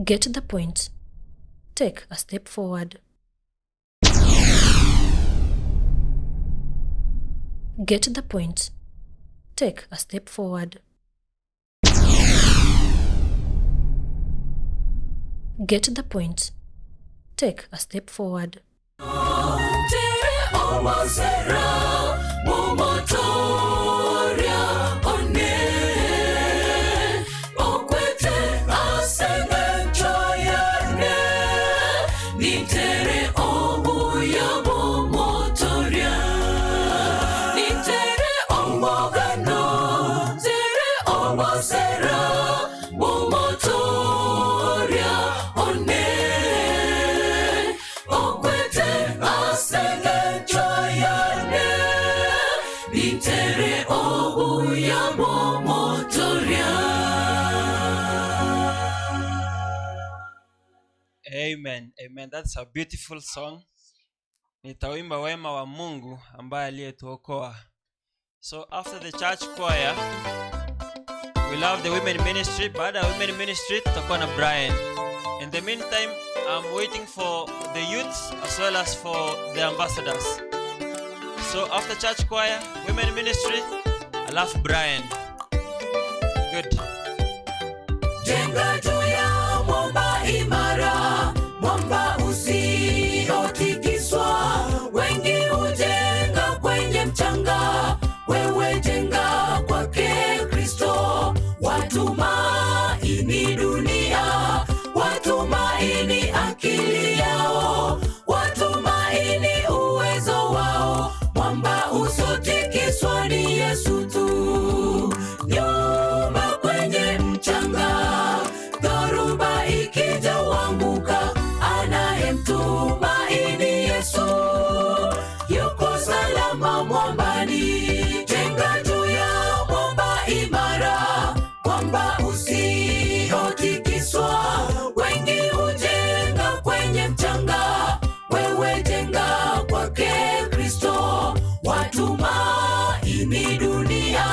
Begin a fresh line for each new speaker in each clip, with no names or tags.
Get the point. Take a step forward. Get the point. Take a step forward. Get the point. Take a step forward.
Amen. Amen. That's a beautiful song. Nitawimba wema wa Mungu ambaye aliyetuokoa. So after the church choir, we love the women ministry. Baada ya women ministry tutakuwa na Brian. In the meantime, I'm waiting for the youths as well as for the ambassadors. So after church choir, women ministry, I love Brian. Good.
Jenga juu ya mwamba imara, mwamba usiotikiswa. Wengi hujenga kwenye mchanga, wewe jenga kwake Kristo. Watumaini dunia, watumaini akili yao, watumaini uwezo wao. Mwamba usiotikiswa ni Yesu tu. Nyumba kwenye mchanga, dhoruba ikija wanguka. Anayemtumaini Yesu yuko salama mwambani. Jenga juu ya mwamba imara, mwamba usiotikiswa. Wengi hujenga kwenye mchanga, wewe jenga kwake Kristo. Watumaini dunia,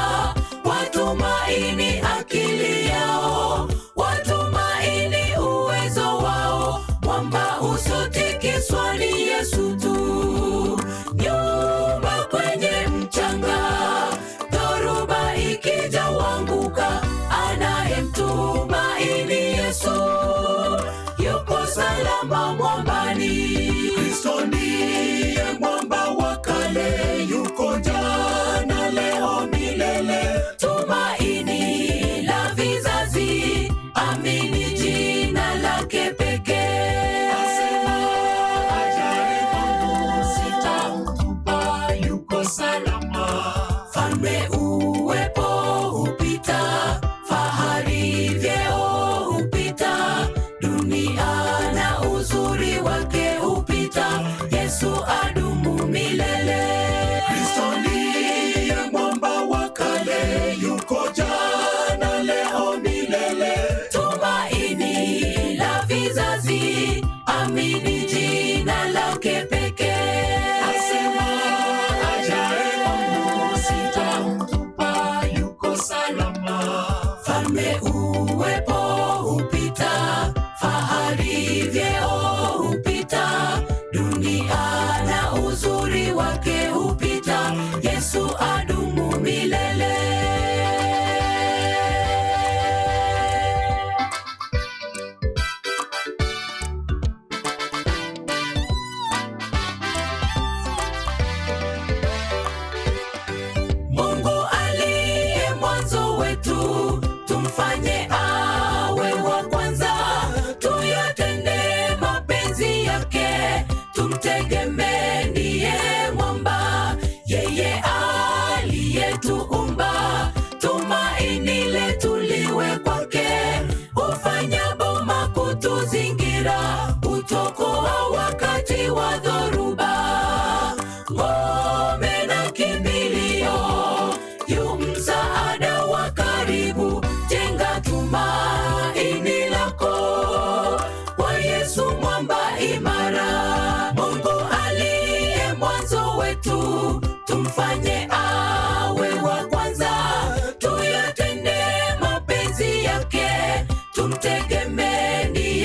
watumaini akili yao, watumaini uwezo wao. Mwamba usiotikiswa ni Yesu tu. Nyumba kwenye mchanga, dhoruba ikija wanguka. Anayemtumaini Yesu yuko salama mwambani. Kristo ndiye mwamba wa kale, yuko jana leo milele. Tumaini la vizazi, amini jina lake pekee. Asema ajaye kwangu sitamtupa, yuko salama. Falme uwepo hupita, fahari vyeo hupita, dunia na uzuri wake hupita. Yesu adumu milele. Kristo ndiye mwamba wa kale, yuko jana leo milele. Tumaini la vizazi, amini jina lake pekee. Asema ajaye kwangu sitamtupa, yuko salama. Falme uwepo hupita, fahari vyeo hupita, dunia na uzuri wake hupita. Yesu adumu milele. Mungu aliye mwanzo wetu, tumfanye awe wa kwanza. Tuyatende mapenzi yake, tumtegemee ndiye mwamba. Yeye aliyetuumba, tumaini letu liwe kwake. Hufanya boma kutuzingira, hutuokoa wakati wa dhoruba. Ngome na kimbilio, yu msaada wa karibu. Jenga tumaini lako kwa Yesu mwamba imara. Mungu aliye mwanzo wetu, tumfanye awe wa kwanza. Tuyatende mapenzi yake, tumtegemee ndiye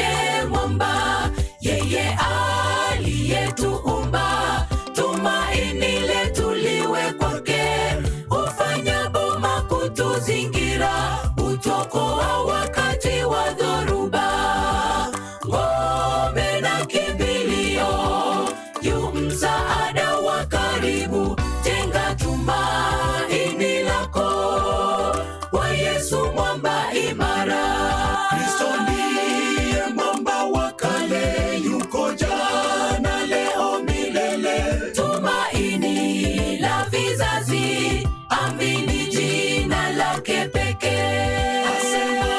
wake. Asema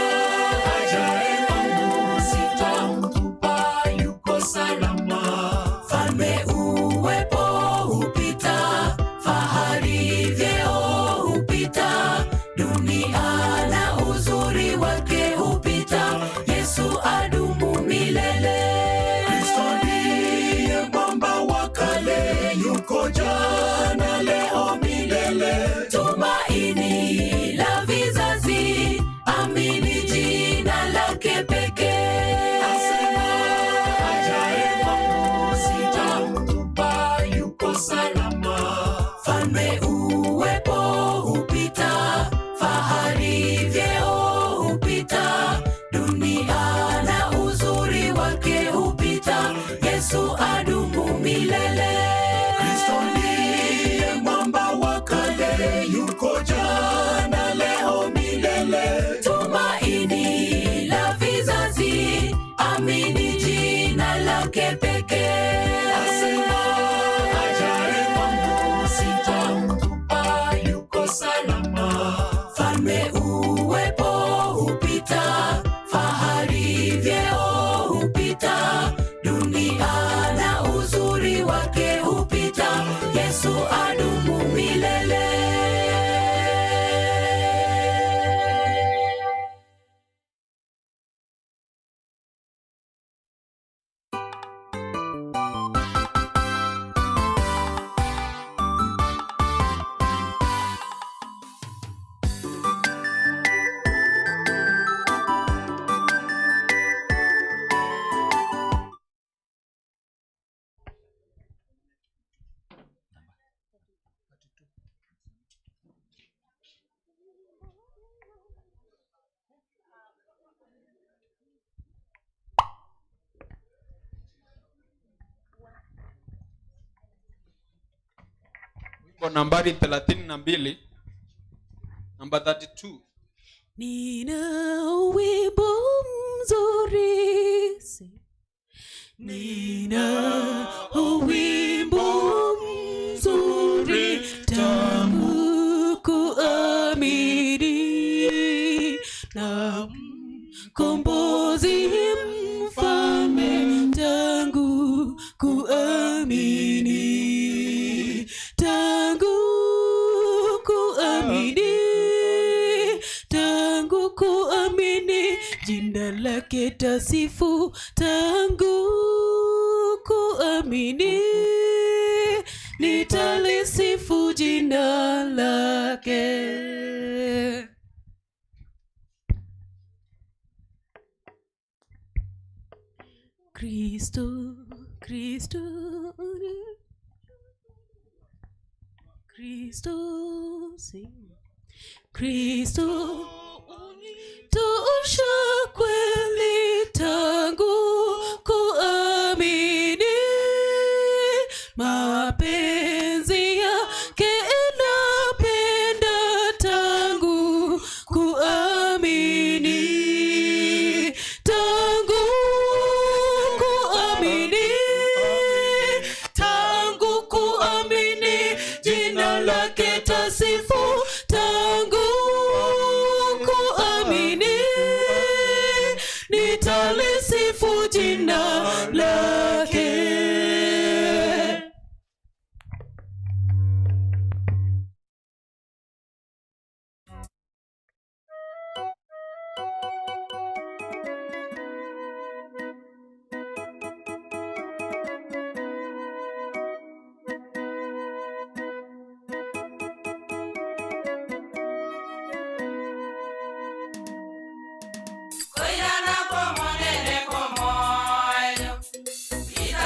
ajaye kwangu sitamtupa, yuko salama. Falme uwepo hupita, fahari vyeo hupita, dunia na uzuri wake hupita, Yesu adumu milele. Kristo ndiye mwamba wa kale, yuko jana leo milele. Tumaini la vizazi, amini jina lake pekee. Asema ajaye kwangu sitamtupa, yuko salama. Falme uwepo hupita, fahari vyeo hupita, dunia na uzuri wake hupita, Yesu adumu milele. Kristo ndiye mwamba wa kale, yuko jana leo milele. Tumaini la vizazi, amini jina lake pekee. Asema ajaye kwangu sitamtupa, yuko salama. Falme uwepo hupita, fahari vyeo hupita, dunia na uzuri wake hupita, Yesu adumu milele.
Wimbo nambari 32, namba 32.
Nina wimbo mzuri, nina wimbo mzuri, tangu kuamini na mkombozi mfalme, tangu kuamini, tangu kuamini, tangu kuamini, jina lake tasifu, tangu kuamini, nitalisifu jina lake. Kristo, Kristo, Kristo, sing. Kristo tosha kweli, tangu kuamini, mapenzi yake napenda, tangu kuamini, tangu kuamini, tangu kuamini, jina lake tasifu, tangu kuamini, nitalisifu jina lake. Koirana kwa monene kwa moyo, ita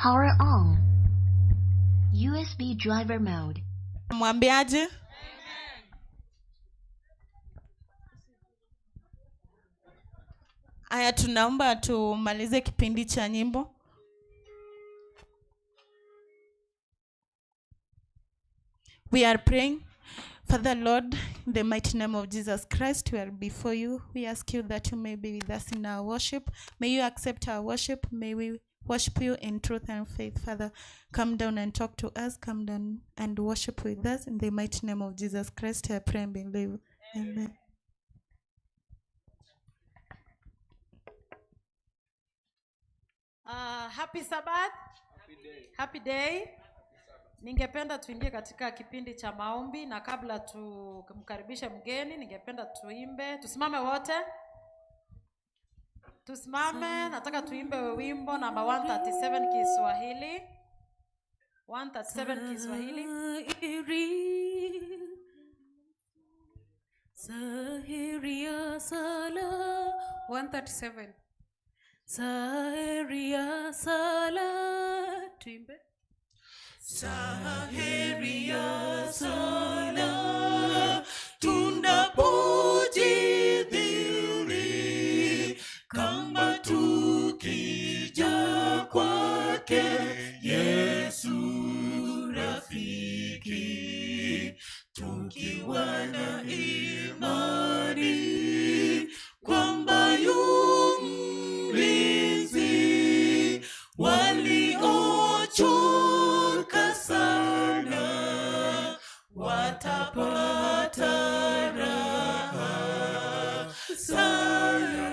Power on. USB driver mode.
Mwambiaje? Aya, tunaomba tumalize kipindi cha nyimbo. We are praying. Father Lord, in the mighty name of Jesus Christ, we are before you. We ask you that you may be with us in our worship. May you accept our worship. May we worship you in truth and faith. Father, come down and talk to us. Come down and worship with us. In the mighty name of Jesus Christ, I pray and believe. Amen.
Happy Sabbath. Happy day. Ningependa tuingie katika kipindi cha maombi, na kabla tumkaribishe mgeni ningependa tuimbe. Tusimame wote. Tusimame, nataka tuimbe wimbo namba 137 Kiswahili. 137 Kiswahili.
Sahiria sala
137.
Sahiria sala tuimbe. Sahiria sala tunapojidhiri kama tukija kwake Yesu rafiki, tukiwa na imani kwamba yu mlinzi, waliochoka sana watapata raha sana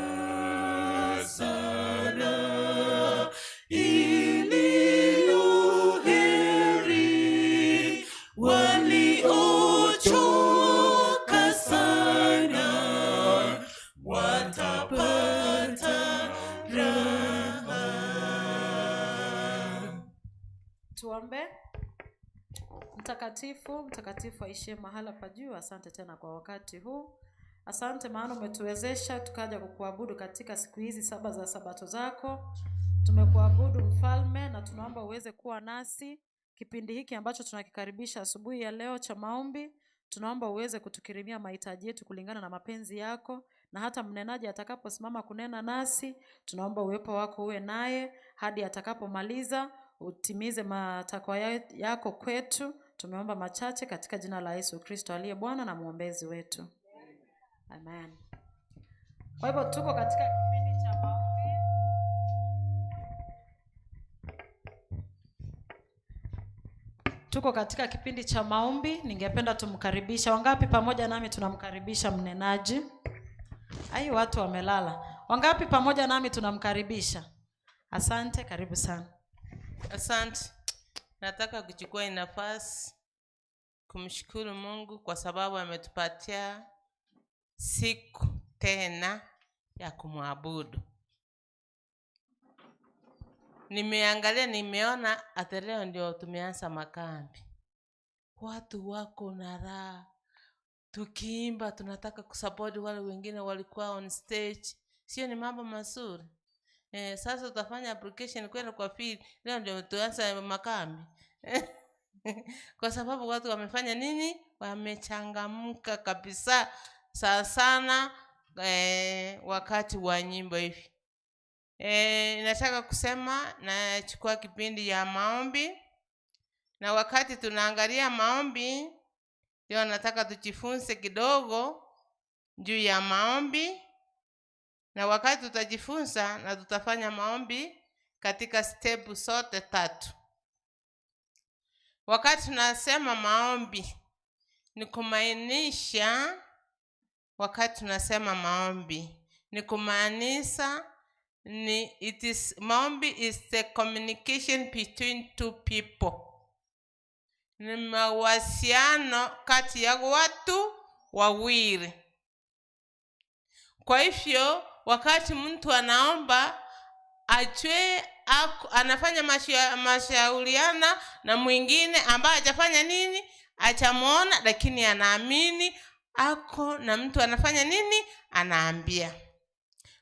sana, iliyo heri waliochoka sana watapata raha.
Tuombe. Mtakatifu, mtakatifu aishie mahala pa juu, asante tena kwa wakati huu. Asante maana umetuwezesha tukaja kukuabudu katika siku hizi 7 za sabato zako. Tumekuabudu mfalme, na tunaomba uweze kuwa nasi kipindi hiki ambacho tunakikaribisha asubuhi ya leo cha maombi. Tunaomba uweze kutukirimia mahitaji yetu kulingana na mapenzi yako, na hata mnenaji atakaposimama kunena nasi, tunaomba uwepo wako uwe naye hadi atakapomaliza. Utimize matakwa yako kwetu. Tumeomba machache katika jina la Yesu Kristo aliye Bwana na mwombezi wetu. Amen. Kwa hivyo tuko katika kipindi cha maombi. Tuko katika kipindi cha maombi. Ningependa tumkaribisha. Wangapi pamoja nami tunamkaribisha mnenaji? Ai, watu wamelala. Wangapi pamoja nami tunamkaribisha? Asante, karibu sana.
Asante. Nataka kuchukua nafasi kumshukuru Mungu kwa sababu ametupatia siku tena ya kumwabudu. Nimeangalia, nimeona hata leo ndio tumeanza makambi. Watu wako na raha. Tukiimba tunataka kusupport wale wengine walikuwa on stage. Sio ni mambo mazuri? Sasa tutafanya application kwenda kwa field. Leo ndio tuanze makambi. Kwa sababu watu wamefanya nini? Wamechangamka kabisa sana wakati wa nyimbo hivi. Nataka kusema nachukua kipindi ya maombi, na wakati tunaangalia maombi leo nataka tujifunze kidogo juu ya maombi, na wakati tutajifunza na tutafanya maombi katika step zote 3. Wakati tunasema maombi ni kumaanisha, wakati tunasema maombi ni kumaanisha maombi is the communication between two people. Ni mawasiliano kati ya watu wawili. Kwa hivyo wakati mtu anaomba ajue anafanya mashauriana na mwingine ambaye hajafanya nini, achamuona lakini anaamini ako na mtu anafanya nini, anaambia.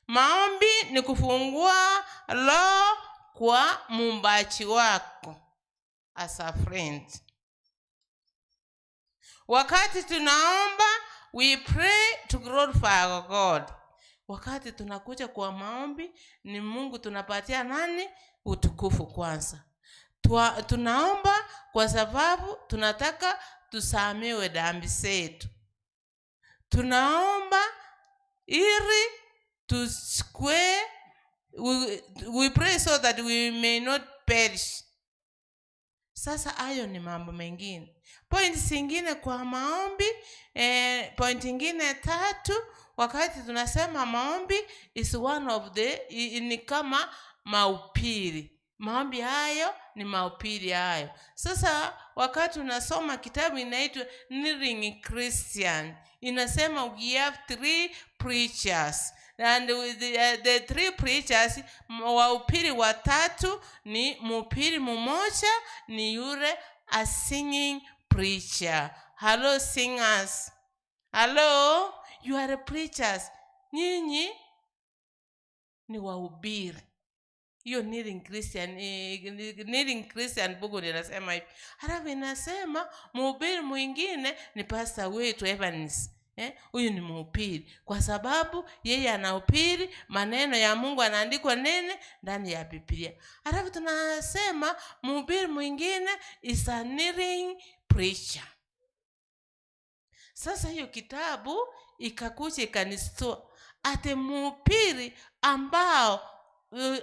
Maombi ni kufungua roho kwa mumbachi wako as a friend. Wakati tunaomba, we pray to glorify our God. Wakati tunakuja kwa maombi, ni Mungu tunapatia nani? Utukufu kwanza. Tunaomba kwa sababu tunataka tusamehewe dhambi zetu. Tunaomba ili tusikwe, we pray so that we may not perish. Sasa hayo ni mambo mengine. Point zingine kwa maombi, point ingine 3, wakati tunasema maombi is one of the, ni kama mahubiri. Maombi hayo ni mahubiri hayo. Sasa wakati unasoma kitabu inaitwa Kneeling Christian, inasema we have 3 preachers. And the 3 preachers, wahubiri watatu, ni mhubiri mmoja ni yule a singing preacher. Hello singers. Hello, you are preachers. Nyinyi ni wahubiri. Hiyo Kneeling Christian buku linasema hivi. Halafu inasema mhubiri mwingine ni pastor wetu Evans. Huyu ni mhubiri kwa sababu yeye anahubiri maneno ya Mungu, anaandikwa nene ndani ya Biblia. Halafu tunasema mhubiri mwingine is a kneeling preacher. Sasa hiyo kitabu ikakuja ikanistua ate mhubiri ambao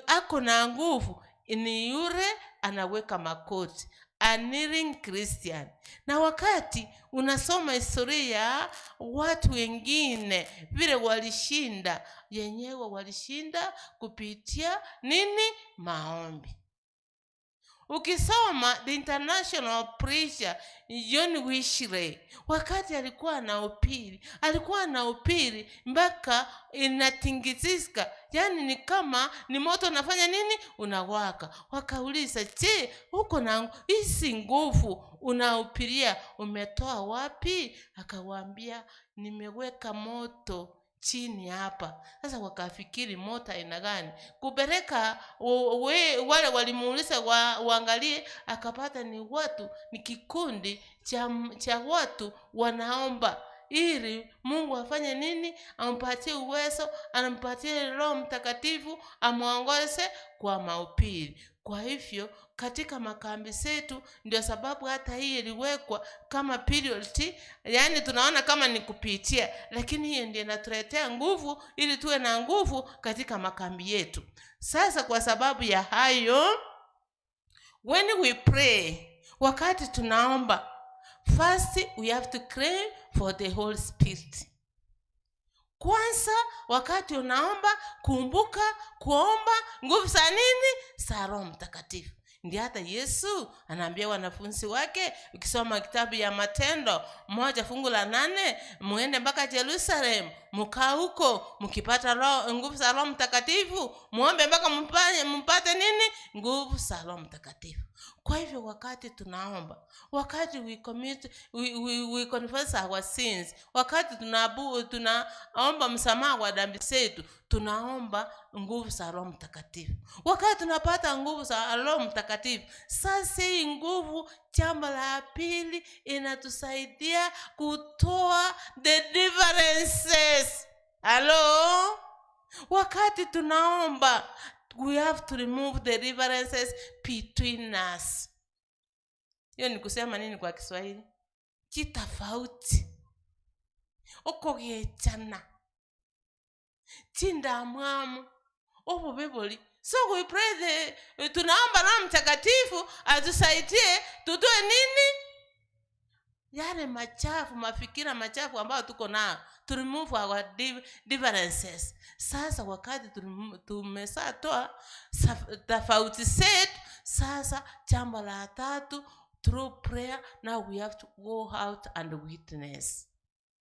ako na nguvu ni yule anaweka makoti, a kneeling Christian. Na wakati unasoma historia ya watu wengine vile walishinda, yenyewe walishinda kupitia nini? Maombi. Ukisoma the international preacher John Wesley, wakati alikuwa na upiri mpaka inatingizika, yani ni kama ni moto unafanya nini? Unawaka. Wakauliza, je, huko na hizi nguvu unaupiria umetoa wapi? Akawaambia, nimeweka moto chini hapa. Sasa wakafikiri moto aina gani? Kubereka wale walimuuliza waangalie, akapata ni kikundi cha watu wanaomba ili Mungu afanye nini? Ampatie uwezo, anampatie Roho Mtakatifu amuongoze kwa mahubiri. Kwa hivyo katika makambi zetu ndio sababu hata hii iliwekwa kama period, yani tunaona kama ni kupitia, lakini hiyo ndio inatuletea nguvu ili tuwe na nguvu katika makambi yetu. Sasa kwa sababu ya hayo, when we pray, wakati tunaomba, first we have to crave for the Holy Spirit. Kwanza wakati unaomba, kumbuka kuomba nguvu za nini? Za Roho Mtakatifu. Ndiyo hata Yesu anaambia wanafunzi wake, ukisoma kitabu ya Matendo 1:8, muende mpaka Jerusalem, mkaa huko, mkipata nguvu za Roho Mtakatifu, muombe mpaka mpate nini? Nguvu za Roho Mtakatifu. Kwa hivyo wakati tunaomba, wakati we confess our sins, wakati tunaomba msamaha wa dhambi zetu, tunaomba nguvu za Roho Mtakatifu. Wakati tunapata nguvu za Roho Mtakatifu, sasa hii nguvu, jambo la pili, inatusaidia kutoa the differences. Hello? Wakati tunaomba, we have to remove the differences between us. Hiyo ni kusema nini kwa Kiswahili? Kitafauti. Okogechana. Tindamwamu. Opo beboli. So we pray tunaomba Roho Mtakatifu atusaidie tutoe nini? Yale machafu, mafikira machafu ambayo tuko nayo. To remove our differences. Sasa wakati tumesatoa tofauti zetu, sasa jambo la tatu, through prayer, now we have to go out and witness.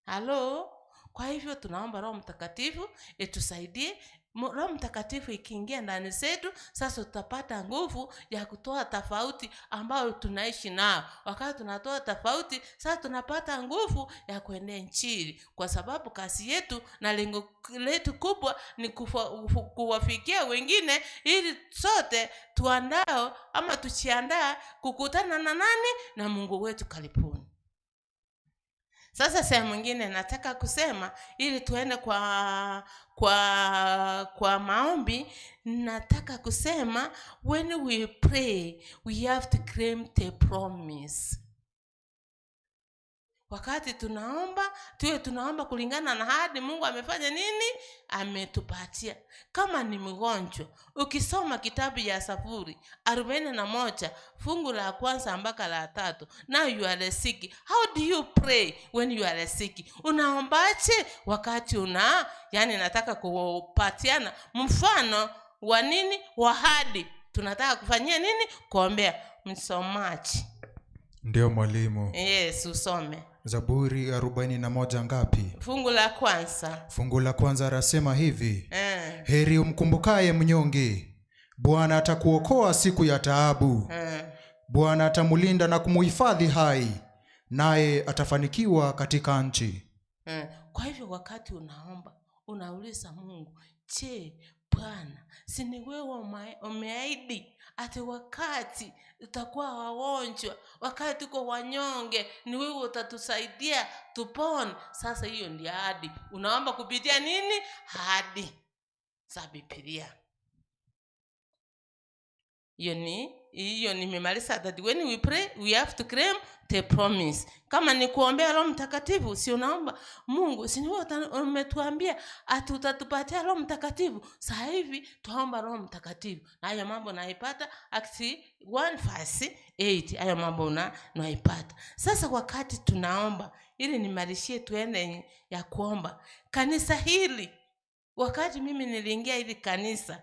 Hello? Kwa hivyo tunaomba Roho Mtakatifu itusaidie Roho Mtakatifu ikiingia ndani zetu, sasa tutapata nguvu ya kutoa tofauti ambayo tunaishi nao. Wakati tunatoa tofauti, sasa tunapata nguvu ya kuendea Injili, kwa sababu kazi yetu na lengo letu kubwa ni kuwafikia wengine, ili sote tuandao ama tujiandaa kukutana na nani? Na Mungu wetu karibuni. Sasa sehemu nyingine nataka kusema, ili tuende kwa maombi, nataka kusema when we pray we have to claim the promise. Wakati tunaomba, tuwe tunaomba kulingana na ahadi Mungu amefanya nini? Ametupatia. Kama ni mgonjwa, ukisoma kitabu ya Zaburi 41 fungu la 1 mpaka la 3, now you are sick. How do you pray when you are sick? Unaombaje wakati yani nataka kupatiana mfano wa nini? Wa ahadi. Tunataka kufanyia nini? Kuombea. Msomaji.
Ndio mwalimu.
Yes, usome.
Zaburi 41 ngapi?
Fungu la 1.
Fungu la 1 rasema hivi. Heri umkumbukaye mnyonge, Bwana atakuokoa siku ya taabu. Bwana atamulinda na kumuhifadhi hai, naye atafanikiwa katika nchi.
Kwa hivyo wakati unaomba, unauliza Mungu, je, Bwana, si ni wewe umeahidi ati wakati utakuwa wagonjwa, wakati uko wanyonge, ni wewe utatusaidia tupone. Sasa hiyo ndio ahadi. Unaomba kupitia nini? Ahadi za Biblia. Hiyo nimemaliza. That when we pray we have to claim the promise. Kama ni kuombea Roho Mtakatifu, si unaomba Mungu, si wewe umetuambia ati utatupatia Roho Mtakatifu. Sasa hivi tuomba Roho Mtakatifu, na hayo mambo naipata. Acts 1:8, hayo mambo naipata. Sasa wakati tunaomba, ili nimalishie tuende ya kuomba kanisa hili. Wakati mimi niliingia hili kanisa,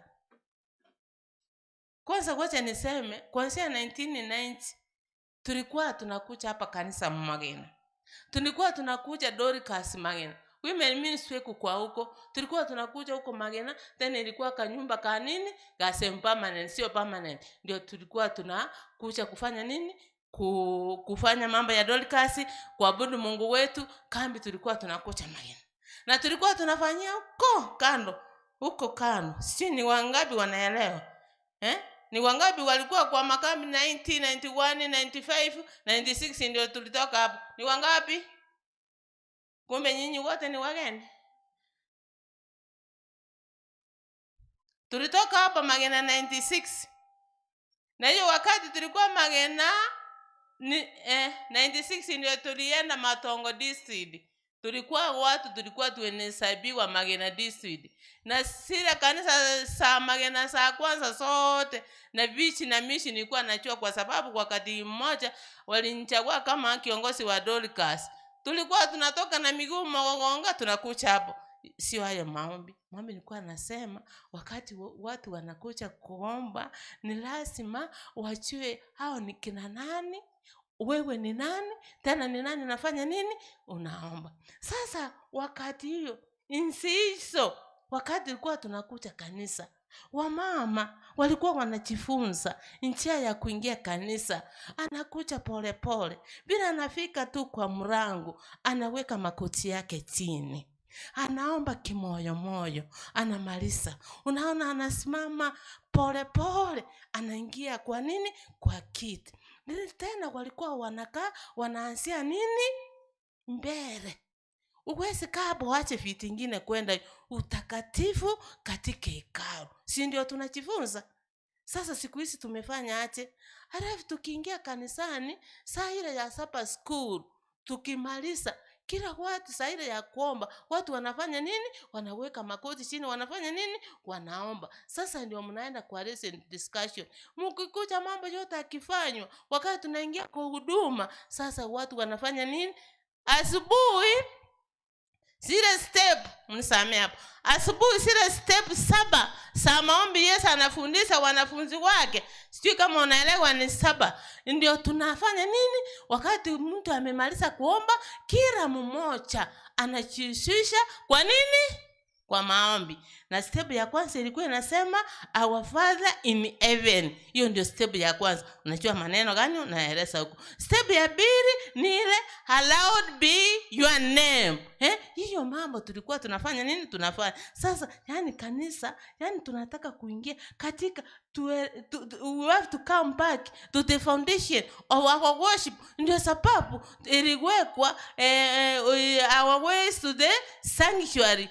kwanza ngoja niseme, kuanzia 1990 tulikuwa tunakuja hapa kanisa Magena. Tulikuwa tunakuja Dorcas Magena. Women ministry kwa huko. Tulikuwa tunakuja huko Magena, tena ilikuwa kanyumba ka nini? Ka permanent, sio permanent. Ndio tulikuwa tunakuja kufanya nini? Kufanya mambo ya Dorcas, kuabudu Mungu wetu. Kambi tulikuwa tunakuja Magena. Na tulikuwa tunafanyia huko kando. Sio ni wangapi wanaelewa? Ni wangapi walikuwa kwa makambi 1991, 95, 96 ndio tulitoka hapo? Ni wangapi? Kumbe nyinyi wote ni wageni. Tulitoka hapa Magena 96. Na hiyo wakati tulikuwa Magena 96 ndio tulienda Matongo district. Tulikuwa tuenesabiwa Magena district. Na sile kanisa sa Magena sa kwanza sote na vichi na mishi nilikuwa nachua, kwa sababu wakati mmoja walinichagua kama kiongozi wa Dorcas. Tulikuwa tunatoka na miguu magonga tunakucha hapo. Sio haya maombi. Maombi nilikuwa nasema wakati watu wanakuja kuomba ni lazima wajue hao ni kina nani, wewe ni nani, tena ni nani nafanya nini, unaomba. Sasa wakati hiyo insiso, wakati ilikuwa tunakuja kanisa, wamama walikuwa wanajifunza njia ya kuingia kanisa. Anakuja pole pole, bila anafika tu kwa mlango, anaweka makoti yake chini, anaomba kimoyo moyo, anamaliza. Unaona anasimama pole pole, anaingia kwa nini? Kwa kiti. Tena walikuwa wanakaa wanaanzia nini? Mbele. Uwezi kabo wache vitu vingine kwenda utakatifu katika hekalu. Si ndio tunajifunza? Sasa siku hizi tumefanya aje? Halafu tukiingia kanisani saa ile ya Supper School, tukimaliza kila watu saa ile ya kuomba, watu wanafanya nini? Wanaweka makoti chini, wanafanya nini? Wanaomba. Sasa ndio mnaenda kwa lesson discussion. Mkikuja mambo yote akifanywa, wakati tunaingia kwa huduma, sasa watu wanafanya nini? Asubuhi zile step, mnisamee hapo. Asubuhi zile step 7 za maombi Yesu anafundisha wanafunzi wake. Sijui kama unaelewa ni 7. Ndio tunafanya nini? Wakati mtu amemaliza kuomba, kila mmoja anajishusha kwa nini? kwa maombi. Na step ya kwanza ilikuwa inasema our Father in heaven. Hiyo ndio step ya kwanza. Unajua maneno gani unaeleza huko. Step ya pili ni ile hallowed be your name. Hiyo mambo tulikuwa tunafanya nini? Tunafanya. Sasa yani kanisa, yani tunataka kuingia katika we have to come back to the foundation of our worship. Ndio sababu iliwekwa our ways to the sanctuary.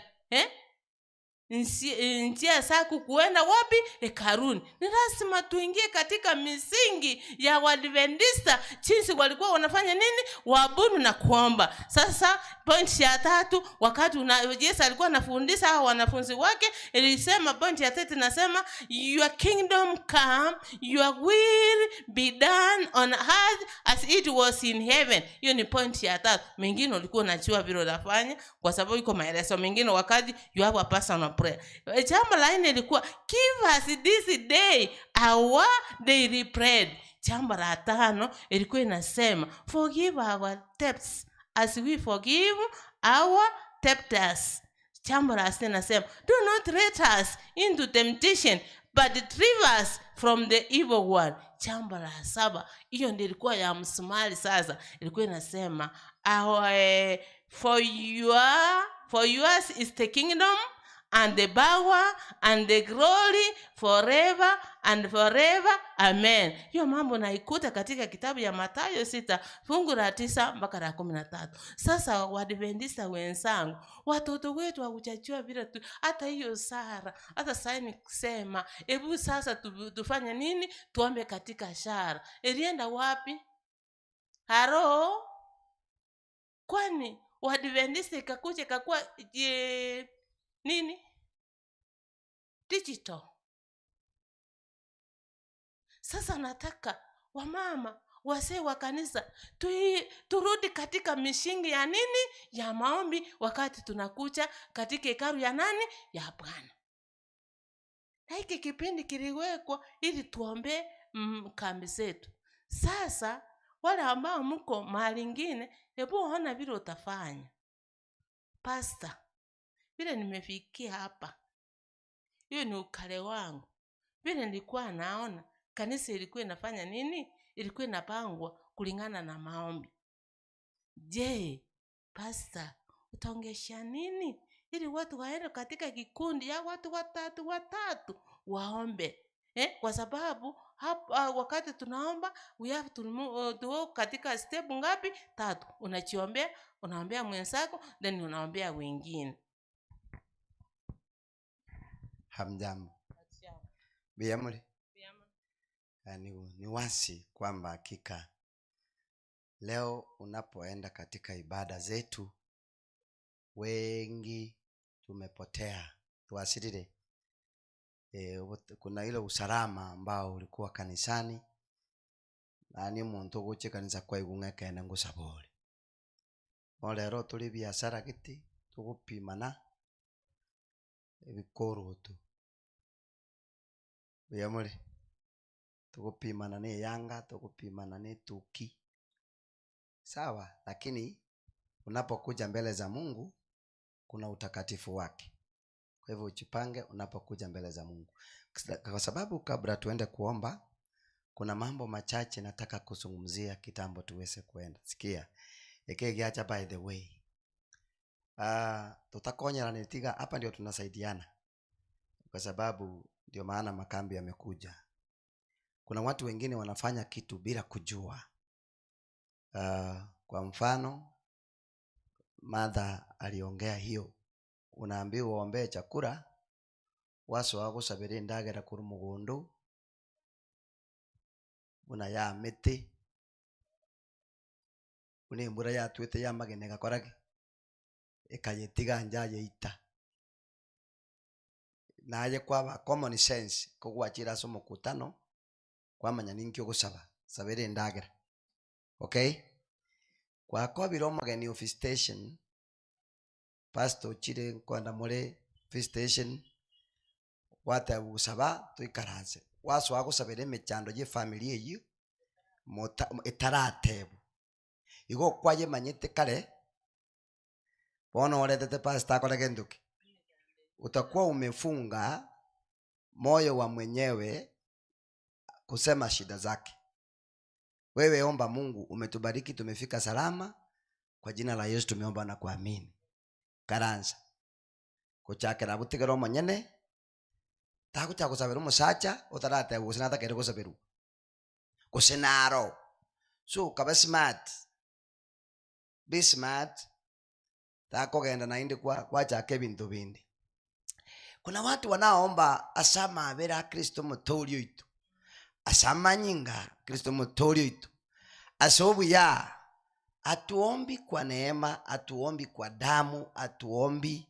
Njia saku kuenda wapi? Hekaluni. Ni lazima tuingie katika misingi ya Waadventista, jinsi walikuwa wanafanya nini? Waabudu na kuomba. Sasa point ya 3, wakati Yesu alikuwa anafundisha hao wanafunzi wake, ilisema point ya 3 nasema your kingdom come, your will be done on earth as it was in heaven. Hiyo ni point ya 3. Mengine ulikuwa unajua vile unafanya kwa sababu iko maelezo mengine wakati you have a personal prayer. Jambo la 4 ilikuwa give us this day our daily bread. Jambo la 5 ilikuwa inasema forgive our debts as we forgive our debtors. Jambo la 6 inasema do not let us into temptation but deliver us from the evil one. Jambo la 7, hiyo ndio ilikuwa ya msumali. Sasa ilikuwa inasema for yours is the kingdom and the power and the glory forever and forever. Amen. Hiyo mambo naikuta katika kitabu ya Mathayo 6 fungu la 9 mpaka la 13. Sasa Waadventista wenzangu, watoto wetu hakuchachua vile tu. Hata hiyo Sara, hata sasa nikisema hebu sasa tufanye nini? Tuombe katika shara. Ilienda wapi? Haro? Kwani Waadventista ikakuja ikakuwa nini? Digital. Sasa nataka wamama, wazee wa kanisa turudi katika mishingi ya nini? Ya maombi wakati tunakuja katika hekalu ya nani? Ya Bwana. Na hiki kipindi kiliwekwa ili tuombe kambi zetu. Sasa wale ambao mko mahali ingine, hebu ona vile utafanya. Pastor, vile nimefikia hapa, hiyo ni ukale wangu. Vile nilikuwa naona kanisa ilikuwa inafanya nini? Ilikuwa inapangwa kulingana na maombi. Je, pastor, utaongesha nini ili watu waende katika kikundi ya watu watatu waombe? Kwa sababu hapa wakati tunaomba we have to katika step ngapi? 3. Unachiombea, unaombea mwenzako, then unaombea wengine.
Hamjambo. Biamuri. Ni wasi kwamba hakika leo unapoenda katika ibada zetu wengi tumepotea. Tuasirire. Kuna ile usalama ambao ulikuwa kanisani na ni muntu guche kanisa kwa igung'eka na ngusabore. Olero tuli biashara giti tugupimana ebikoroto. Biamuri. Tugupimana ni Yanga, tugupimana ni Tuki. Sawa, lakini unapokuja mbele za Mungu kuna utakatifu wake. Kwa hivyo ujipange unapokuja mbele za Mungu. Kwa sababu kabla tuende kuomba kuna mambo machache nataka kuzungumzia kitambo tuweze kuenda. Sikia. Ekegiacha by the way. Tutakonyana nitiga hapa ndio tunasaidiana. Kwa sababu ndio maana makambi yamekuja. Kuna watu wengine wanafanya kitu bila kujua. Kwa mfano Mother aliongea hiyo. Unaambiwa uombe chakula waso wako sabiri ndagera kuri mugondo una ya miti une mbura ya twete ya magene gakorage ekayetiga njaye ita naye kwa common sense kugwachira so mukutano kwamanya ninkyo gusaba sabiri ndagera. Okay, kwa kobiro mageni office station pastor chire kwanda muri office station wata gusaba tuikaranse waso agusabire mechando je familia yiyo etaratebu igo kwaje manyete kare bono oretete pastor akore genduki utakuwa umefunga moyo wa mwenyewe kusema shida zake. Wewe omba Mungu, umetubariki tumefika salama, kwa jina la Yesu tumeomba na kuamini. Karanza kuchakira butigero monyene takucha kusabira umusacha utarate gusinata kere kusabiru kusinaro. So kaba smart, be smart, takogenda na indi kwa chake bintu bindi. Kuna watu wanaomba asama abera Kristo mutorio itu, asama nyinga Kristo mutorio itu, asobu ya atuombi kwa neema, atuombi kwa damu, atuombi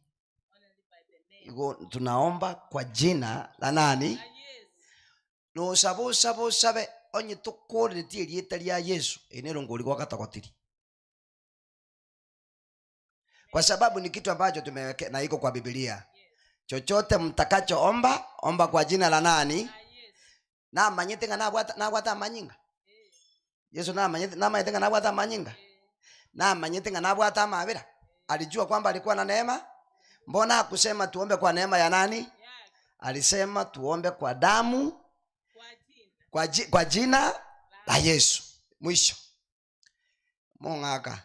tunaomba kwa jina la nani? No sabe onye tukore tierieta lya Yesu enero ngoli kwa katakotiri, kwa sababu ni kitu ambacho tumeweka na iko kwa Biblia. Chochote mtakacho omba kwa jina la nani? Na manyetenga na bwata manyinga. Yesu na manyetenga na bwata manyinga. Na manyetenga na bwata mabira. Alijua kwamba alikuwa na neema. Mbona hakusema tuombe kwa neema ya nani? Alisema tuombe kwa damu, kwa jina la Yesu. Mwisho Mungaka,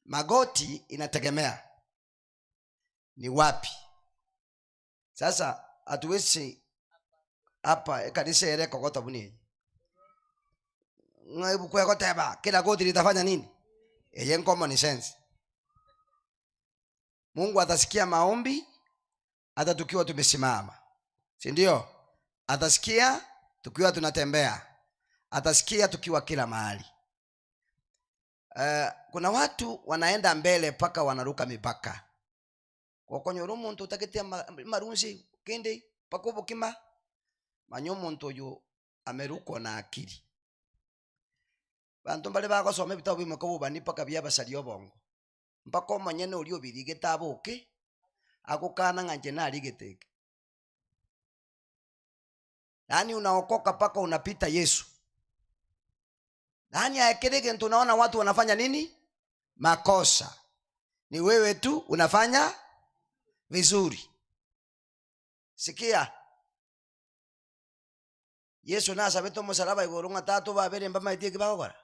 magoti inategemea ni wapi. Sasa hatuwezi hapa kanisa ile kokota buni ngaibu kwa koteba kila goti litafanya nini? Eye common sense. Mungu atasikia maombi hata tukiwa tumesimama, si ndio? Atasikia tukiwa tunatembea, atasikia tukiwa kila mahali. Kuna watu wanaenda mbele paka wanaruka mipaka. Kwa konyoro muntu utaketia marunzi kende pakobo kima manyo muntu yo ameruko na akili. Bantu mbale bako some bitabu bimako bani paka bya basali obongo. Mpako manyene ulio birige taboke akukana nganje na aligeteke. Nani unaokoka paka unapita Yesu? Nani akeleke tunaona watu wanafanya nini? Makosa. Ni wewe tu unafanya vizuri. Sikia. Yesu na sabeto musalaba igorunga tatu babere mbama itie kibagora.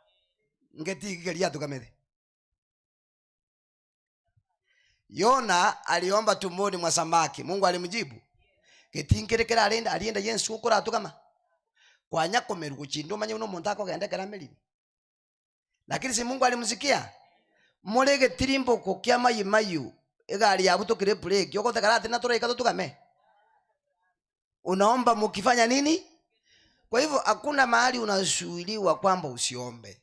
Ngeti kigelia tukamede. Yona aliomba tumboni mwa samaki, Mungu alimjibu. Ketingerekera alienda Yesu ukora tukama. Kwa nyako meruko chindo manye uno montako kaenda kala melini. Lakini si Mungu alimsikia. Molege tirimbo kokia mayu egali abuto kire break yoko takarate na tora ikato tukame. Unaomba mukifanya nini? Kwa hivyo hakuna mahali unashuhudiwa kwamba usiombe.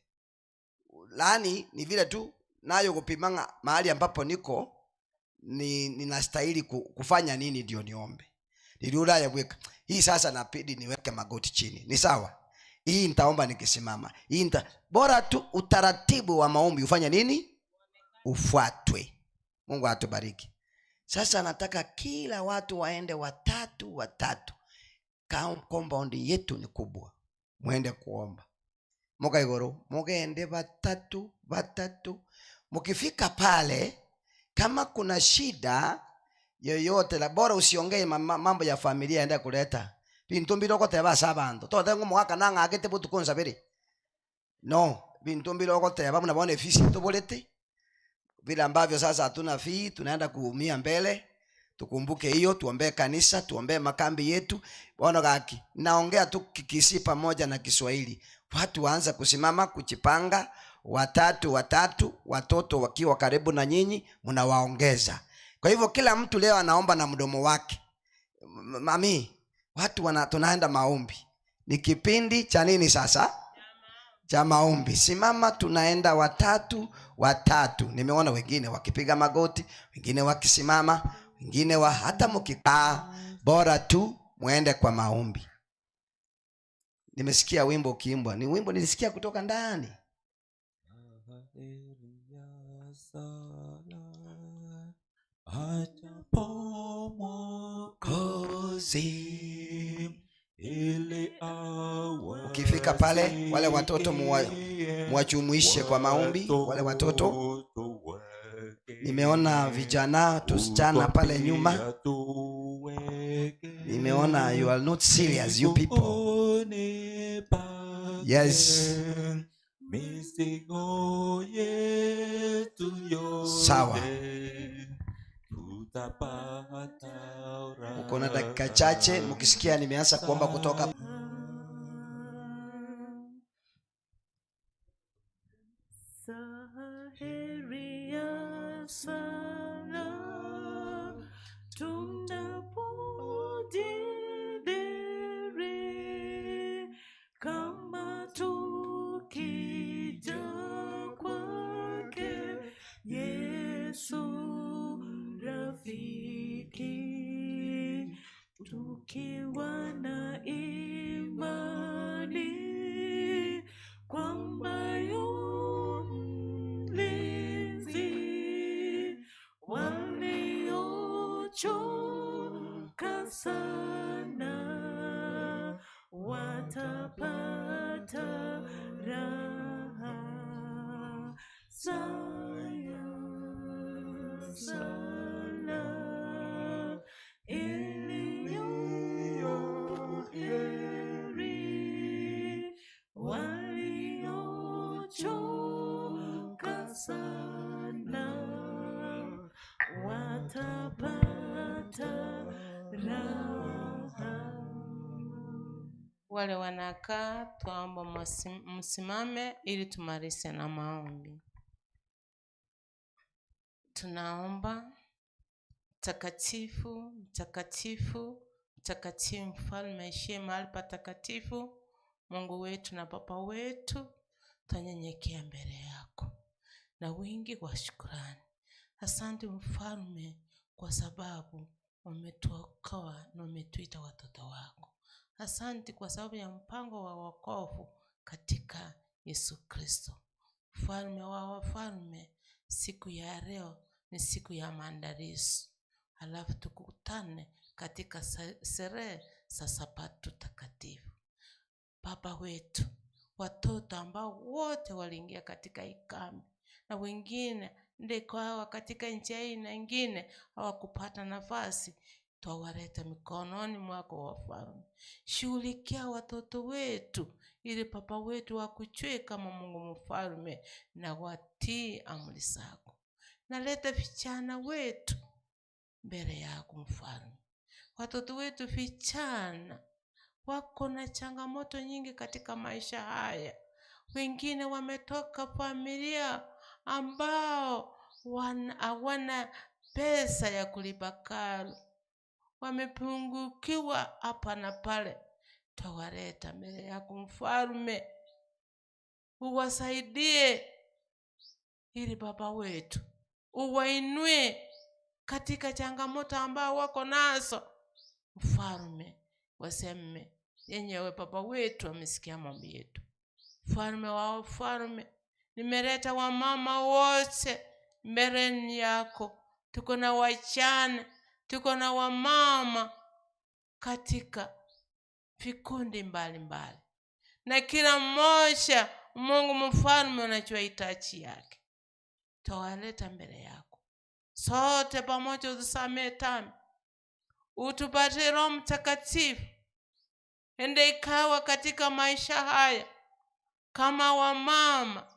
Lani ni vile tu nayo kupimanga mahali ambapo niko ninastahili kufanya nini ndio niombe. Niliula ya weka. Hii sasa napidi niweke magoti chini. Ni sawa? Hii nitaomba nikisimama. Bora tu utaratibu wa maombi ufanye nini? Ufuatwe. Mungu atubariki. Sasa nataka kila watu waende watatu. Compound yetu ni kubwa. Muende kuomba. Moga igoro, muende watatu. Mukifika pale, kama kuna shida yoyote, la bora usiongee mambo ya familia ende kuleta. Bintu mbiroko teba sabando. Tote ngo mwaka nanga agete butu konsabiri. No, bintu mbiroko teba mnabone fisi tubolete. Vile ambavyo sasa hatuna fee, tunaenda kuumia mbele. Tukumbuke hiyo, tuombee kanisa, tuombee makambi yetu. Bwana gaki. Naongea tu Kikisi pamoja na Kiswahili. Watu waanza kusimama kuchipanga, watatu, watoto wakiwa karibu na nyinyi, mnawaongeza. Kwa hivyo kila mtu leo anaomba na mdomo wake. Mami, watu tunaenda maombi. Ni kipindi cha nini sasa? Cha maombi. Simama tunaenda watatu. Nimeona wengine wakipiga magoti, wengine wakisimama, wengine hata mkikaa, bora tu muende kwa maombi. Nimesikia wimbo ukiimbwa. Ni wimbo nilisikia kutoka ndani. Ukifika pale, wale watoto muwajumuishe kwa maombi. Wale watoto Nimeona vijana tusichana pale nyuma. Nimeona you are not serious, you people. Yes. Sawa. Uko na dakika chache, mkisikia nimeanza kuomba kutoka.
Kama tukija kwake Yesu rafiki, tukiwa na imani kwamba yu mlinzi, waliochoka sana watapata raha sana iliyo heri, waliochoka sana watapata raha.
Wale wanakaa tuomba msimame ili tumalize na maombi. Tunaomba. Mtakatifu, mtakatifu, mtakatifu, mfalme aishiye mahali patakatifu, Mungu wetu na Baba wetu, tunyenyekea mbele yako na wingi wa shukrani. Asante mfalme, kwa sababu umetuokoa na umetuita watoto wako. Asante kwa sababu ya mpango wa wokovu katika Yesu Kristo. Mfalme wa wafalme, siku ya leo ni siku ya maandalizi. Alafu tukutane katika sherehe za Sabato takatifu. Baba wetu, watoto ambao wote waliingia katika ikambi na wengine ndiko katika nchi hii na wengine hawakupata nafasi, twawaleta mikononi mwako wafalme. Shughulikia watoto wetu ili Baba wetu wakuchwe kama Mungu mfalme na watii amri zako. Naleta vijana wetu mbele yako mfalme. Watoto wetu vijana wako na changamoto nyingi katika maisha haya. Wengine wametoka familia ambao hawana pesa ya kulipa karo. Wamepungukiwa hapa na pale. Tawaleta mbele yako mfalme. Uwasaidie ili Baba wetu uwainue katika changamoto ambao wako nazo. Mfalme, waseme yenyewe Baba wetu amesikia maombi yetu. Mfalme wa wafalme, nimeleta wamama wote mbele yako. Tuko na wachana, tuko na wamama katika vikundi mbalimbali. Na kila mmoja Mungu mfalme unajua hitaji yake. Tawaleta mbele yako. Sote pamoja utusamehe dhambi. Utupatie Roho Mtakatifu. Ende ikawa katika maisha haya kama wamama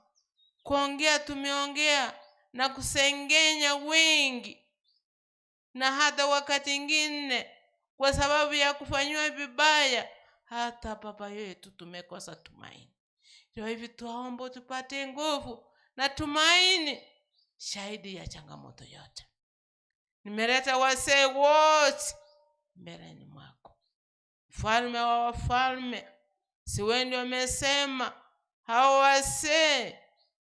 kuongea tumeongea na kusengenya wengi, na hata wakati mwingine kwa sababu ya kufanywa vibaya hata Baba yetu tumekosa tumaini. Ndio hivi tuombe tupate nguvu na tumaini shahidi ya changamoto yote. Nimeleta wazee wote mbeleni mwako. Mfalme wa wafalme, si wewe ndio umesema hao wazee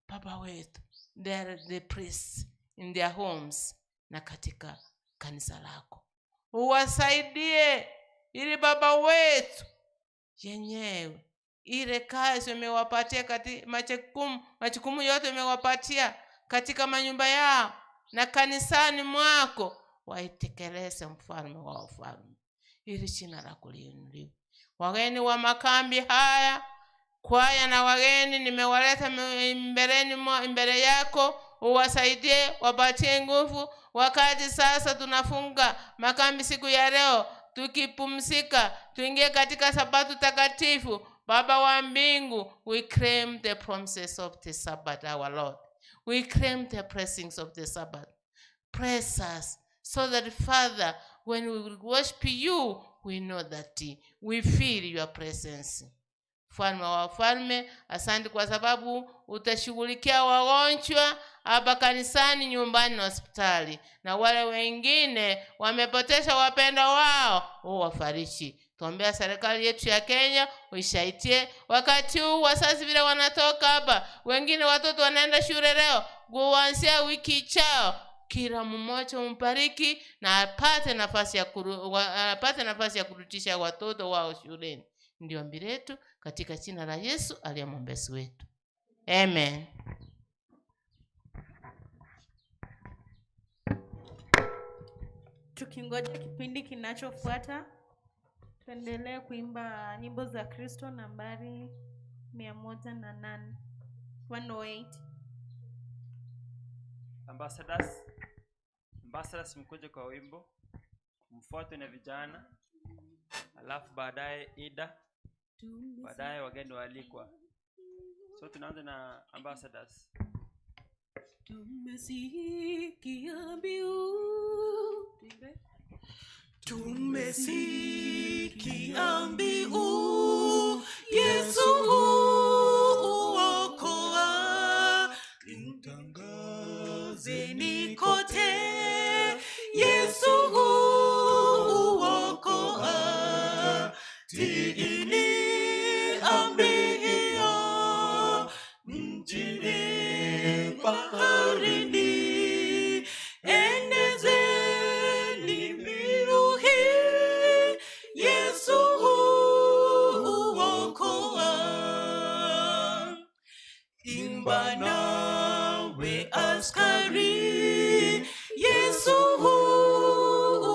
Baba wetu they are the priests in their homes na katika kanisa lako. Uwasaidie ili Baba wetu yenyewe ile kazi umewapatia katika majukumu yote umewapatia katika manyumba yao na kanisani mwako waitekeleze mfalme wa wafalme ili jina lako liinuliwe. Wageni wa makambi haya, kwaya na wageni nimewaleta mbele yako, uwasaidie, wapatie nguvu. Wakati sasa tunafunga makambi siku ya leo, tukipumzika, tuingie katika sabato takatifu. Baba wa mbingu, we claim the promises of the Sabbath, our Lord. We claim the blessings of the Sabbath. Bless us so that, Father, when we will worship you, we know that we feel your presence. Mfalme wa wafalme, asante kwa sababu utashughulikia wagonjwa hapa kanisani, nyumbani na hospitali, na wale wengine wamepotesha wapenda wao, uwafariji. Tuombea serikali yetu ya Kenya, uishaitie wakati huu wazazi vile wanatoka hapa, wengine watoto wanaenda shule leo, kuanzia wiki chao, kila mmoja umbariki na apate nafasi ya kurudisha watoto wao shuleni. Ndio ombi letu katika jina la Yesu aliye mwombezi wetu. Amen.
Tukingoja kipindi kinachofuata, tuendelee kuimba nyimbo za Kristo nambari 108. 108.
Ambassadors mkuje kwa wimbo, mfuate na vijana, alafu baadaye Ida, baadaye wageni waalikwa. So tunaanza na ambassadors.
Tumesikia mbiu, tumesikia mbiu, Yesu huokoa, mtangazeni kote, Yesu huokoa, tiini amri hiyo, mjini baharini, enezeni mbiu hii, Yesu huokoa. Imba nawe askari, Yesu huokoa,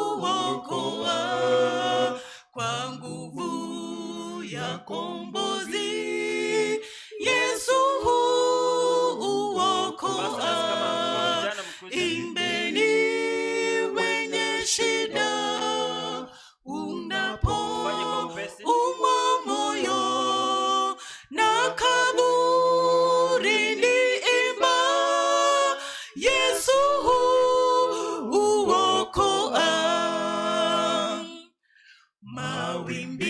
kwa nguvu ya kombozi, Yesu huokoa. Imbeni wenye shida, unapoumwa moyo na kaburini, imba, Yesu huokoa.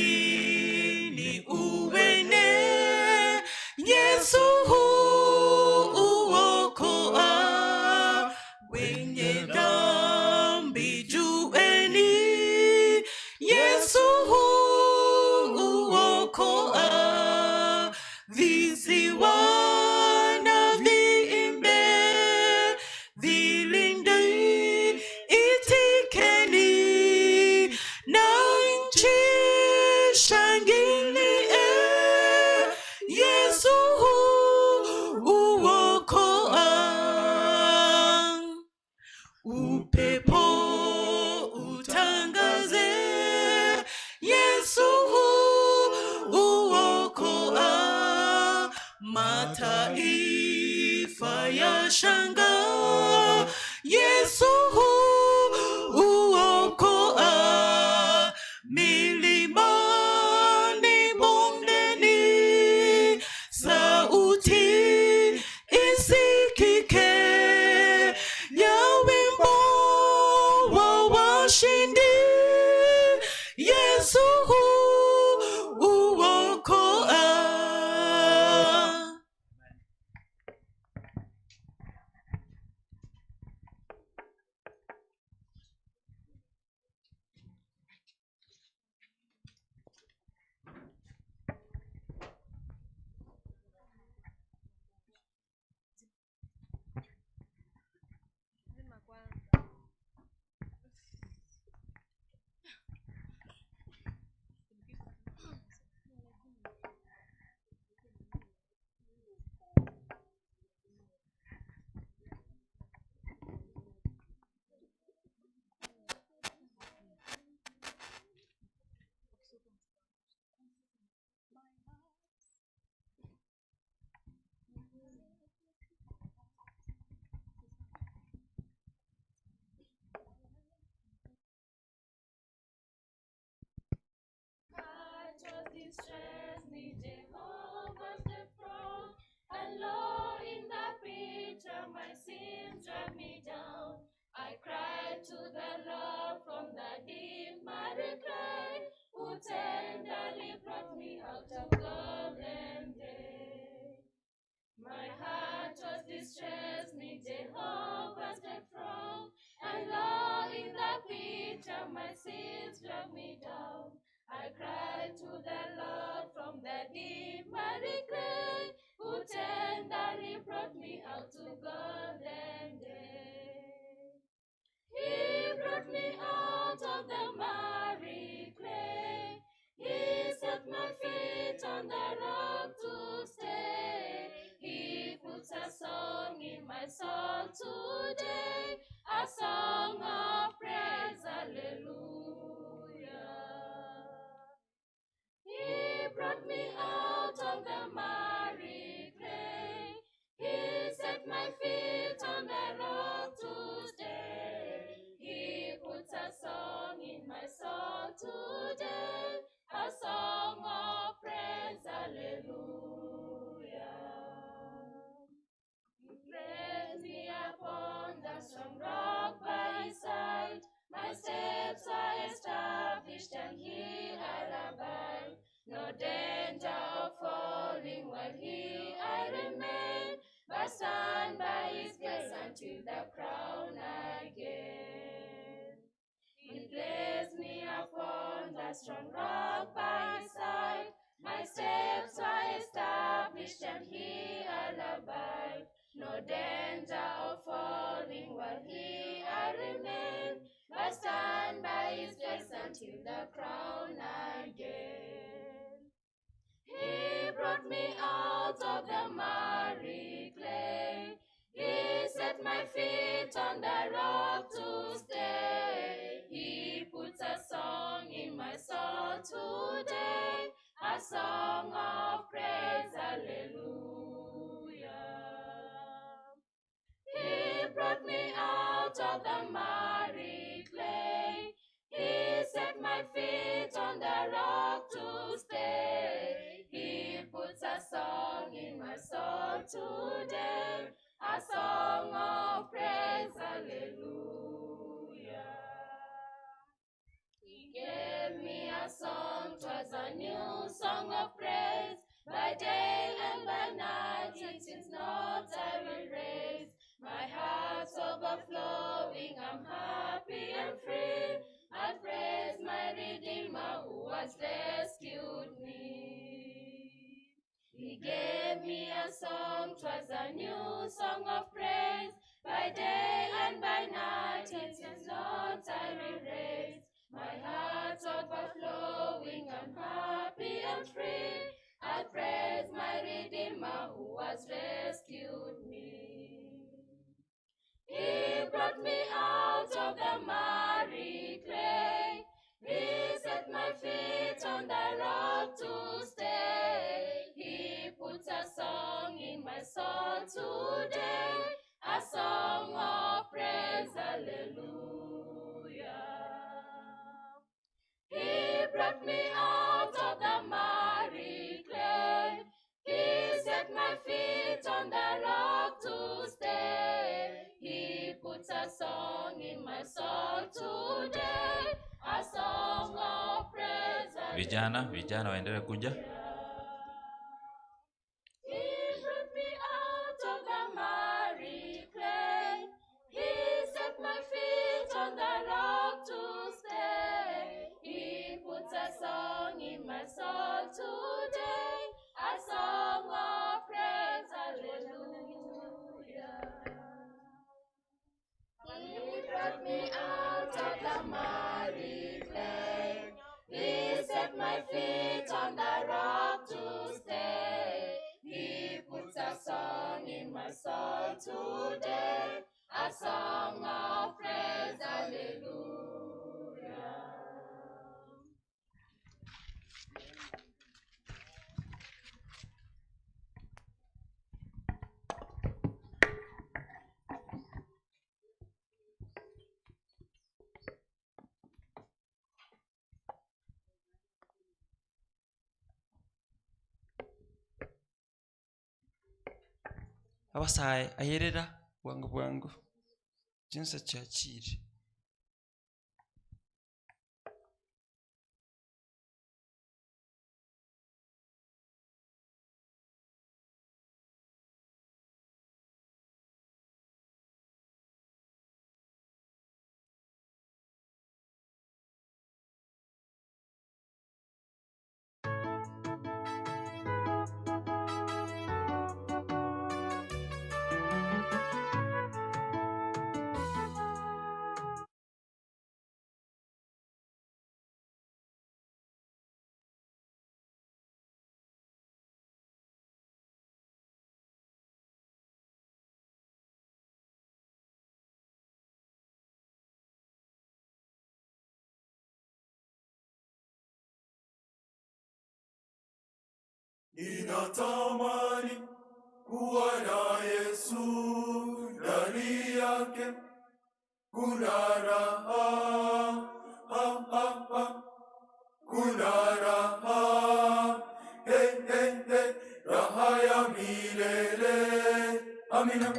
Mawimbini uwene, Yesu huokoa, wenye dhambi jueni, Yesu huokoa. Visiwa na viimbe, vilinde itikeni, na nchi shangilie, Yesu huokoa. Upepo utangaze, Yesu huokoa, mataifa yashanga, Yesu huokoa, milimani bondeni, sauti isikike ya wimbo wa washindi, Yesu huokoa.
on the rock to stay. He puts a song in my soul today, a song of praise, hallelujah. He brought me out of the miry clay. He set my feet on the rock to stay. He puts a song in my soul today, a song of praise, hallelujah. He placed me upon the strong rock by his side. My steps are established and here I'll abide. No danger of falling while here I remain, but stand by his grace until the crown I gain. He placed me upon the strong rock by his side. My steps are established and here I'll abide. No danger of falling while here I remain, but stand by his grace until the crown I gain. He brought me out of the miry clay. He set my feet on the rock to stay. He puts a song in my soul today, a song of praise, hallelujah. He brought me out of the miry clay. He set my feet on the rock to stay. He puts a song in my soul today, a song of praise, hallelujah. He gave me a song, 'twas a new song of praise. By day and by night, since not I will raise. My heart's overflowing, I'm happy and free. I'll praise my Redeemer who has rescued me. He gave me a song, 'twas a new song of praise. By day and by night, since not I will raise. My heart's overflowing, I'm happy and free. I'll praise my Redeemer who has rescued me. He brought me out of the miry clay. He set my feet on the rock to stay. He puts a song in my soul today, a song of praise, hallelujah. He brought me out of the miry clay. He set my feet on the rock to stay. He puts a song in my soul today, a song of praise.
Vijana waendelee kuja.
He brought me out of the miry clay. He set my feet on the rock to stay. He puts a song in my soul today, a song of praise, hallelujah. He brought me out of the miry clay. He set my feet on the rock to stay. He puts a song in my soul today, a song of praise, hallelujah.
Abasaye ayerera bwangu bwangu jinsi cyakire.
Ninatamani kuwa na Yesu, ndani yake kuna raha, ha, ha, ha. Kuna raha, hey, hey, hey, raha ya milele. Amina.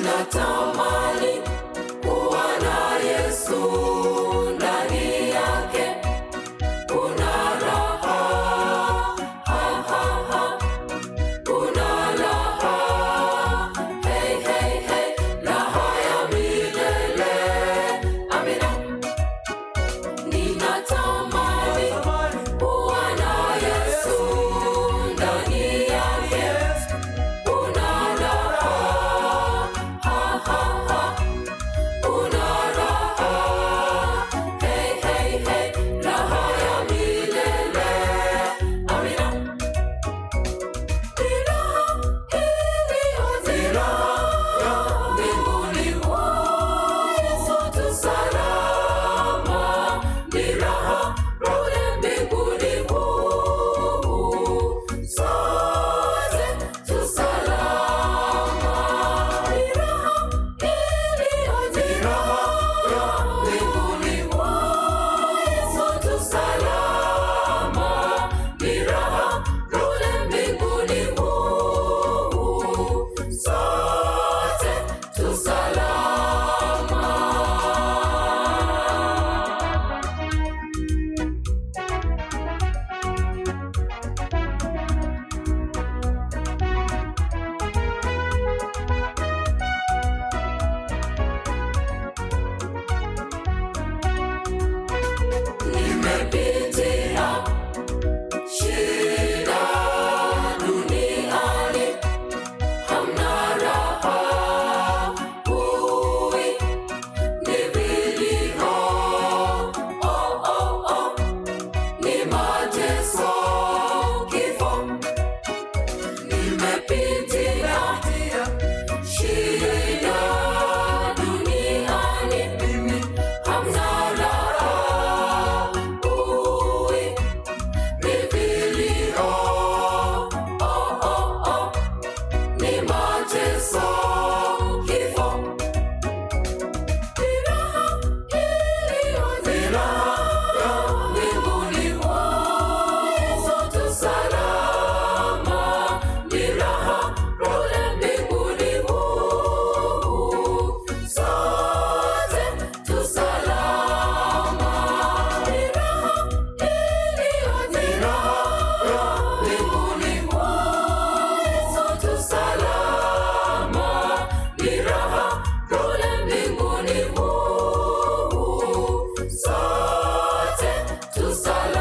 Ninatamani kuwa na Yesu, ndani yake kuna raha, ha, ha, ha. Kuna raha, hey, hey, hey, raha ya milele. Amina. Ninatamani kuwa na Yesu, ndani yake kuna raha, ha, ha, ha. Kuna raha, hey, hey, hey, raha ya milele. Amina. Ni raha iliyo raha mbinguni mwa Yesu tu salama. Ni raha kule mbinguni mwa sote tu salama. Ni raha iliyo raha mbinguni mwa Yesu tu salama. Ni raha kule mbinguni mwa sote tu salama. Nimepitia shida duniani, hamna raha hui, ni vilio, oh, oh, oh, ni mateso, kifo. Nimepitia shida duniani, hamna raha hui, ni vilio, oh, oh, oh, ni mateso, kifo. Ni raha iliyo raha mbinguni mwa Yesu tu salama. Ni raha kule mbinguni mwa sote tu salama. Ni raha iliyo raha mbinguni mwa Yesu tu salama. Ni raha kule mbinguni mwa sote tu salama.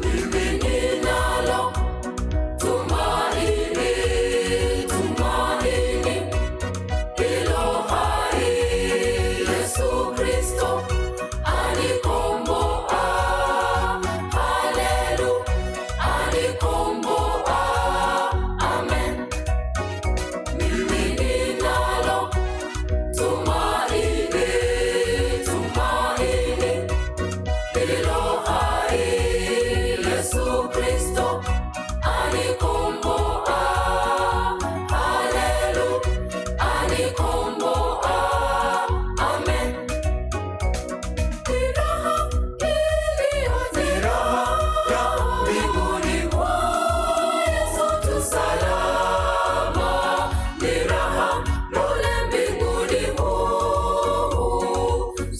Mimi ninalo tumaini, tumaini hilo hai. Yesu Kristo anikomboa, haleluya, anikomboa, amen. Mimi ninalo tumaini, tumaini hilo hai. Yesu Kristo anikomboa, haleluya, anikomboa, amen. Ni raha iliyo raha mbinguni mwa Yesu tu salama. Ni raha kule mbinguni mwa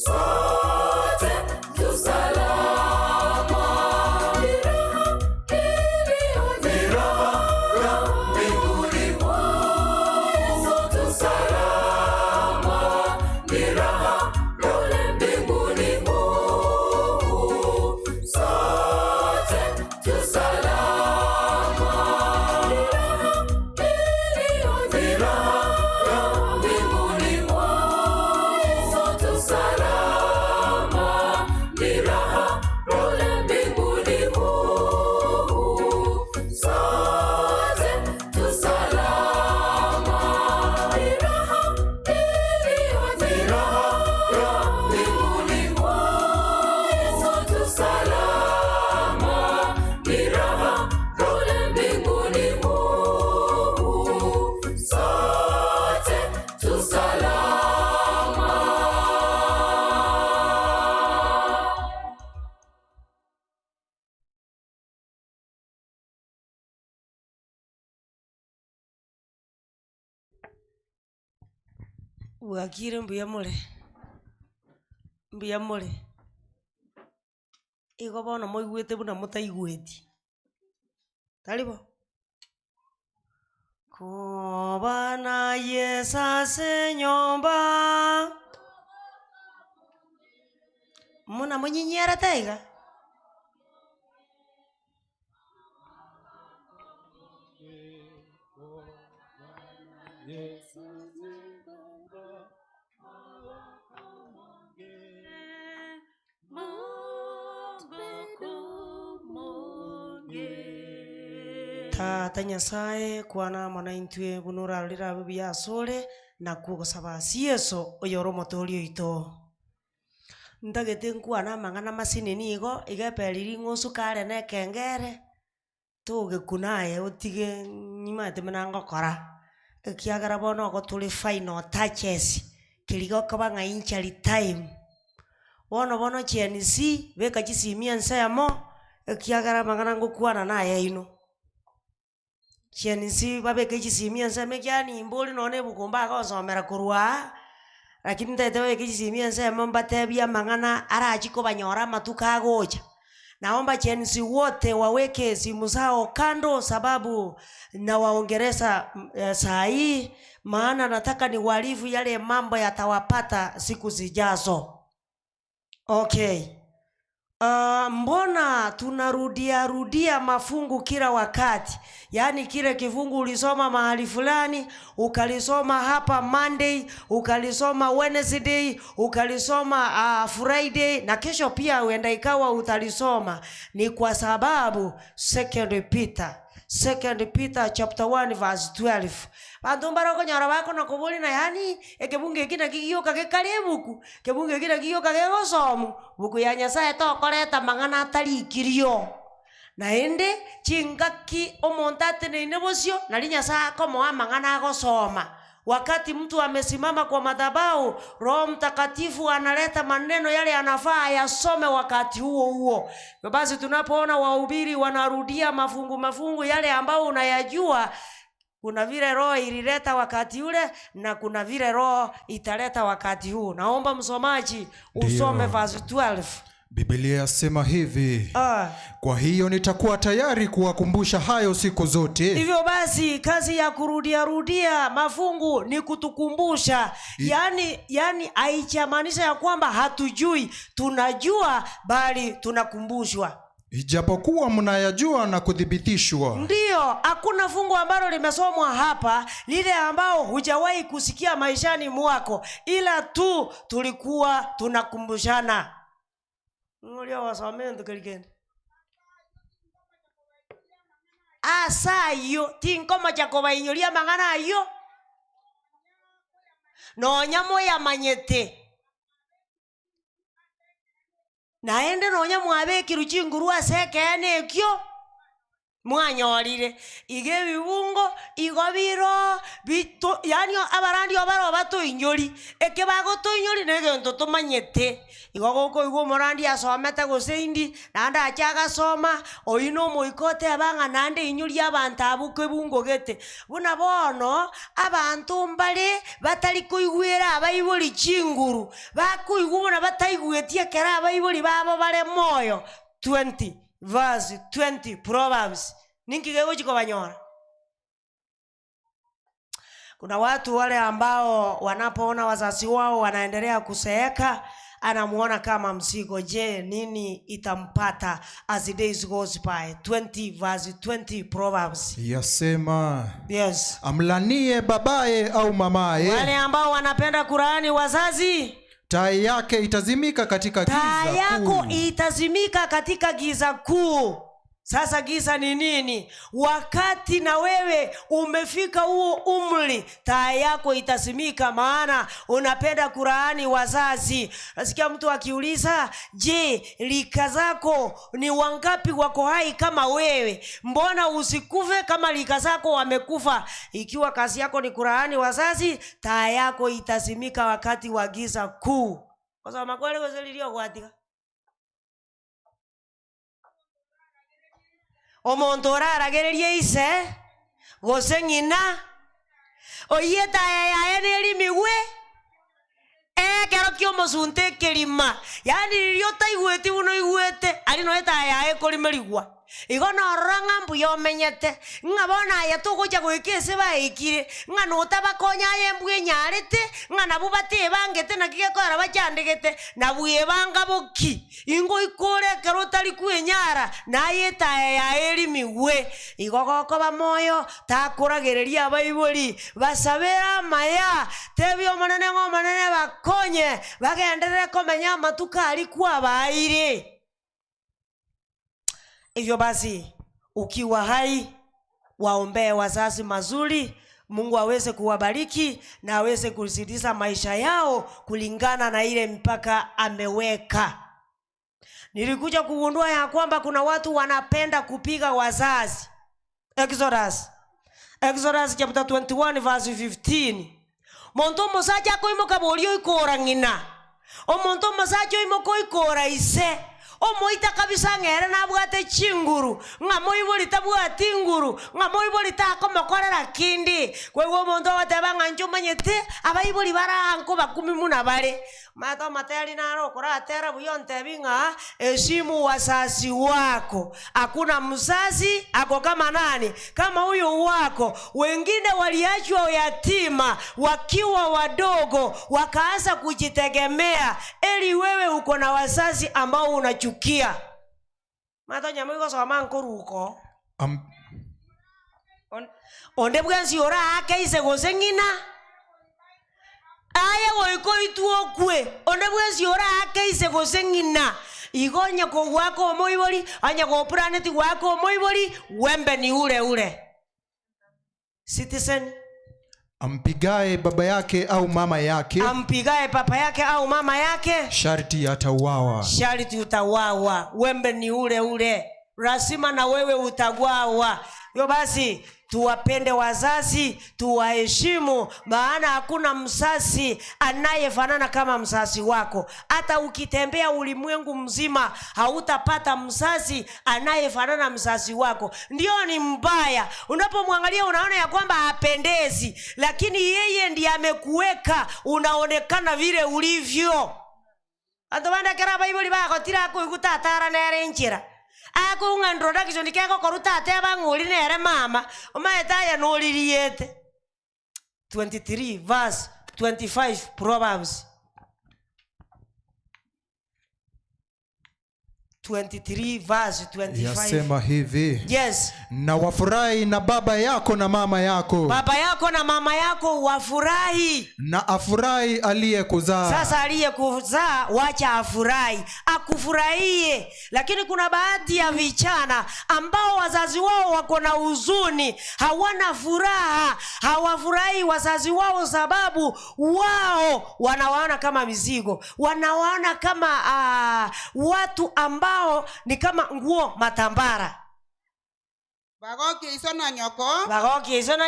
sote tu salama. Ni raha
Wakire mbuya mule. Igo bono moigwete buna mutaigweti. Talibo. Kobana yesa senyomba. Muna munyinyera taiga. Tata Nyasaye kwana mwana intwe bunura lira bibya sore na kugosaba sieso oyoro motorio ito ndagete nkwana mangana masini nigo igepeliri ngosu kare ne kengere tuge kunaye otige nyimate menango kora ekiagara bono go tuli final touches kiligo kabanga inchali time bono chenisi beka chisimia nsemo ekiagara mangana ngokwana naye ino chenisi babeke chisimia nseme kyani imboli none bukomba akosomera kurwa lakini ntetewe kichisimia nsemo mbatebia mangana arachiko banyora matuka agocha naomba chenisi wote waweke simu zao kando sababu na waongereza saa hii maana nataka ni walifu yale mambo yatawapata siku zijazo. Okay. Mbona tunarudia mafungu kila wakati? Yaani kile kifungu ulisoma mahali fulani, ukalisoma hapa Monday, ukalisoma Wednesday, ukalisoma Friday na kesho pia uenda ikawa utalisoma. Ni kwa sababu 2 Peter chapter 1 verse 12. Bantu mbaroko nyara bako na kubuli na yani ekebunge kina kiyoka kekalebuku kebunge kina kiyoka kegosomu buku ya Nyasaye tokoreta mangana atari ikirio na ende chingaki omontate ne nebosio na Nyasaye komo mangana agosoma. Wakati mtu amesimama kwa madhabahu, Roho Mtakatifu analeta maneno yale yanafaa yasome wakati huo. Basi tunapoona wahubiri wanarudia mafungu yale ambao unayajua, kuna vile Roho ilileta wakati ule na kuna vile Roho italeta wakati huu. Naomba msomaji usome verse 12.
Biblia yasema hivi. Kwa hiyo nitakuwa tayari kuwakumbusha hayo siku zote.
Hivyo basi kazi ya rudia mafungu ni kutukumbusha. Yani haijamaanisha ya kwamba hatujui, tunajua bali tunakumbushwa.
Ijapokuwa mnayajua na kuthibitishwa.
Ndio, hakuna fungu ambalo limesomwa hapa lile ambao hujawahi kusikia maishani mwako, ila tu tulikuwa tunakumbushana. Ngolio wasome ndukelikende. Asayo tinkoma jakoba inyolia mangana ayo. No nyamo ya manyete. Naende no nyamo abeki ruchinguru aseke ene kyo. Mwanyorire ige bibungo igobiro bito yani abarandi obaro bato inyori eke bago to inyori negento to manyete igogoko igo morandi asometa goseindi nanda achaga soma oino moikote abanga nande inyori abantu abuke bungo gete buna bono abantu mbale batali kuigwera abayiboli chinguru bakuigubona bataigwetie kera abayiboli babo bare moyo 20 verse 20 Proverbs. Ninki gego chiko banyora. Kuna watu wale ambao wanapoona wazazi wao wanaendelea kuseeka, anamuona kama mzigo. Je, nini itampata as the days goes by? 20 verse 20 Proverbs.
Yasema.
Yes.
Amlanie babaye au mamaye.
Wale ambao wanapenda Qur'ani wazazi,
taa yake itazimika katika giza kuu.
Taa yako itazimika katika giza kuu. Sasa giza ni nini? Wakati na wewe umefika huo umri, taa yako itazimika, maana unapenda Qur'ani wazazi. Nasikia mtu akiuliza, je, lika zako ni wangapi wako hai kama wewe? Mbona usikufe kama lika zako wamekufa? Ikiwa kazi yako ni Qur'ani wazazi, taa yako itazimika wakati wa giza kuu. Kwa sababu makwele gozelilio kuatika. Omonto araragererie ise gose ng'ina oyeta ya ene limiwe ne kero kiomo sunte kelima yani riota igwete uno igwete ali no eta ya ekolimerigwa igona ranga mbuyo menyete ngabona ya tugoja gwekese baikire ngana utabakonya yembwe nyarete ngana bubate bangete nakigekora bacandegete nabuye banga boki ingo ikore karotali kwenyara na yeta ya elimiwe igogoko bamoyo takuragereria abaiboli basabera maya tebyo manene ngomanene bakonye bagenderere komenya matuka alikuwa baire. Hivyo basi ukiwa hai waombee wazazi mazuri, Mungu aweze kuwabariki na aweze kuzidisha maisha yao kulingana na ile mpaka ameweka. Nilikuja kugundua ya kwamba kuna watu wanapenda kupiga wazazi. Exodus chapter 21 verse 15. Monto mosaja ko imoka bolio ikora ngina. O monto mosaja imoko ikora ise. Omoita kabisa ngere nabwate chinguru ngamoiboli tabwate inguru ngamoiboli takomokorera kindi kwego omonto watebanga njumanyete abaiboli baranko bakumi muna bale mato materi naro kora atera buyonte binga heshimu wazazi wako. Hakuna mzazi ako kama nani kama huyo wako. Wengine waliachwa yatima wakiwa wadogo wakaanza kujitegemea, eli wewe uko na wazazi ambao unachukia. Mato nyamugo soma nkoruko onde bwanzi ora akaise gosengina aya goiko ituokwe onde bwanzi ora akaise gosengina igonya ko wako moiboli anya go planet wako moiboli wembe ni ule citizen.
Ampigae baba yake au mama yake,
ampigae papa yake au mama yake,
sharti atauawa.
Sharti utawawa. Wembe ni ule. Lazima na wewe utagwawa. Yo basi tuwapende wazazi, tuwaheshimu, maana hakuna mzazi anayefanana kama mzazi wako. Hata ukitembea ulimwengu mzima hautapata mzazi anayefanana mzazi wako. Ndio ni mbaya. Unapomwangalia unaona ya kwamba hapendezi, lakini yeye ndiye amekuweka unaonekana vile ulivyo. Andobanda kera Bible bako tira ko ikutatara nere njira. Ako ngandroda kizo nikeko koruta ateba ngoli nere mama omaeta ya noliriete. 23 verse 25 Proverbs 23 verse 25
yasema hivi.
Yes.
Na wafurahi na baba yako na mama yako.
Baba yako na mama yako wafurahi.
Na afurahi aliyekuzaa.
Sasa aliyekuzaa wacha afurahi, akufurahie. Lakini kuna baadhi ya vijana ambao wazazi wao wako na huzuni, hawana furaha, hawafurahi wazazi wao sababu wao wanawaona kama mizigo, wanawaona kama watu ambao ni kama nguo matambara.
Bagoki isona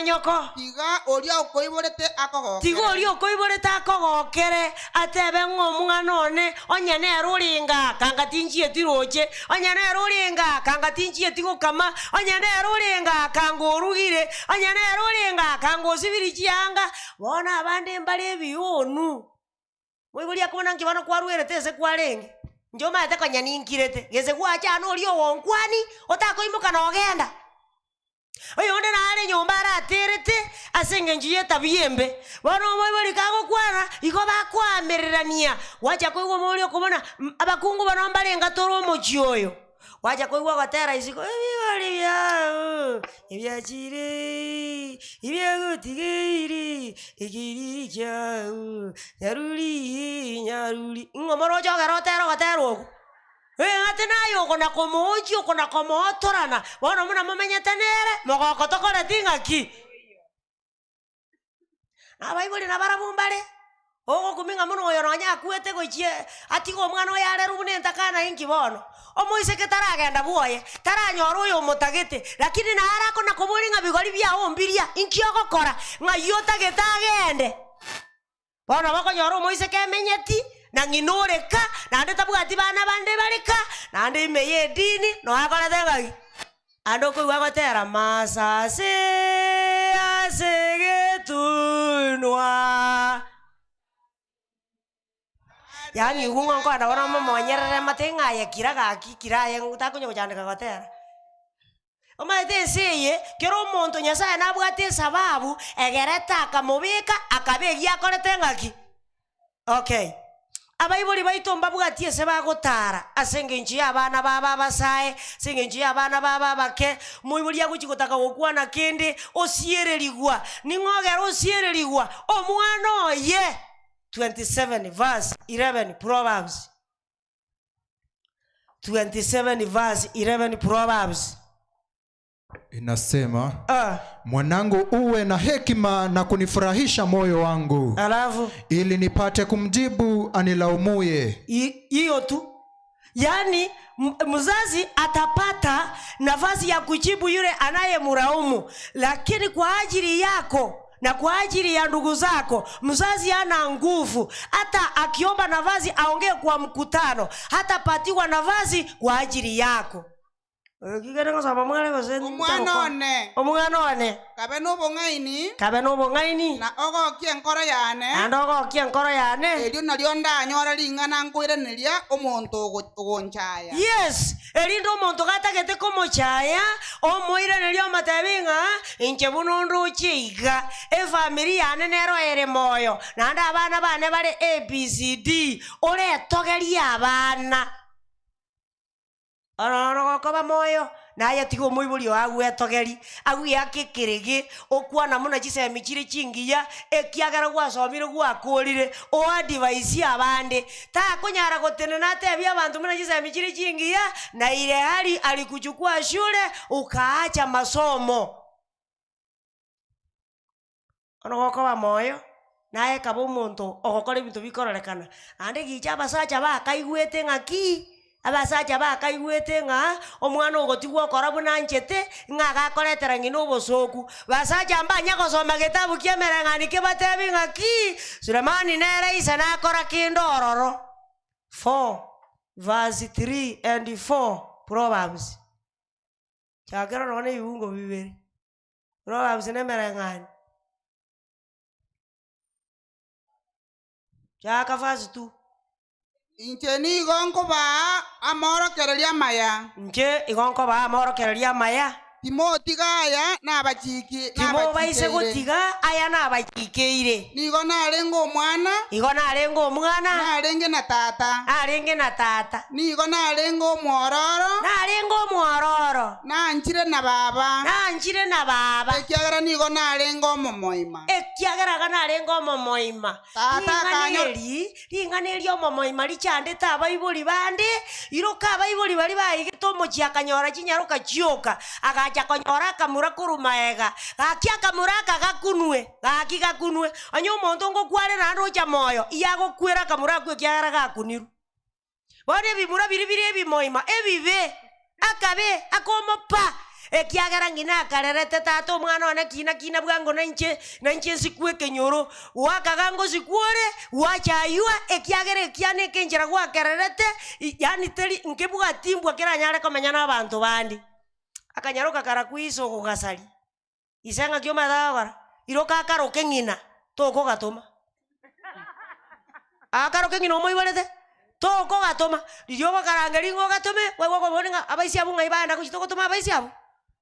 nyoko. Tiga oria okoiborete akogokere.
Tiga oria okoiborete akogokere atebe ng'omwa none onyene ruringa kangatinjie tiroche onyene ruringa kangatinjie tigokama onyene ruringa kangorugire onyene ruringa kangosibiri chianga bona abande mbale bionu mwibulia kubona ngibano kwaruerete ese kwarenge njoma ate kanyaninkirete geze gwacha no orio wonkwani otakoimuka no ogenda. Oyo nde na ale nyomba araterete asenge njiye tabiembe bono mwebali kago kwana iko bakwamererania wacha koigwa muri okubona abakungu bano mbalenga toro mochioyo wacha koigwa gatera isiko ebibali byao ebyachire ebyagutigiri igiri chao nyaruli ngomoro jogero tero gatero ate nayo kona komoji kona komotorana bono muna mamenyete nere mogoko tokore tingaki abaibuli na barabumbale ogo kuminga muno oyo nonya akuete gochie atigo mwana oyare rubune ntakana inki bono omoise ketaragenda buoye taranyoro oyo motagete lakini na arako na kobulinga bigori bya ombiria inki ogokora ngayota getagende bono bakonyoro omoise kemenyeti na nginoreka na ndeta bwati bana bande bareka na ndi meye dini no akora tegagi ando ko gwagotera masase asegetunwa yani ugunga ko na wana mama wanyerere matenga ya kiraga kiraye ngutakunyo kuchandika gotera omaete seye kero omonto nyasaye nabwate sababu egereta akamubika akabegia akorete ngaki okay abaibuli baitomba bwatie se bagotara asenge nchi abana baba basae senge nchi abana baba bake muibuli yaguchigotaka gokwana kende osiererigwa ningogera osiererigwa omwana oye 27 verse 11 Proverbs 27 verse 11 Proverbs
inasema mwanangu uwe na hekima na kunifurahisha moyo wangu,
alafu
ili nipate kumjibu anilaumuye.
Hiyo tu, yani mzazi atapata nafasi ya kujibu yule anayemlaumu, lakini kwa ajili yako na kwa ajili ya ndugu zako mzazi ana nguvu. Hata akiomba nafasi aongee kwa mkutano, hata patiwa nafasi kwa ajili yako.
Omwana one kabe no bongaini na ogo kienkoro yane elio nalio ndanyora lingana ngwire nilia omonto ogonchaya.
Yes, elindo omonto gatagete komochaya omoire nilio matebinga inche bunundu chiga efamily yane nero ere moyo nanda abana bane bare ABCD ore togeria abana aroro koba moyo naye tigo muibuli agwetogeri agwiakikirigi okwana muna chisemi chiri chingiya ekiagara gwasomire gwakurire o advice abande ta kunyara gotenena tebia abantu muna chisemi chiri chingiya na ile hali alikuchukua shule ukaacha masomo ono koba moyo naye kabo umuntu ogokora ibintu bikororekana ande gicha basacha bakaigwete ngaki abasacha bakaigwete nga omwana ogotigwa okora buna nchete nga gakoretera ngino obosoku basacha mbanya gosoma gitabu kiemereng'ani kebatebi ngaki Sulemani nere isa nakora kindororo 4 verse 3 and 4 Proverbs chakero none ibungo bibiri Proverbs nemereng'ani chaka verse 2
inche ni igonko ba amoro kerelia maya.
Nche igonko ba amoro kerelia maya.
Timoti gaya na abachiki.
Timo baise gotiga aya na abachikeire.
Nigo narengo omwana.
Igo narengo omwana.
Narenge na tata.
Narenge na tata.
Nigo narengo omwororo.
Narengo omwororo.
Nanchire na baba.
Nanchire na baba.
Ekiagera nigo narengo omomoima.
Ekiagera ga narengo omomoima.
Tata
kanyori. Ringaneri omomoima richandete abaibuli bande. Iroka abaibuli bali baigete omochia kanyora chinyaruka chioka. Agacha konyora kamura kurumaega. Gakia kamura kagakunwe. Gaki gakunwe. Anyo omonto ngokwarera ndocha moyo. Iyago kwera kamura kwe kiagera gakuniru. Bode bimura biribiri ebimoima ebibe akabe akomopa ekiagera ngina akarerete tato omwana one kina bwango nanche sikwe kenyoro wakagango sikwore wachayua ekiagera ekiane kenjera gwakererete yani teri nkebwa timbwa keranyare komenya nabantu bandi akanyaroka karakwiso kugasali isenga kyo madagara iroka akaroke ngina toko gatoma akaroke ngina omoibarete toko gatoma dio bakarangeri ngo gatome wewe ko boninga abaisi abu ngai banda kuchitoko toma abaisi abu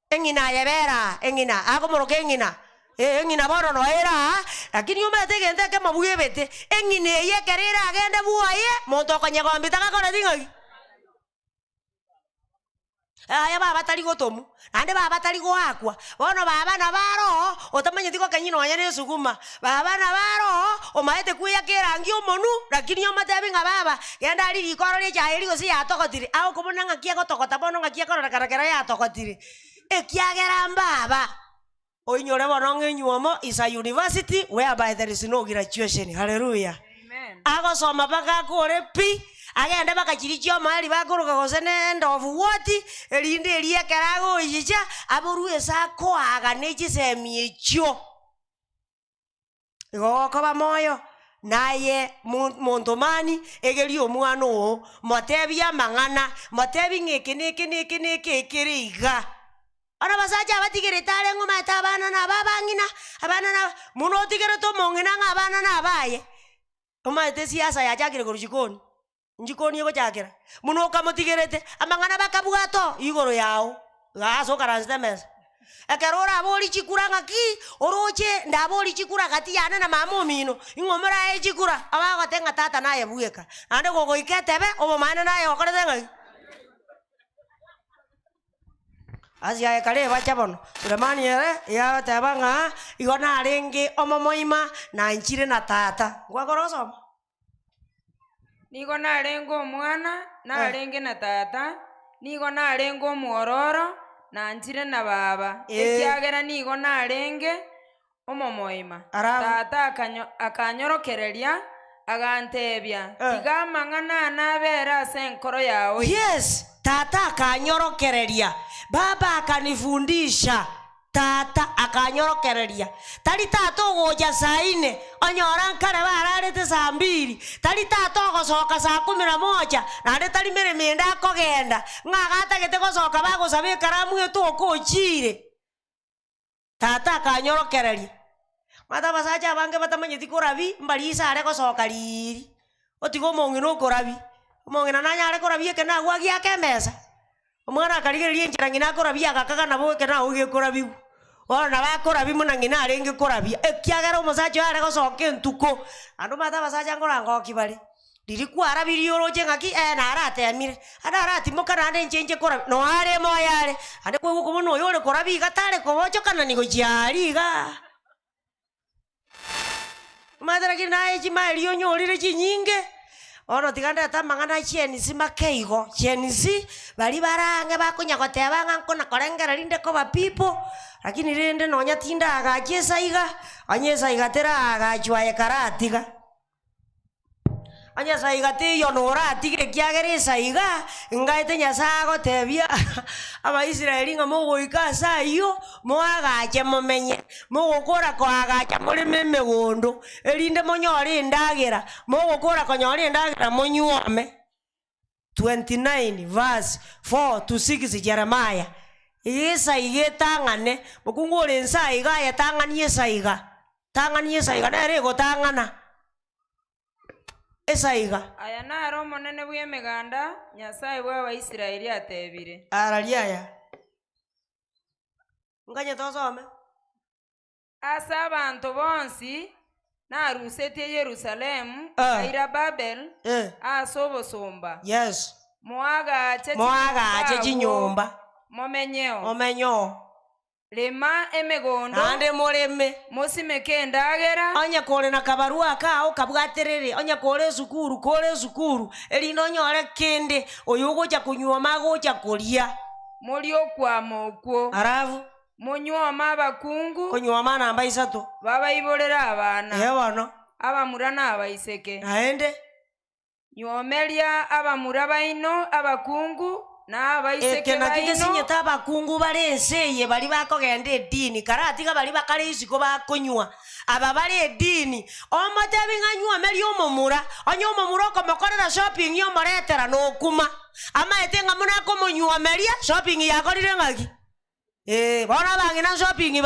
engina yebera engina akomoroke engina engina bono no era lakini yoma tegende ke mabuye bete engine ye kerera agende buaye monto kanyego mbitaka kona dingagi aya baba tali gotomu ande baba tali goakwa bono baba na baro otamanye tiko kanyino wanyane suguma baba na baro omaete kuya kerangi omonu lakini yoma tebinga baba genda ali likoro lya jahili gosi atokotire aho kubona ngakia gotokota bono ngakia korora karakera ya atokotire ekiagera baba oinyore bono ngenyuomo is a university whereby there is no graduation. Hallelujah, amen. Ago soma baka kore pi agenda bakachirichio mahali bakuruka gosene ndovu woti elinde eliekerago yicha aboruwe sako aganechi semiecho igoko ba moyo naye montomani egeri omwana o motebia mang'ana motebi ngeke kiriga ana basacha batigere tare ngoma tabana na babangina abana na muno tigere to mongina ngabana na baye Omaete siasa yachakire koru jikoni. Njikoni yego chakira. Muno kamutigerete amangana bakabugato igoro yao. Gaso karanstemes. Ekerora aboli chikura ngaki oroche ndaboli chikura kati yana na mamomino. Ingomera e chikura abaga tenga tata naye bueka. Ande gogo iketebe obo mana naye okorete ngaki. Asia kale bachabono. Sulemani ere ya tabanga igona arenge omomoima na nchire na tata. Gwakoroso.
Nigo narengo omwana narenge na tata nigo narengo omwororo nanchire na baba ekiagera nigo narenge omomoima tata akanyorokereria agantebia tiga amang'ana nabera ase enkoro yawe.
Yes, tata akanyorokereria, baba akanifundisha, tata akanyorokereria. Tari tata ogoja saa 4 onyora nkare bararete saa 2 tari tata ogosoka saa 11 nande tari miremende akogenda ng'agatagete gosoka bagosaba ekaramu eto okochire. Tata akanyorokereria. Mata basacha abange batamanyeti korabi mbali isa are gosoka riri otigo mong'ina okorabi omong'ina nanyare korabi eke nagwagi akemesa omwana akarigereria enchera ng'ina akorabi agakaga nabo eke nago gekorabigu ona bakorabi muna ng'ina arenge korabi ekiagera omosacha are gosoka entuko ando mata basacha ngorangoki bare riri kwara birioroche ng'aki naratemire ada aratimoka nande enchenche korabi no are moyare ande kweguko mono oyo ore korabi gatare kobochokana nigo chiari iga madara kinae chimario nyorire chinyinge ono tiganda tamangana chenisi makeigo chenisi bali barange bakonya goteba ng'ankona korengera rinde ko bapipo lakini rinde nonya tinda agachesa iga anyesa igatera agachwaye karatiga anyesa igate yo nora tigire kiageresa iga ngaite nyasago tebia aba Israeli ngamo ikasa iyo moagache momenye mogokora ko agacha muri memegondo erinde monyore ndagera mogokora konyore ndagera monyuome 29 verse 4 to 6 Jeremiah. Isa igetangane mukungore nsa iga yatanganie saiga nere gotangana esaiga
aya naro omonene bw'emeganda nyasaye bw'abaisiraeli atebire
arariaya nganye tosome
ase abantu bonsi narusetie Yerusalemu aira Babel ase obosumba.
Yes,
moagache
chinyumba
momenyeo lema emegondo
ande moreme
mosimeke endagera
onya kore na kabarua kao kabwaterere onya kore sukuru elino nyore kende oyogocha kunywa magocha koria
molio kwa mokwo
aravu
monywoma abakungu
konywoma namba 3
babayiborera abana
yebono
abamura n'abaiseke
aende
nyomelia abamura baino abakungu n'abaiseke baino
sinyeta abakungu barenseye bali bakogenda edini karatiga bali bakale isiko bakonywa aba bali edini omotebi ng'anywomeli omomura onye omomura okomokorera shopping yomoretera n'okuma amaete ng'amunako monywomelia shopping yakorire ng'aki bona bang'ina shopping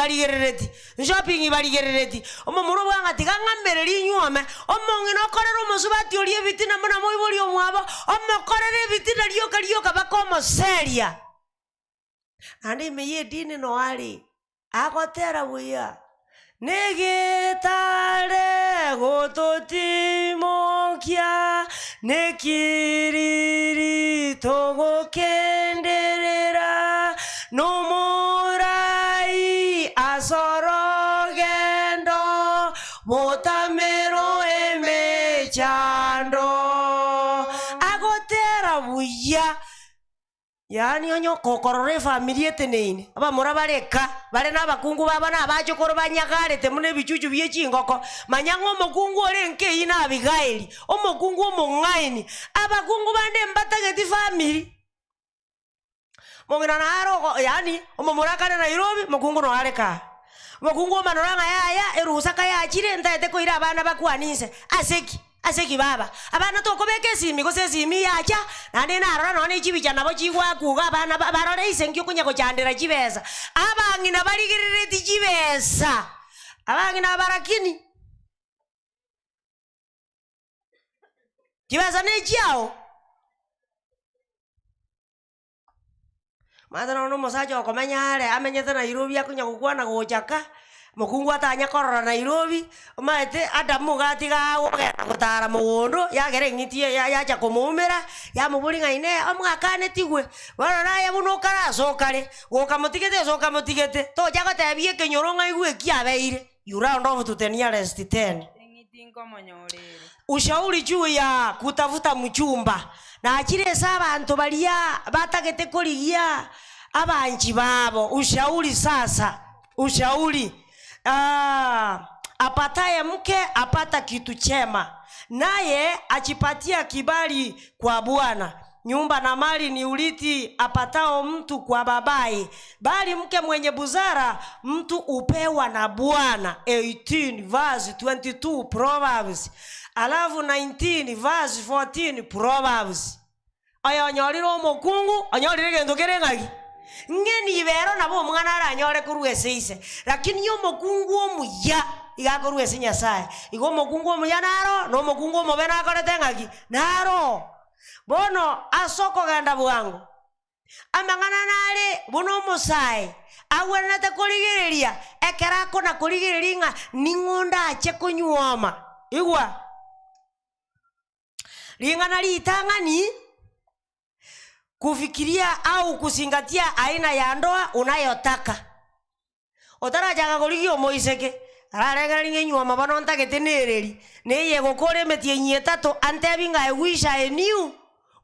baligerereti omomura bwang'ati gang'amereri inywome omong'ina okorera omosubati oria ebitina muna moibori omwabo omokorera ebitina rioka bakomoseria ande imeye edini noari agotera buya negitare gototimokia nekiriri togokenderera nomorai asorogendo botamero emechando agotera buya yani onyo kokorore family eteneine abamura bareka bare n'abakungu baba n'abachokoro banyagarete mune bicucu by'ekingoko manyango omokungu orenke ina abigaili omokungu omong'aini abakungu bande mbatageti family mongina naro yani omomurakane Nairobi mokungu no areka mokungu omanoranga yaya erusa kaya achire ntaete koira abana bakwanise aseki baba abana tokobeka esimi gose esimi yacha nande narora none echibicha nabo chigwakuga abana barore isenkio kunyako chandera chibesa abang'ina barigerereti chibesa abang'ina barakini Kibesa ne chiao. Madana no mosajo komenya ale amenyete Nairobi akunya gukwana gochaka. Mukungu atanya korora Nairobi maete Adamu gatiga ogera gutara mugondo yagere ngitie yacha kumumira yamuburinga ine amwakane tigwe barora yabuno kara sokare gokamutigete to jaga tabie kenyoronga igwe kiabeire you round off to the nearest 10. Ushauri juu ya kutafuta mchumba na akire saba anto balia batagete koligia abanji babo. Ushauri sasa, ushauri apataye mke apata kitu chema, naye achipatia kibali kwa Bwana. Nyumba na mali ni urithi apatao mtu kwa babaye, bali mke mwenye buzara mtu upewa na Bwana. 18 verse 22 Proverbs. Alafu 19 verse 14 Proverbs. Aya onyoriro omokungu onyorire gendo kerengagi ngeni ibero nabo omwana aranyore kurueseise, lakini yo mokungu omuya igakoruese Nyasaye. Igo mokungu omuya naro no mokungu omobena akorete ngagi naro bono asoko ganda bwangu amangana nare bono Mosae agwenete kurigireria ekerako na kurigireria ningonda ache kunyuoma igwa lingana litangani kufikiria au kuzingatia aina ya ndoa unayotaka. Otarajaga kuligio moiseke ararega lingenywa mabano ntagetenereri neye gukore metie nyetatu antebinga ewisha eniu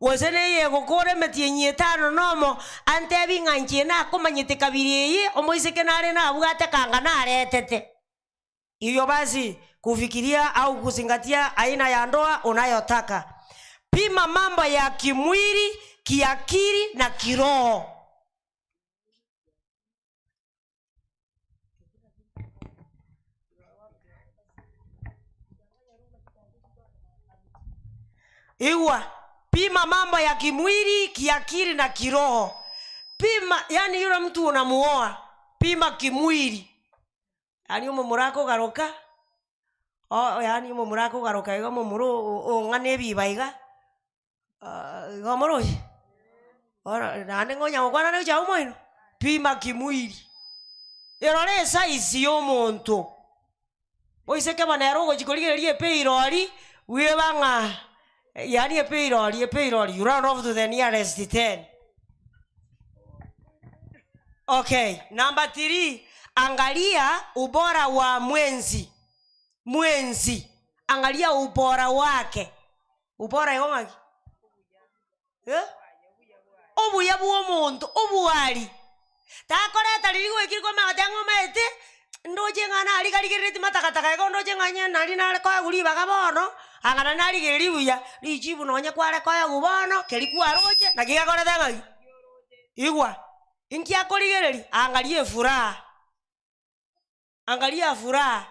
wosene gukore metie nyetano nomo antebinga nchena komanyete kabiriye omoiseke nare na bugate kanga naretete. Hiyo basi kufikiria au kuzingatia aina ya ndoa unayotaka. Pima mambo ya kimwili, kiakili na kiroho. Iwa pima mambo ya kimwili, kiakili na kiroho. Pima, yani yule mtu unamuoa, pima kimwili. Yani umumurako garoka. Yani umumurako garoka igo mumuru ngane bibaiga. Gomoro. Ora nane ngonya ngwana ne cha umoino. Pima kimwili. Erore size yo muntu. Oiseke banero go chikoligerie peirori webanga. Yani peirori you run off to the nearest 10. Okay, number 3, angalia ubora wa mwenzi. Angalia ubora wake. Ubora yongaki? Obuya buo muntu, obuali. Takoreta liligo ikiriko magatango mete. Ndoje ngana ali kaligiriti matakataka ego ndoje nganya nali nale kwa guliba gabono. Angana nali gelibuya, lijibu nonya kwale kwa gubono, kelikuwa roje na kigakoreta ngaki. Igwa. Inki akoligereri angalie furaha. Angalia furaha.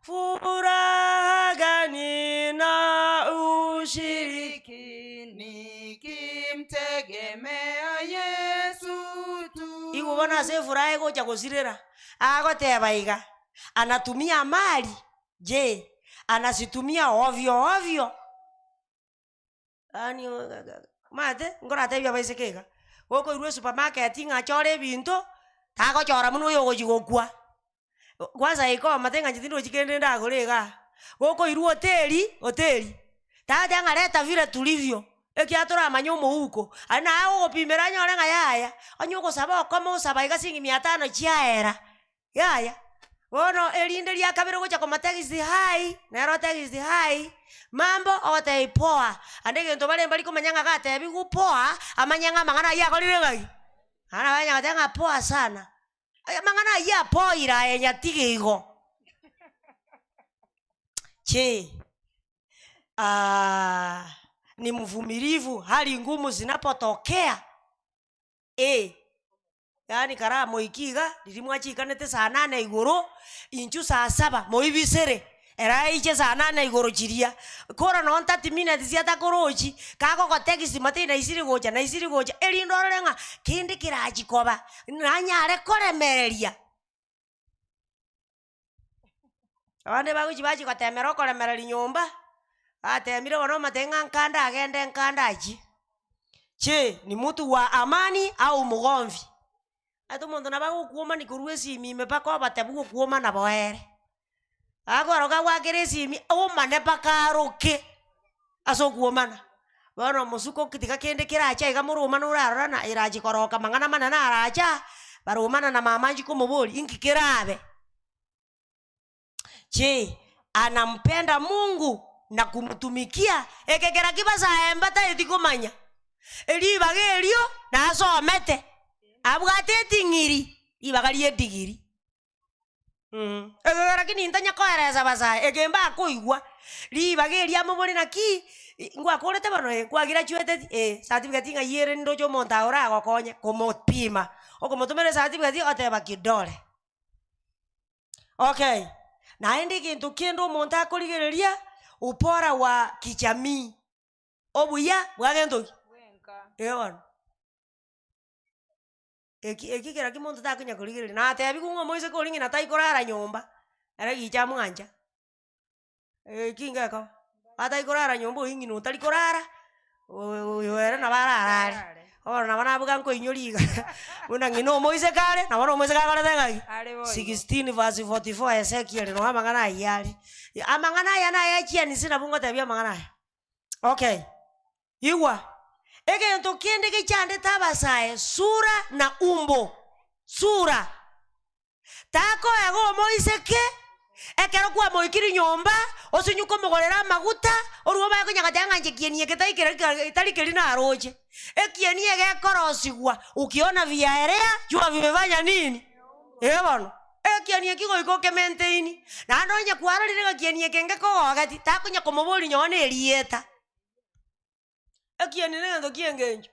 Furaha gani na ushiriki nikimtegemea Yesu tu. Igo bona se furaha ego cha kusirira. Agoteba iga. Anatumia mali. Je, anasitumia ovyo. Ani mate ngora tebya baisekega. Woko irwe supermarket ngachore bintu tako chora muno yogo jigokwa kwanza iko matenga njitindo chikende ndagorega woko irwe hoteli tada ngareta vile tulivyo ekiatora manyomo huko ana awo gopimera nyore ngayaya anyuko saba kama usaba igasingi 500 chiaera yaya wono elinde lya kabiro gocha kwa taxi high na ro taxi high mambo ote ipoa andege ndo bale mbali komanyanga kate bigupoa amanyanga mangana ya kolirengagi ana banya gatenga poa sana mangana ya poira enya tigigo che ni mvumilivu hali ngumu zinapotokea yani karamo ikiga lilimwachikanete saa 8 igoro inchu saa 7 moibisere era iche saa 8 igoro chiria kora no 30 minutes ziata korochi kako ko taxi mate na isiri gocha elindororenga kindi kiraji koba nanyare koremereria abande baguchi bachi kotemero koremereri nyumba atemire wono matenga nkanda agende nkandaji. Je, ni mtu wa amani au mugomvi? Atu muntu nabago kuoma ni kuruesi mime pako batebu kuoma na boere. Agoroga wageresi mi o mane pakaroke. Aso kuomana. Bano musuko kitika kende kiracha ikamuruma nurara na iraji koroka mangana manana aracha. Barumana na mamanji kumubuli inki kirabe. Je, anampenda Mungu na kumtumikia ekekera kibasa embata etikomanya. Eli bagelio na asomete. Abugate tingiri ibagari edigiri. Lakini ntanya koereza basa egemba koigwa li bageli amubone naki ngwa kolete bano kwa graduate certificate nga yere ndojo monta ora gokonye komopima okomotomere certificate oteba kidole. Okay, na ndi kintu kendo monta koligereria upora wa kijamii obuya bwagendo ewan eki kera kimonto takunya kuligiri na atebi kungo moise kolingi na tai korara nyomba era gicha mwanja kinga ko atai korara nyomba hingi no tali korara oyo era na barara ora na bana buga nko inyoliga una ngino moise kale na bana moise kale tenga 16 verse 44 Ezekiel no amangana yali amangana yana yachia ni sina bungo tabia amangana. Okay, iwa ege nto kiende ke chande tabasae sura na umbo sura tako ego moiseke ekero kwa moikiri nyomba osinyuko mogorera maguta oruwa ba kunya katanga njekienie ketaikera italikeri na aroje ekienie ge korosigwa ukiona viaerea jua vimefanya nini bano ekienie kigo ikoke maintain na ndonya kwaro lile kienie kenge ko gati takunya komoboli nyone elieta ekienie ngendo kiengenjo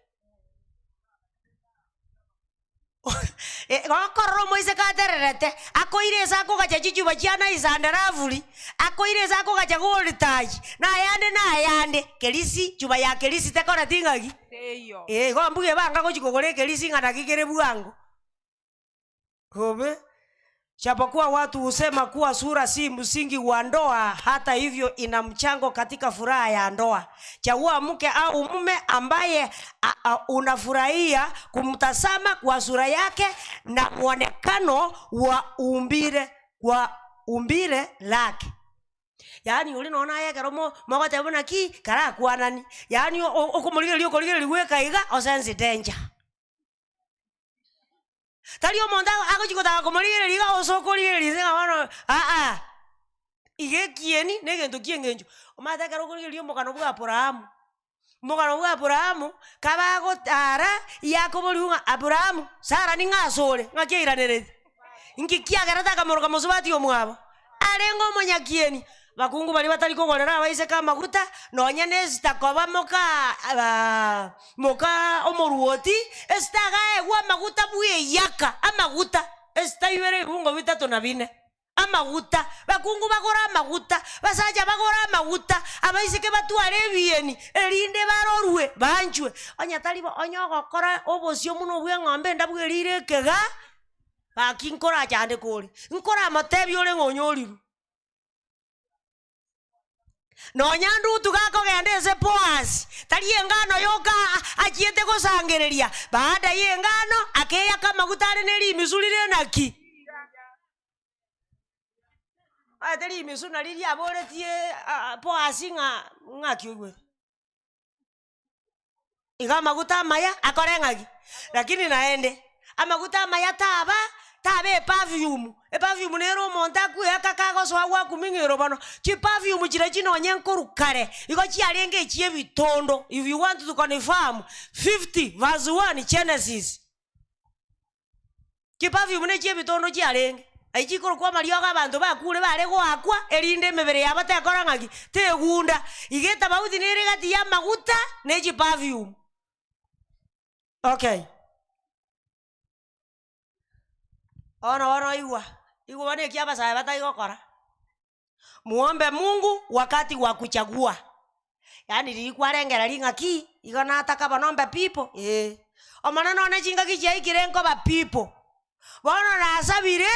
Gokoro moise katererete akoire zako gachachichu bachana isandaravuli akoire zako gachagolitaji na yande kelisi chuba ya kelisi tekora tingagi eyo gombuge banga gochikogore kelisi ngana kigere buango kobe japokuwa watu husema kuwa sura si msingi wa ndoa, hata hivyo ina mchango katika furaha ya ndoa. Chagua mke au mume ambaye unafurahia kumtazama kwa sura yake na muonekano wa umbile lake. Yani uli naona yake romo mwagate bona ki kara kwanani. Yani okumulike liweka iga osensi danger. Talio monda ako chikota komolire liga osokolire lizinga wano ige kieni negento kiengenjo omata karo kolire lio mokano bwa Abrahamu kabago tara Yakobo liunga Abrahamu Sara ninga sole ngakiranerezi inki kiagarata kamoroka mosubati omwabo arengo monya kieni bakungu bali batali kogorera baise kama maguta nonya nezitakoba moka omoruoti estaga egwa maguta buye yaka amaguta estayibere bungo bitatu na bine amaguta bakungu bagora amaguta basaja bagora amaguta abaise ke batware bieni erinde barorwe banjwe onya talibo onyogokora obosio muno bwe ngombe ndabwerire kega bakinkora chande koli nkora matebi ole ngonyoliru no nyandu tukako gendeze Boaz taliye ngano yoka achiete kosangereria baada ye ngano akeya kama gutare neri misulire naki ateli misuna lili abore tie Boaz nga kiugwe iga maguta maya akorengagi lakini naende amaguta maya tabe perfume nero monta ku yakakago so agwa kumingiro bano chi perfume chire chino nyenkuru kare iko chi alenge chie bitondo. If you want to confirm 50 verse 1 Genesis chi perfume ne chie bitondo chi alenge aichi koro kwa malio ga bantu ba kule bare go akwa erinde mebere yabate akorangaki tegunda igeta bauti nere gati ya maguta ne chi perfume. Okay, ono iwa wane kiaba sae bata igokora muombe Mungu wakati wa kuchagua. Yani likwarengera lingaki igona ataka banombe people omana none chinga kichai kirenko ba people bono na asabire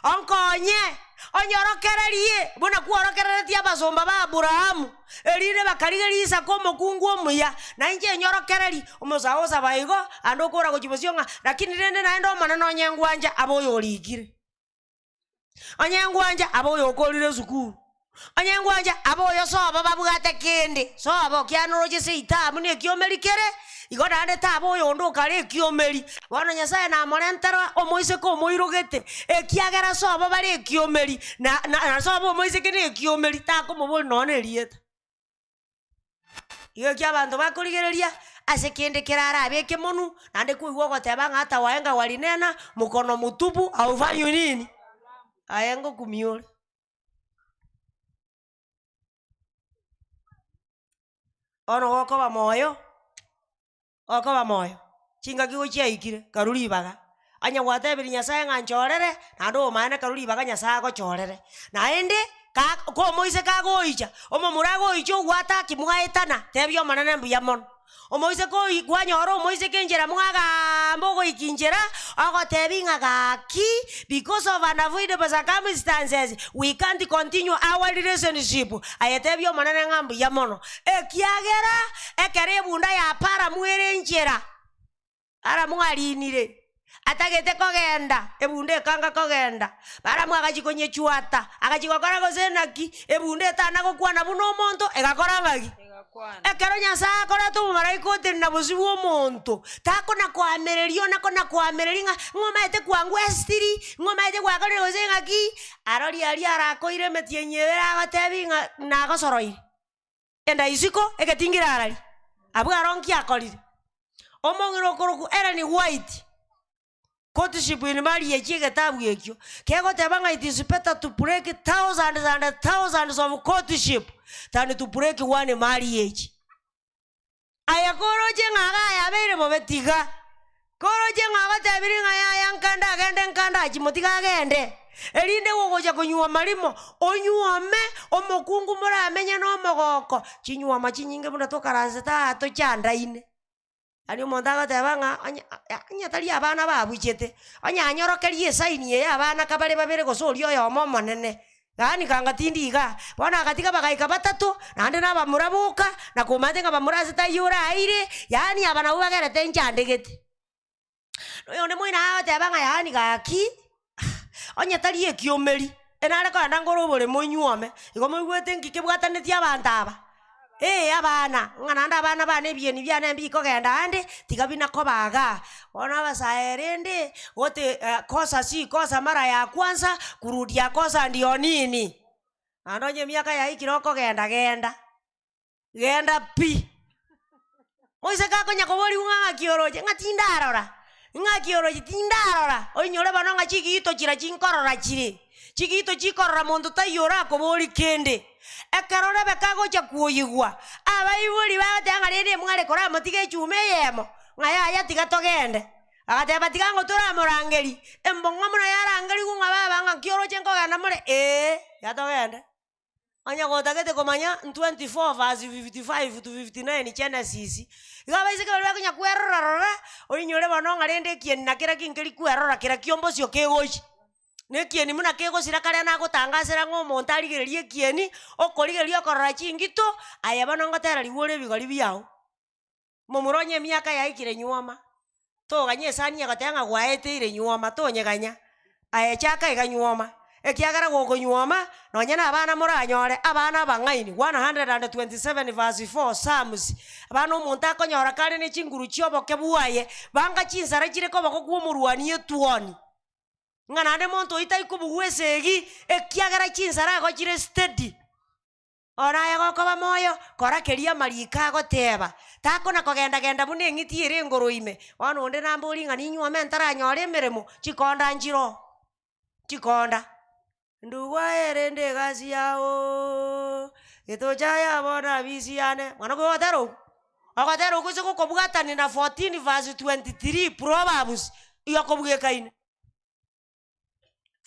onkonye onyorokererie buna kuorokereretie abasomba ba Aburahamu erire bakarigerisa ko mokungu omuya na inje nyorokereri omusaosa baigo ando kora gochibosionga lakini rende naenda maneno onyengwanja aboyo oligire onyengwanja aboyo okorire sukuru onyengwanja aboyo soba babugate kende soba kianoroje seitamu ne kiomerikere igoda ande tabo yondo kare kiomeri wana Nyasaye na morentara omoise ko moirogete ekiagera soba bari kiomeri na soba omoise kene kiomeri ta ko mobo none rieta iyo kya bantu bakurigereria ase kende kirara abeke monu ande kuigwa goteba ngata waenga walinena mukono mutupu au vanyu nini ayengo kumiole ono goko ba moyo oko ba moyo chinga kigochia ikire karuri baga anya gwatebiri Nyasaye nganchorere nando maana karuri baga Nyasaye gochorere na ende ka ko moise ka goicha omo murago icho gwata kimwaetana tebyo manane mbuya mono omoise ko igwanyoro moise kenjera mwaga mbogo ikinjera agotebinga gaki because of unavoidable circumstances we can't continue our relationship ayetebyo manane ngambu ya mono ekiagera ekerebunda ya para mwere njera ara mwalinire atagete kogenda ebunde kanga kogenda bara mwagachikonye chuata agachikokora gozenaki ebunde tana gokwana buno monto egakora ngaki ekero Nyasaye akora tu maraiko na buzibu omonto takona kwamererio nakona kwamereringa ngomete kwangwe stiri ngomete kwakore gozengaki arori ari arakoire metienyera agatebinga na gosoroi enda isiko egetingira arari abwa ronki akorire omongiro koroku era ni white courtship in marriage getabu ekyo kego tebanga it is better to break thousands and thousands of courtship than to break one marriage ayakoroje ngaga yabere bobetiga koroje ngaga tabiringa yankanda gende nkanda chimotiga gende erinde gogoja kunywa marimo onyuome omokungu mura amenya no mogoko chinywa machinyinge buna tokaranze ta to chandaine ari mondaga tebanga anya tari abana babuchete anya anyorokerie saini ye abana kabare babere gosori oyo momo nene gani kanga tindiga bona katika bagaika batatu nande na bamurabuka na kumatenga bamuraze tayura aire yani abana ubagere tenjandegete no ne moina tebanga yani gaki anya tari ekiomeri enare ko ndangoro bole monyuome igomo gwete ngike bwataneti abantaba abana ngana abana bane bieni byane mbiko genda ande tigabina ko baga ona basaerende wote kosa si kosa mara ya kwanza kurudia kosa ndio nini andonye miaka ya ikiroko genda pi moise kako nyakobori unga kioroje ngatindarora tindarora onyore banonga chigito chira chinkorora chiri chigito chikorora mondo tayora kobori kende ekarore bekago cha kuoyigwa abayibuli batanga rede mwale kora motige chume yemo ngaya ya tigatogende agate batigango tora morangeri embonga mona yarangeri kunga baba ngakioro chenko gana more yatogende anya gotagete komanya 24 verse 55 to 59 Genesis igaba isike bali bakunya kwerora onyore banonga rende kien nakira kinkeri kwerora kira kiombo sio kegochi nekieni muna kego sirakare na gotangasera ngomonta arigererie kieni okorigeria korora chingito ayabana ngotera liwore bigori biao momuronye miaka yaikire nyuoma to ganye sani agatenga gwaete ire nyuoma to nyeganya ayechaka iganyuoma ekiagara gogo nyuoma nonye na abana muranyore abana bangaini 127 verse 4 Psalms abana omonta akonyora kare ne chinguru chioboke buaye banga chinsara chire ko bakogwo muruani etuoni ngana ande monto itaikubuwesegi ekiagara chinsara go chire steady ora yago koba moyo kora keria marika goteba takona kogenda bune ngiti ire ngoroime wano onde namburi ngani nywa mentara nyore meremo chikonda njiro chikonda nduwa erende gazi yao etoja bona bisiane mwana go atero kuzo kobugatani na 14 verse 23 Proverbs yakobugekaine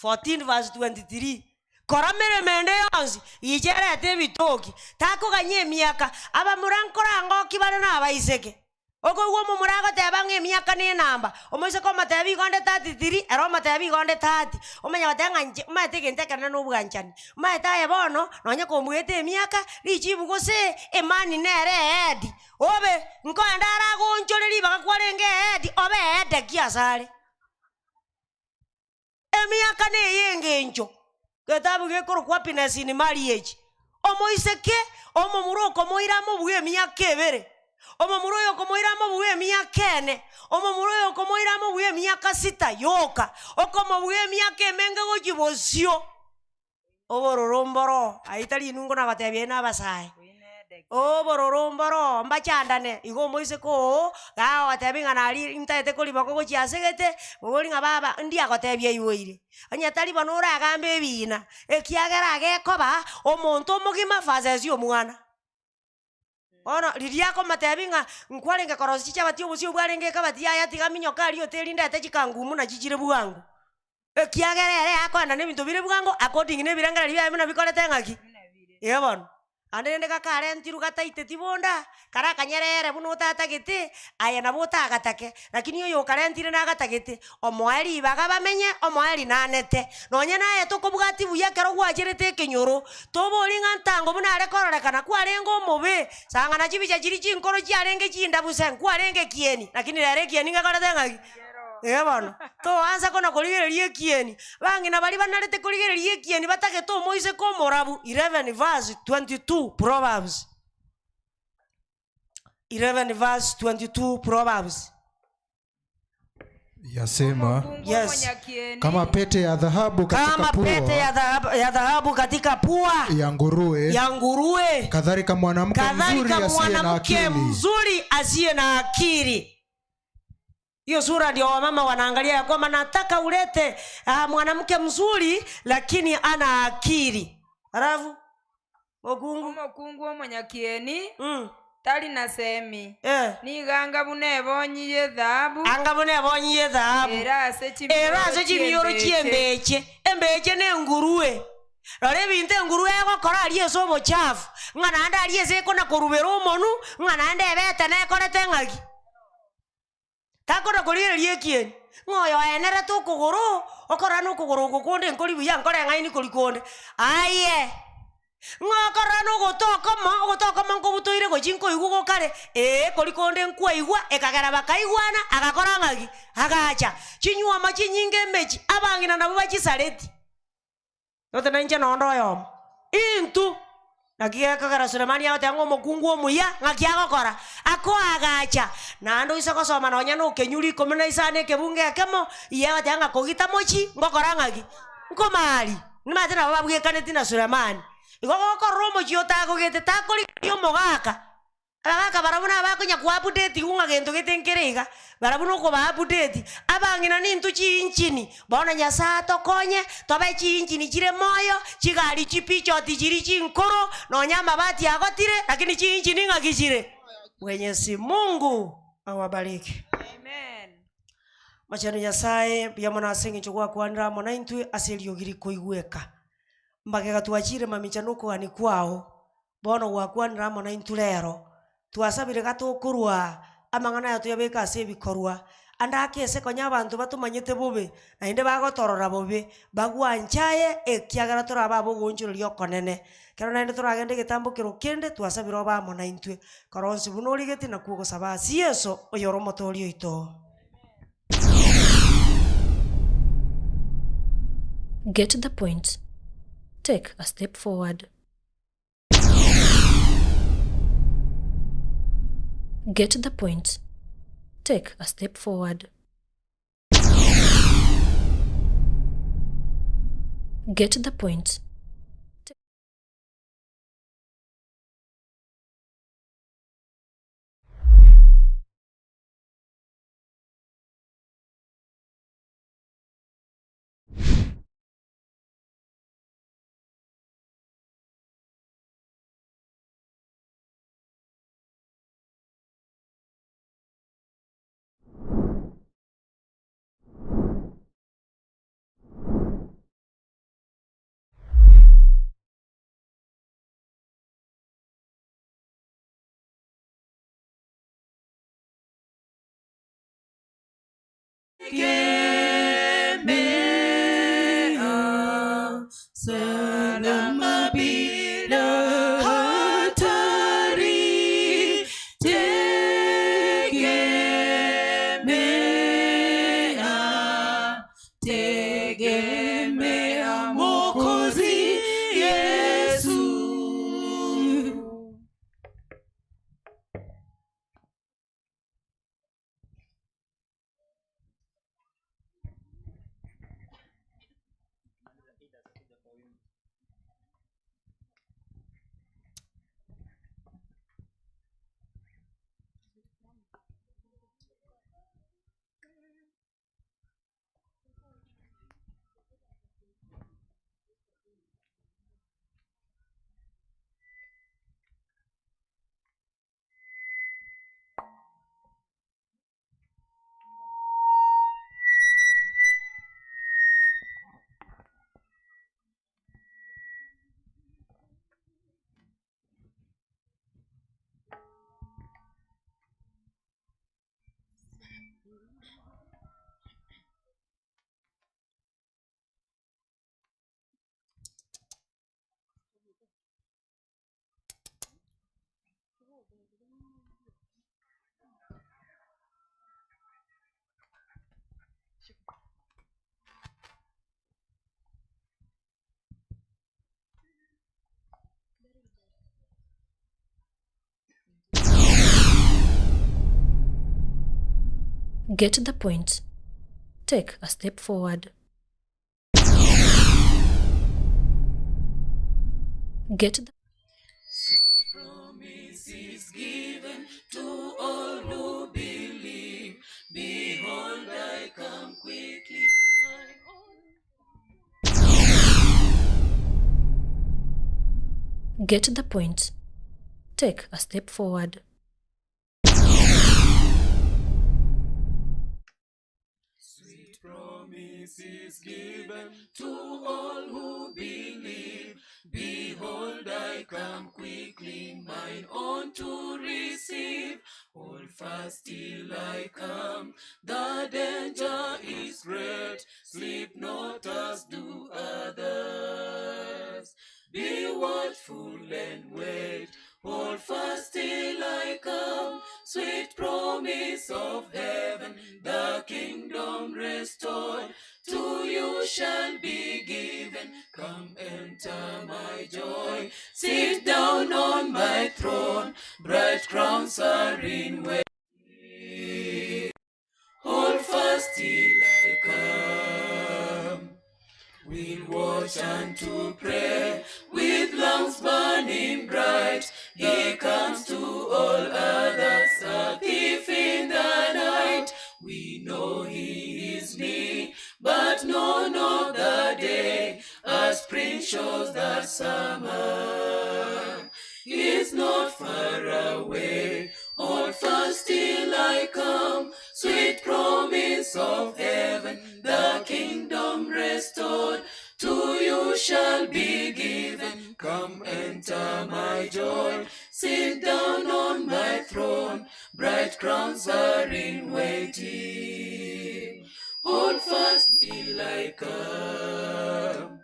14 verse 23 koramere mende yonzi ijere te bitoki tako ganye miaka aba murankora ngo kibare na abaiseke oko uwo mumurago teba nge miaka ni namba omoise ko matebi gonde 33 ero matebi gonde 30 omenya batenga nje mategente kana no bwanchani maetaye bono nonye ko mwete miaka richibu gose emani nere edi obe nko ndara gonchoreri bakakwarenge edi obe ede kiasare emiaka ne yengencho ketabu gekoro kwa happiness in marriage omoise ke omomuroko moiramo buye miaka ebere omomuroyo komoiramo buye miaka ene omomuroyo komoiramo buye miaka 6 yoka okomobuye miaka emenge gokibosio obororomboro aitari nungo na batebye na basaye obororomboro mbachandane igo moise ko ga batebinga nari intete koli bako gochiasegete oboringa baba ndia gotebye iwoire anyatari banora agambe bina ekiagera gekoba omonto omogima fazezi omwana ono liliako matebinga nkwarenge korosi chabati obusio bwarenge kabati ya tiga minyoka ali hoteli ndate chikangumu na chichire bwangu ekiagerere akwanda ne bintu bire bwangu according ne birangara libya bino bikolete ngaki yebon ande ndeka karenti rugataite tibonda kara kanyerere buno tatagete aya na bota agatake lakini yo karenti na agatagete omwali baga bamenye omwali nanete nonye naye tokobugati buya kero gwajirete kenyoro tobolinga ntango buna ale kororekana kwarengo mobe sanga na chibicha chiri chinkoro chiarenge chinda busen kwarenge kieni lakini rere kieni ngakorete ngaki yebono to anza kona koligererie kieni bangi na bali banarete koligererie kieni batake to moise ko morabu 11 verse 22 Proverbs 11 verse 22 Proverbs
yasema
yes
kama pete ya dhahabu katika
kama
pua
pete ya dhahabu katika pua
ya nguruwe kadhalika mwanamke
mzuri asiye na akili. Hiyo sura ndio wamama wanaangalia ya kwamba nataka ulete mwanamke mzuri lakini ana akili. Halafu
omukungu omunyakieni tali na semi niganga bune bonyiye dhahabu
anga bune bonyiye dhahabu era se chimiyoro chiembeche embeche ne nguruwe rore binte nguruwe gokora aliye sobo chafu ngana anda aliye se kona korubero monu ngana anda ebete ne korete ngaki takora kolire liekien ngoyo enere to kuguru okora no kuguru gukunde nkoli buya nkore ngai ni kolikonde aye ngokora no gotoka mango butoire go jinko igugo kare kolikonde nkwa igwa ekagara bakaigwana agakora ngaki agacha chinywa machi nyinge mechi abangina nabo bachisaleti yote nanje nondo yo intu nakia kagara Sulemani ya tango mokungu omuya ngakia gokora ako agacha nando isoko soma nonya no kenyuri komena isane kebunge kemo iya tanga kogita mochi ngokora ngaki nkomali nimatena bababwe kaneti na Sulemani igoko romo chiota kogete takoli yo mogaka abaka barabuna bakonya ku update unga gento getenkerega barabuno ko ba update abangina nintu chinchini bona nyasato konye tobe chinchini chire moyo chigali chipicho tichiri chinkoro no nyama bati agotire lakini chinchini ngakishire Mwenyezi Mungu awabariki
amen.
Machano nyasaye bya mona asengi chukwa kwandra mona intu aseliogiri koigweka mbagega tuachire mamichanuko ani kwao bono wakwandra mona intu lero tuasabire gatukurwa amangana yatu yabeka sebikorwa andake ese konya abantu batumanyete bobe na inde bagotorora bobe bagwanchaye ekiagara turaba bogonjuro lyokonene kero na inde turagende gitambo kiro kende tuasabire ba mona intwe koronsi bunori geti na kugo sabasi yeso oyoro motorio ito.
Get the point. Take a step forward. Get the point. Take a step forward. Get the point.
tegemea salama bila hatari, tegemea Mwokozi Yesu.
Get the point. Take a step forward. Get the
Promise is given to all who believe. Behold, I come quickly.
Get the point. Take a step forward.
Sweet promise is given to all who believe. Behold, I come quickly, mine own to receive. Hold fast till I come, the danger is great. Sleep not as do others. Be watchful and wait. Hold fast till I come. Sweet promise of heaven, the kingdom restored. To you shall be given. Come enter my joy. Sit down on my throne. Bright crowns are in waiting. Hold fast till I come. We'll watch and to pray with lamps burning bright. He comes to all others, a thief in the night. We know he is near, but know not the day. As spring shows that summer is not far away. Hold fast till I come. Sweet promise of heaven, the kingdom restored. To you shall be given. Come enter my joy. Sit down on my throne. Bright crowns are in waiting. Hold fast till I come.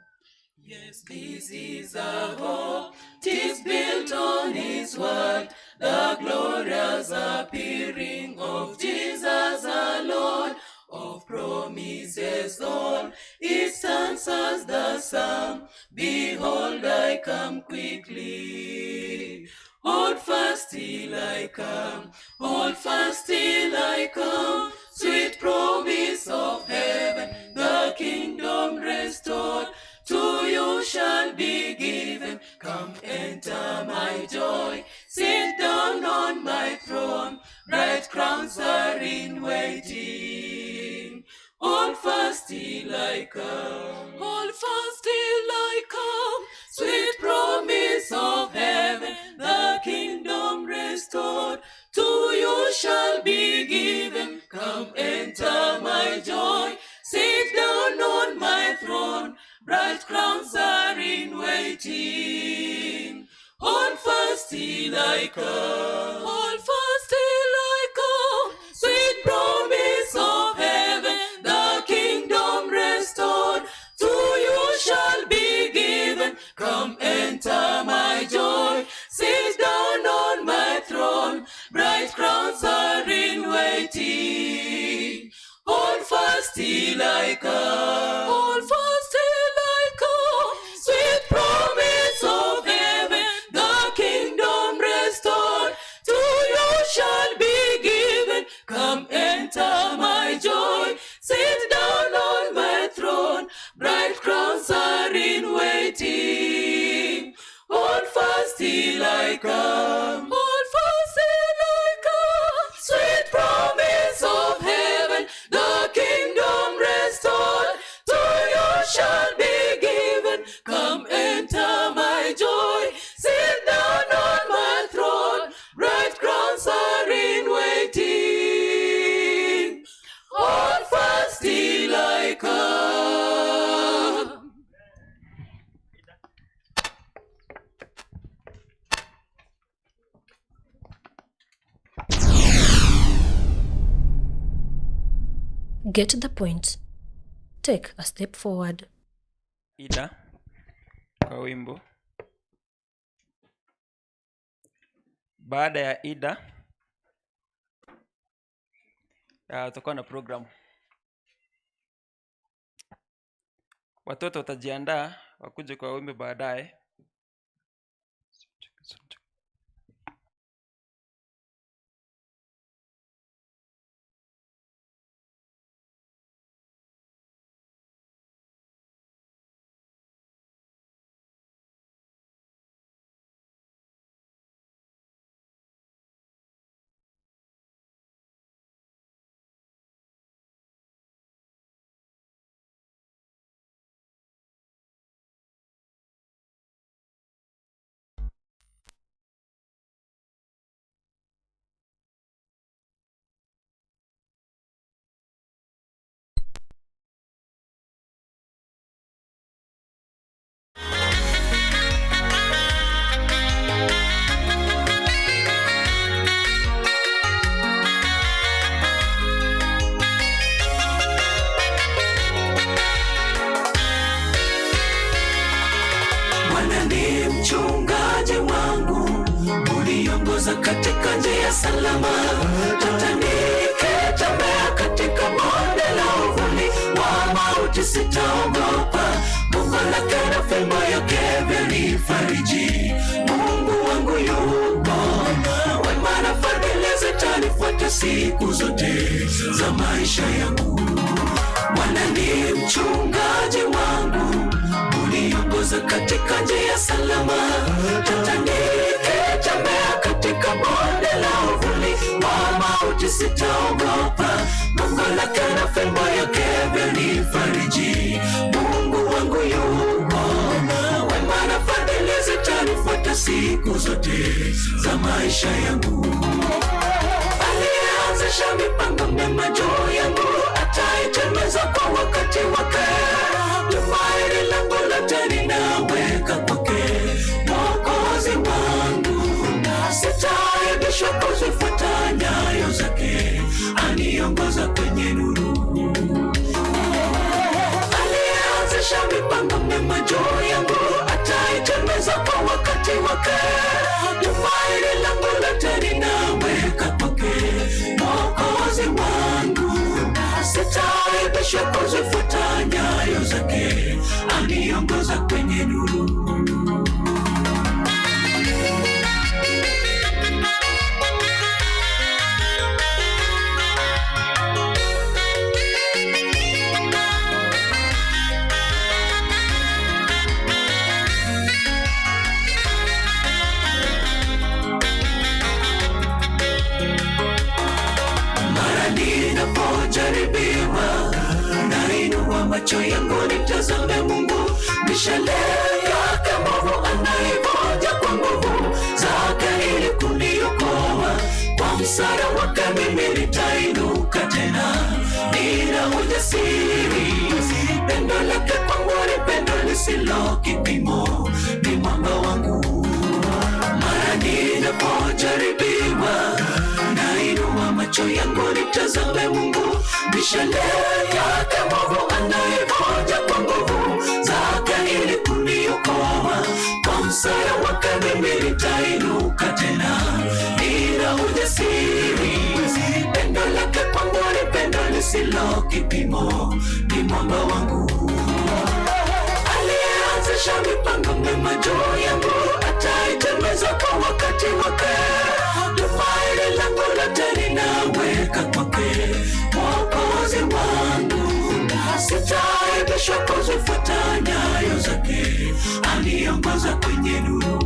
Yes, this is our hope. 'Tis built on His word. The glorious appearing of Jesus our Lord. Of promises all, it stands as the psalm. Behold, I come quickly. Hold fast till I come. Hold fast till I come. Sweet promise of heaven, the kingdom restored. To you shall be given. Come enter my joy. Sit down on my throne. Bright crowns are in waiting. Hold fast till I come. Hold fast till I come. Sweet promise of heaven, the kingdom restored. To you shall be given. Come enter my joy. Sit down on my throne. Bright crowns are in waiting. Hold fast till I come. Hold fast till I come. Sweet promise of heaven,
bright crowns are in waiting. Hold fast till I come. Hold fast till I come. Sweet promise of heaven, the kingdom restored. To you shall be given. Come enter my joy. Sit down on my throne. Bright crowns are in waiting. Hold fast till I come.
Get the point. Take a step forward.
Ida kwa wimbo. Baada ya Ida tutakuwa na program. Watoto watajiandaa wakuje kwa wimbo baadaye.
Katika njia salama, tutanitembea katika bonde la uvuli wa mauti, sitaogopa. Mungu lake na fimbo yake vyanifariji. Mungu wangu yupo, wema na fadhili zitanifuata siku zote za maisha yangu. Bwana ni mchungaji wangu, uniongoza katika njia salama, tutanitembea katika bonde la uvuli wa mauti, sitaogopa. Mungu lake na fimbo yake vyanifariji. Mungu wangu yupo, wema na fadhili zitanifuata siku zote za maisha yangu. Alianzisha mipango mema juu yangu, ataitimiza kwa wakati wake. Tumaini langu lote ninaweka kwake, Mwokozi wangu. Sitaibishwa kuzifuata nyayo zake, aniongoza kwenye nuru. Alianzisha mipango mema juu yangu, ataitimiza kwa wakati wake. Tumaini langu lote ninaweka kwake, Mwokozi wangu. Sitaibishwa kuzifuata nyayo zake, aniongoza kwenye nuru. Macho yangu nitazame Mungu, mishale yake mwovu anaivunja kwa nguvu zake ili kuniokoa. Kwa msaada wake mimi nitainuka tena, nina ujasiri. Pendo lake kwangu ni pendo lisilo kipimo, ni mwamba wangu. Mara ninapojaribiwa, nainua macho yangu nitazame Mungu, mishale yake mwovu anaivunja kwa nguvu zake ili kuniokoa. Kwa msaada wake mimi nitainuka tena, nina ujasiri. Pendo lake kwangu ni pendo lisilo kipimo, ni mwamba wangu. Alianzisha mipango mema juu yangu, ataitimiza kwa wakati wake. Tumaini langu lote ninaweka kwake, Mwokozi wangu. Sitaibishwa aniongoza kwenye nuru.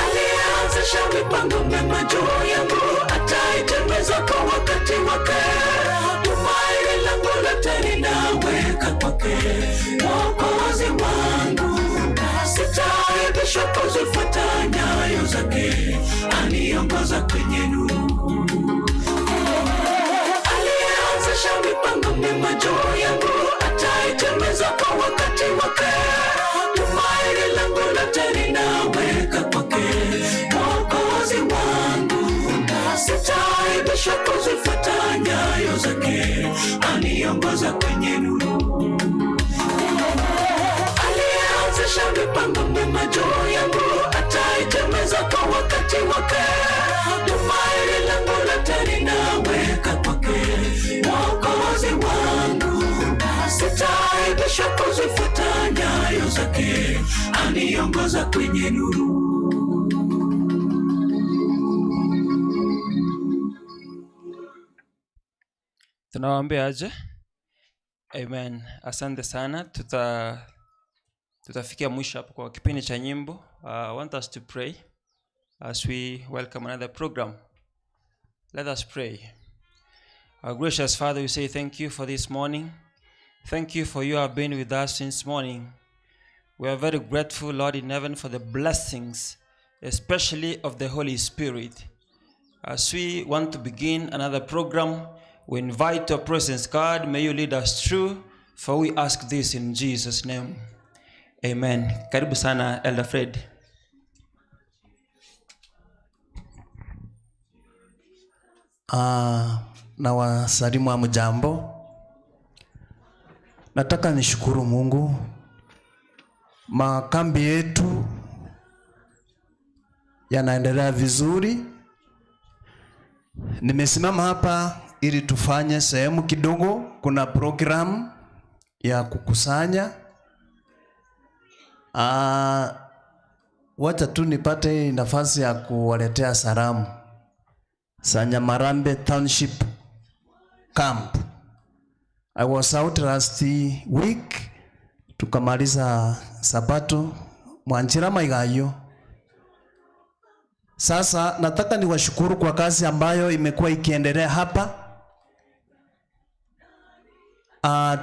Alianzisha mipango mema juu yangu, ataitimiza kwa wakati wake. Tumaini langu lote ninaweka kwake, Mwokozi wangu. Sitaibishwa kuzifuata nyayo zake, aniongoza kwenye nuru. Alianzisha mipango mema juu yangu, ataitimiza kwa wakati wake. Tumaini langu lote ninaweka kwake, Mwokozi wangu. Sitaibishwa kuzifuata nyayo zake, aniongoza kwenye nuru. Alianzisha mipango mema juu yangu, ataitimiza kwa wakati wake. Tumaini langu lote ninaweka kwake, Mwokozi wangu. Sitaibishwa kuzifuata nyayo zake, aniongoza kwenye nuru.
Tunawaambia aje? Amen. Asante sana. Tutafikia mwisho hapo kwa kipindi cha nyimbo. I want us to pray as we welcome another program. Let us pray. Our gracious Father, we say thank you for this morning. Thank you for you have been with us since morning. We are very grateful, Lord in heaven, for the blessings, especially of the Holy Spirit. As we want to begin another program, we invite your presence, God. May you lead us through, for we ask this in Jesus' name. Amen. Karibu sana, Elder Fred.
Na wasalimu wa mjambo. Nataka nishukuru Mungu. Makambi yetu yanaendelea vizuri. Nimesimama hapa ili tufanye sehemu kidogo. Kuna program ya kukusanya. Wacha tu nipate nafasi ya kuwaletea salamu. Sanyamarambe Township Camp. I was out last week. Tukamaliza Sabato Mwanjira Maigayo. Sasa nataka niwashukuru kwa kazi ambayo imekuwa ikiendelea hapa.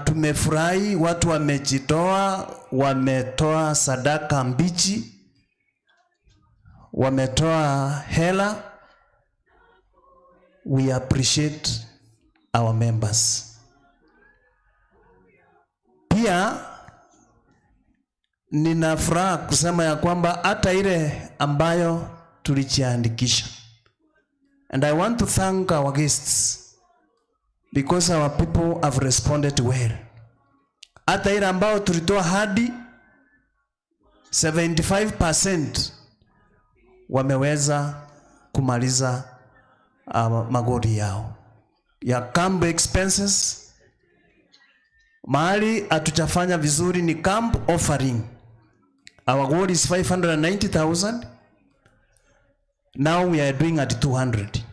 Tumefurahi, watu wamejitoa, wametoa sadaka mbichi, wametoa hela. We appreciate our members. Pia nina furaha kusema ya kwamba hata ile ambayo tulijiandikisha. And I want to thank our guests because our people have responded well. Hata ile ambayo tulitoa hadi 75% wameweza kumaliza magori yao ya camp expenses. Mahali hatujafanya vizuri ni camp offering. Our goal is 590,000. Now we are doing at 200.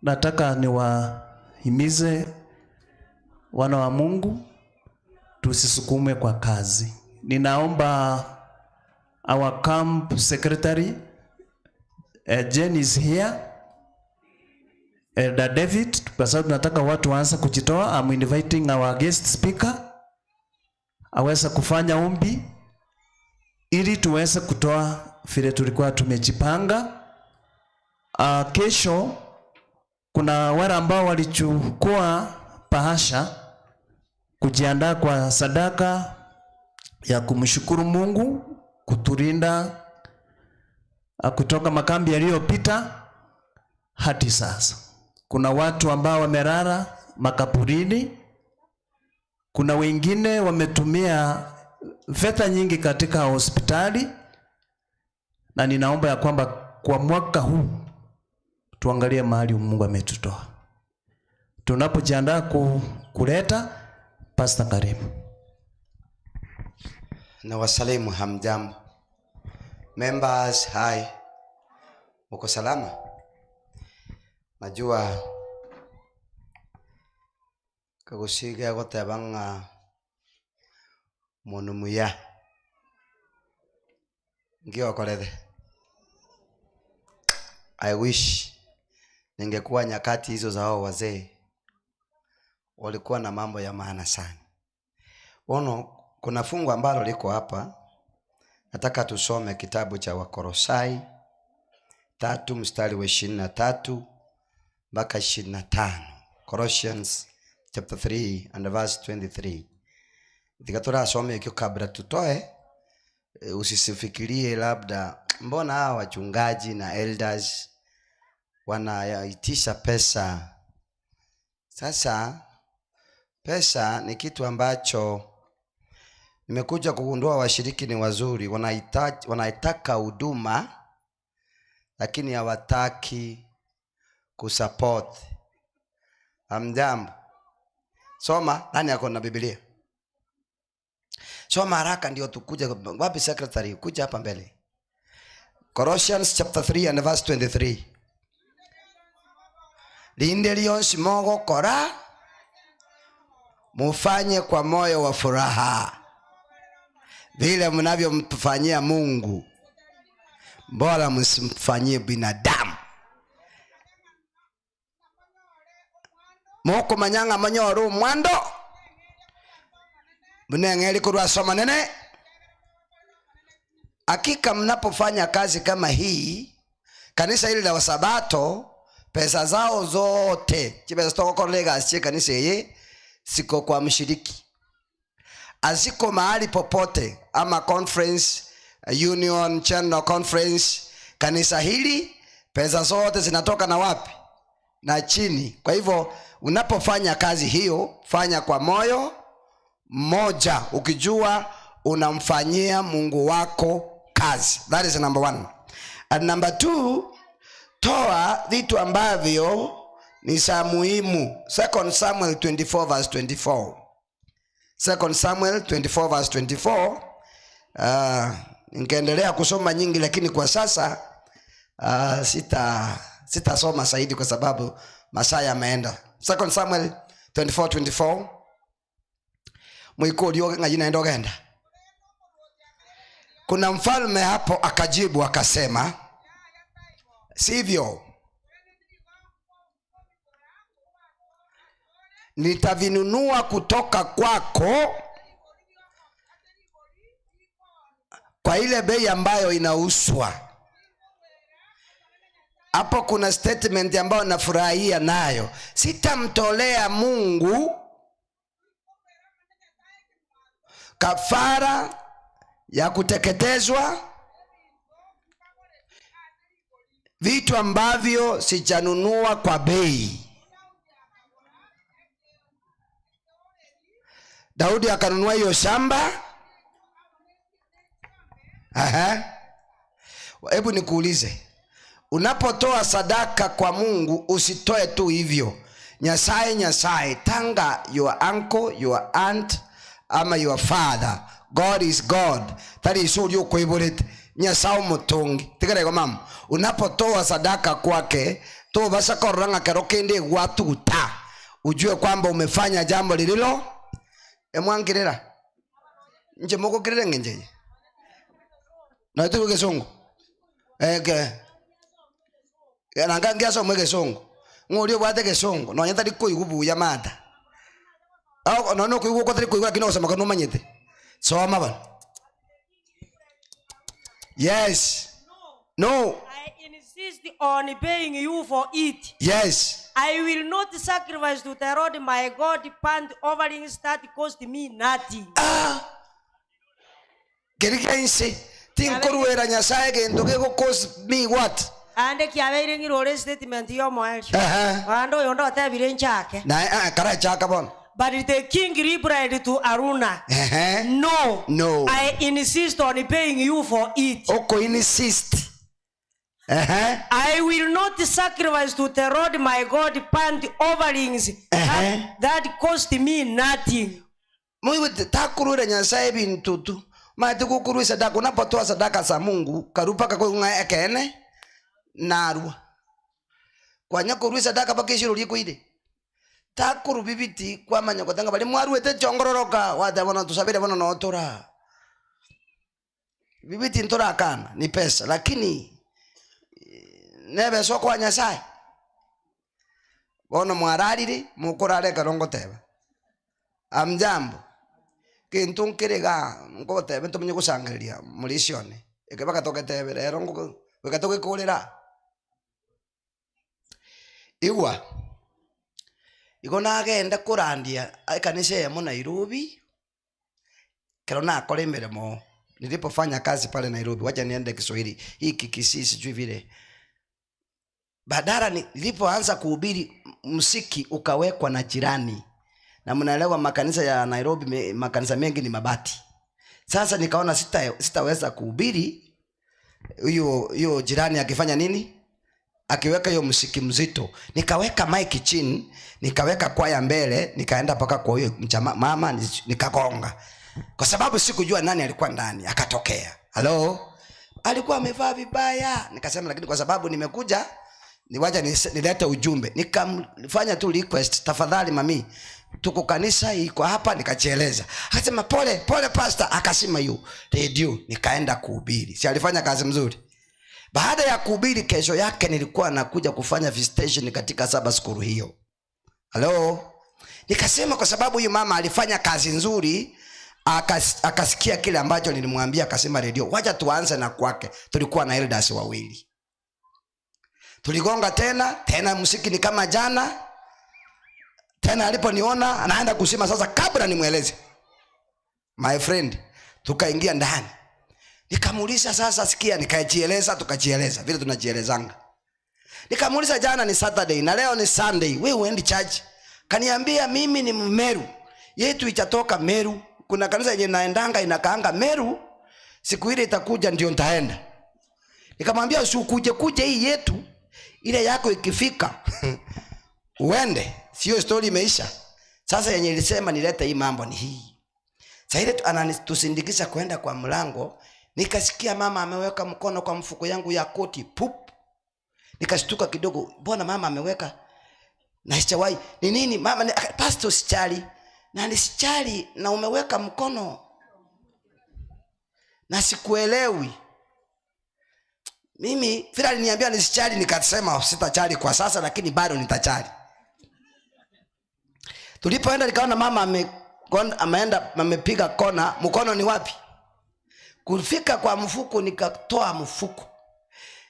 Nataka niwahimize wana wa Mungu tusisukume kwa kazi. Ninaomba our camp secretary Jen is here. Elder David, kwa sababu tunataka watu waanze kujitoa. I'm inviting our guest speaker aweza kufanya ombi ili tuweze kutoa vile tulikuwa tumejipanga. Kesho kuna wale ambao walichukua bahasha kujiandaa kwa sadaka ya kumshukuru Mungu kutulinda kutoka makambi yaliyopita hadi sasa. Kuna watu ambao wamelala makaburini. Kuna wengine wametumia fedha nyingi katika hospitali. Na ninaomba ya kwamba kwa mwaka huu tuangalie mahali Mungu ametutoa. Tunapojiandaa kuleta Pastor Karim.
Na wasalimu hamjambo. Members, hi. Uko salama? Najua kagusiga gotebanga Monumuya. Ngio kolede. I wish ningekuwa nyakati hizo za hao wazee. Walikuwa na mambo ya maana sana. Kuna fungu ambalo liko hapa. Nataka tusome kitabu cha Wakolosai 3 mstari wa 23 mpaka 25. Colossians chapter 3 and verse 23. Dikatora asome hiyo kabla tutoe. Usisifikirie labda mbona hawa wachungaji na elders wanaitisha pesa. Sasa pesa ni kitu ambacho nimekuja kugundua washiriki ni wazuri, wanaitaka huduma lakini hawataki kusupport. Amjambo. Soma, nani yako na Biblia? Soma haraka ndio tukuje. Wapi secretary? Kuja hapa mbele. Colossians chapter 3 and verse 23. Linde lionsi mogo kora mufanye kwa moyo wa furaha vile mnavyomfanyia Mungu, bora msimfanyie binadamu. Moko manyanga manyoru mwando mnengeli kurwa soma nene. Hakika mnapofanya kazi kama hii, kanisa hili la Wasabato, pesa zao zote chipesa toko kolega sie kanisa hii siko kwa mshiriki, aziko mahali popote, ama conference, union, channel conference. Kanisa hili pesa zote zinatoka na wapi? Na chini. Kwa hivyo unapofanya kazi hiyo, fanya kwa moyo mmoja, ukijua unamfanyia Mungu wako kazi. That is number 1. And number 2, toa vitu ambavyo ni za muhimu. 2 Samuel 24 verse 24. 2 Samuel 24 verse 24. Ningeendelea kusoma nyingi lakini kwa sasa sitasoma zaidi kwa sababu masaa yameenda. 2 Samuel 24:24. Mwiko ngajina endo genda. Kuna mfalme hapo akajibu akasema, sivyo, nitavinunua kutoka kwako kwa ile bei ambayo inauswa. Hapo kuna statement ambayo nafurahia nayo. Sitamtolea Mungu kafara ya kuteketezwa vitu ambavyo sijanunua kwa bei. Daudi akanunua hiyo shamba. Hebu nikuulize, unapotoa sadaka kwa Mungu usitoe tu hivyo. Nyasaye tanga your uncle, your aunt, ama your father. God is God. That is all you kuiborete. Nyasaye mutungi. Tigarego mama. Unapotoa sadaka kwake, to basa koranga kerokende watuta. Ujue kwamba umefanya jambo lililo emwangirira. Nje moko kirire ngenje. Na tuko kesongo. Nanga ngiaso mwege songo. Ngori obwate kesongo. No nyata diko igubuya mata. No kuigu ko triko igwa kino sema no manyete. Soma bana. Yes. No.
I insist on paying you for it.
Yes.
I will not sacrifice to the Lord my God burnt offerings that cost me nothing.
Gerigense. Tinkoruera Nyasaye gendo go cost me what?
Ande kiabeire ngirore statement yo moel. Ando yondo atabire nchake.
Na kara chaka bon.
But the king replied to Aruna, No. I insist on paying you for it.
Oko insist.
I will not sacrifice to the Lord my God burnt offerings that cost me nothing.
Mwiwe takuruira Nyasaye bintutu. Mati kukuru sadaka, unapotoa sadaka za Mungu karupaka kwa unga ekene narua. Kwa nyako ruisa sadaka pake shiro liko ide. takuru bibiti kwa manya kotanga bali mwaruete chongororoka watabona tusabire bona notora bibiti ntora kana ni pesa lakini nebe soko Nyasaye bono mwararire mukorare karongo teba amjambo kintu nkirega ngotebe tumenye gusangiria mulisione ekebaka toketebe rero ngo wekatoke kurira igwa igona agenda kurandia kanisa ya Nairobi kero na akore miremo nilipofanya kazi pale Nairobi wacha niende Kiswahili hiki Kisii sijui vile badala nilipoanza kuhubiri muziki ukawekwa na jirani na mnaelewa makanisa ya Nairobi makanisa mengi ni mabati sasa nikaona sitaweza kuhubiri hiyo jirani akifanya nini akiweka hiyo muziki mzito nikaweka mic chini nikaweka kwaya mbele nikaenda paka kwa hiyo mama nikagonga kwa sababu sikujua nani alikuwa ndani akatokea halo alikuwa amevaa vibaya nikasema lakini kwa sababu nimekuja niwaja nilete ujumbe nikamfanya tu request tafadhali mami tuko kanisa iko hapa nikajieleza akasema pole pastor akasema hiyo radio nikaenda kuhubiri si alifanya kazi mzuri baada ya kuhubiri kesho yake nilikuwa nakuja kufanya visitation katika Sabbath school hiyo halo nikasema kwa sababu huyu mama alifanya kazi nzuri akasikia kile ambacho nilimwambia akasema radio wacha tuanze na kwake tulikuwa na elders wawili tuligonga tena muziki ni kama jana tena aliponiona anaenda kusema sasa kabla nimueleze my friend tukaingia ndani nikamuuliza sasa sikia nikajieleza tukajieleza vile tunajielezanga nikamuuliza jana ni Saturday na leo ni Sunday wewe uendi church kaniambia mimi ni Meru yetu itatoka Meru kuna kanisa yenye naendanga inakaanga Meru siku ile itakuja ndio nitaenda nikamwambia usikuje hii yetu ile yako ikifika uende sio story imeisha sasa yenye ilisema nilete hii mambo ni hii sasa ile anatusindikisha kwenda kwa mlango nikasikia mama ameweka mkono kwa mfuko yangu ya koti pup nikashtuka kidogo mbona mama ameweka na sichawai ni nini mama pastor sichali na nisichali na umeweka mkono na sikuelewi mimi vile aliniambia nisichali nikasema sitachali kwa sasa lakini bado nitachali tulipoenda nikaona mama amepiga kona mkono ni wapi kufika kwa mfuko nikatoa mfuko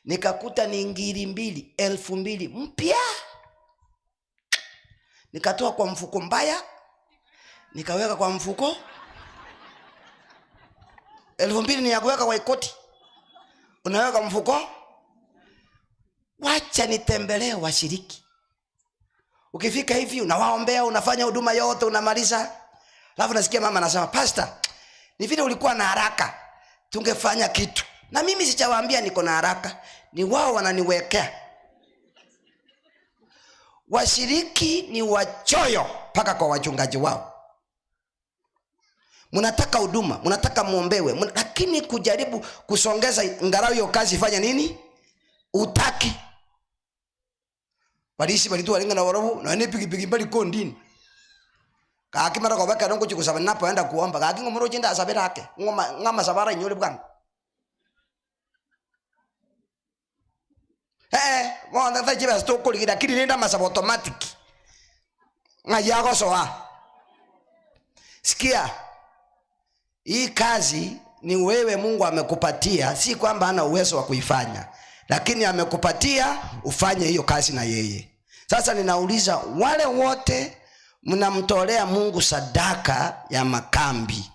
nikakuta ni ngiri 2,000 mpya nikatoa kwa mfuko mbaya nikaweka kwa mfuko 2,000 ni ya kuweka kwa ikoti unaweka mfuko wacha nitembelee washiriki ukifika hivi unawaombea unafanya huduma yote unamaliza alafu nasikia mama anasema pastor ni vile ulikuwa na haraka tungefanya kitu na mimi sichawaambia niko na haraka ni wao wananiwekea washiriki ni wachoyo paka kwa wachungaji wao mnataka huduma mnataka muombewe lakini kujaribu kusongeza ngarau hiyo kazi ifanya nini utaki balisi balitu walinga na warabu na pigi mbali kondini kakimara kwa baka ndongo chikusaba napoenda kuomba kakingo muro jinda asabira yake ngama sabara nyole bwana mwana ta jiba stoko ligida kiri nenda masaba automatic ngayago soa sikia hii kazi ni wewe Mungu amekupatia si kwamba hana uwezo wa kuifanya lakini amekupatia ufanye hiyo kazi na yeye sasa ninauliza wale wote mnamtolea Mungu sadaka ya makambi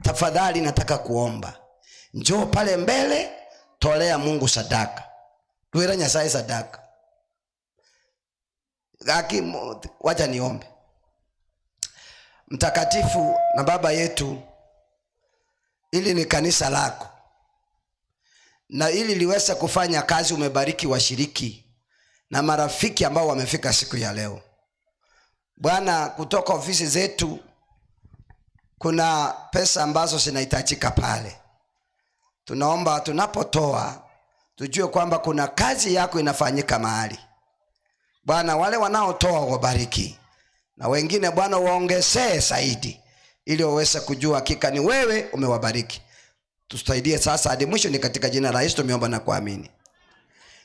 tafadhali nataka kuomba njoo pale mbele tolea Mungu sadaka tuwera Nyasaye sadaka wacha niombe mtakatifu na baba yetu ili ni kanisa lako na ili liweze kufanya kazi umebariki washiriki na marafiki ambao wamefika siku ya leo Bwana kutoka ofisi zetu kuna pesa ambazo zinahitajika pale tunaomba tunapotoa tujue kwamba kuna kazi yako inafanyika mahali Bwana wale wanaotoa wabariki na wengine Bwana uongezee zaidi, ili waweze kujua hakika ni wewe umewabariki. Tusaidie sasa hadi mwisho, ni katika jina la Yesu tumeomba na kuamini.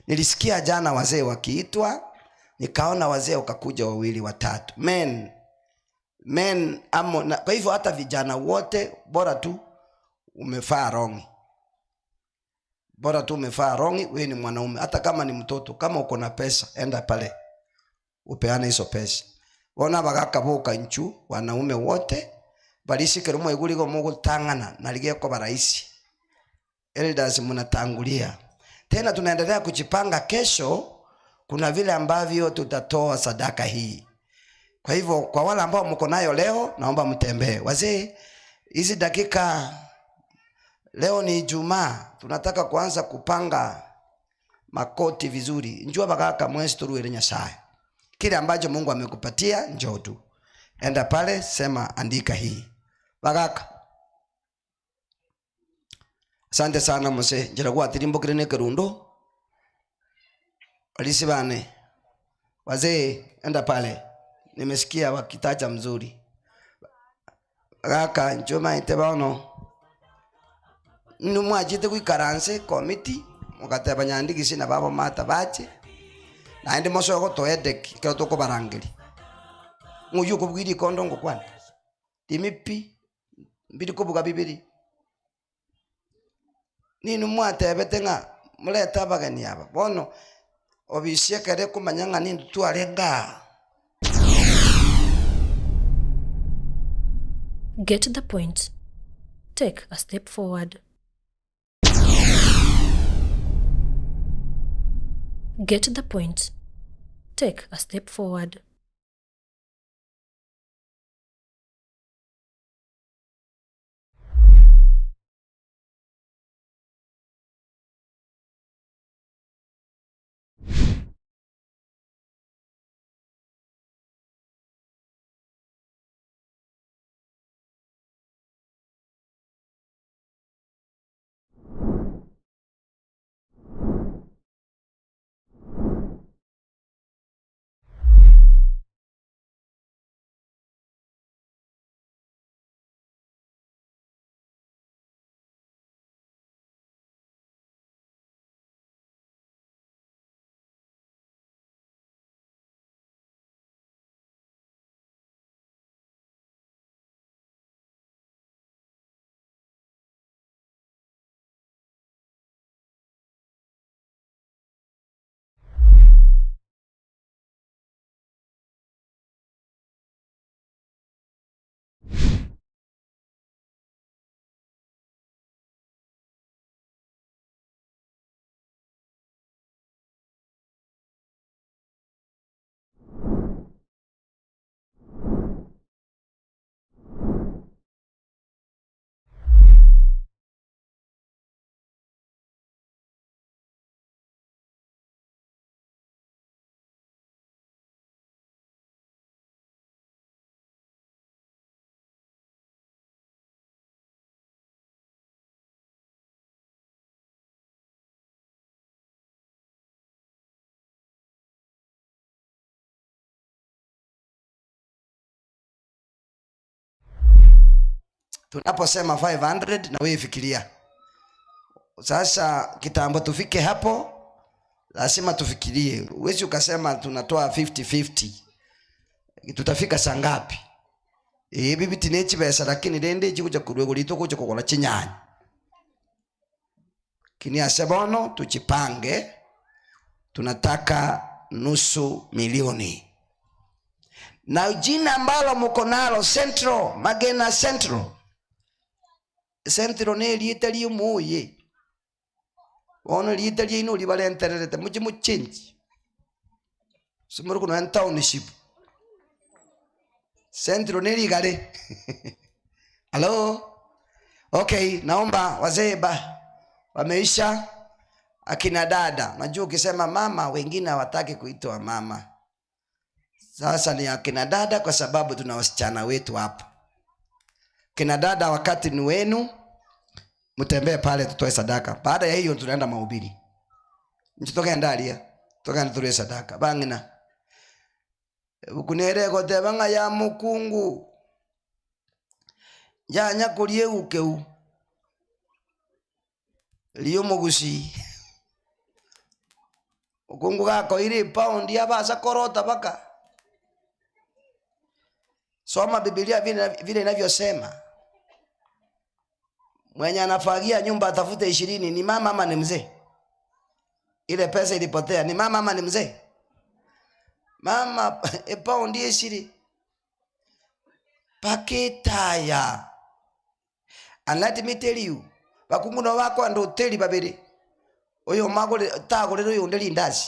Nilisikia jana wazee wakiitwa, nikaona wazee wakakuja 2 watatu. Men amo, kwa hivyo hata vijana wote, bora tu umefaa rongi. Bora tu umefaa rongi, wewe ni mwanaume. Hata kama ni mtoto, kama uko na pesa, enda pale upeane hizo pesa. Wana bagakabuka nchu, wanaume wote balishikira mu eguligo mu gutangana nalige ko baraisi. Elders mnatangulia. Tena tunaendelea kujipanga, kesho kuna vile ambavyo tutatoa sadaka hii. Kwa hivyo kwa wale ambao mko nayo leo, naomba mtembee. Wazee, hizi dakika, leo ni Ijumaa, tunataka kuanza kupanga makoti vizuri. Njoo bagaka mwezi turuere Nyasaye. Kile ambacho Mungu amekupatia njoo tu. Enda pale, sema andika hii. Bagaka. Asante sana mose. Njira kwa tirimbo kirene Kirundo. Walisi bane. Wazee, enda pale. Nimesikia wakitaja mzuri. Bagaka, njoo maite baono. Numwajite kuikaranse komiti. Mukate banyandikisi na babo mata bache. Na ndi moso go toedeki kero toko barangeli. Nguyu kubwiri kondo ngokwana. Timipi mbiri kubuga bibiri. Ninu mwatebete nga muleta bagani aba. Bono obishye kare kumanyanga nindu twarenga.
Get the point. Take a step forward. Get the point. Take a step forward.
Tunaposema 500 na wewe fikiria. Sasa kitambo tufike hapo, lazima tufikirie. Uwezi ukasema tunatoa 50-50. Tutafika saa ngapi? Bibi tinechi besa lakini dende chikuja kurwego lito kuja kukola chinyani. Kini asebono tuchipange. Tunataka nusu milioni. Na jina ambalo mko nalo Central, Magena Central. Central ne lietali umuye. Ono lietali ino libale enterete muchi muchinji. Sumuru kuno township. Central ne ligale. Hello? Okay, naomba wazee wameisha. Akina dada, najua ukisema mama wengine hawataki kuitwa mama. Sasa ni akina dada kwa sababu tuna wasichana wetu hapa. Kina dada, wakati ni wenu, mtembee pale tutoe sadaka. Baada ya hiyo tunaenda mahubiri. Mchitoke ndalia, toka nitoe sadaka. Bangina. bukunere gotebanga ya mukungu janya kurie ukeu liyo mugusi ukungu gako iri pound ya basa korota baka. Soma Biblia vile inavyosema. Mwenye anafagia nyumba atafute 20 ni mama ama ni mzee? Ile pesa ilipotea ni mama ama ni mzee? Mama pound 20 paketaya. And let me tell you, bakunguno wako ando teli babiri oyo magole tagole oyo ndeli ndazi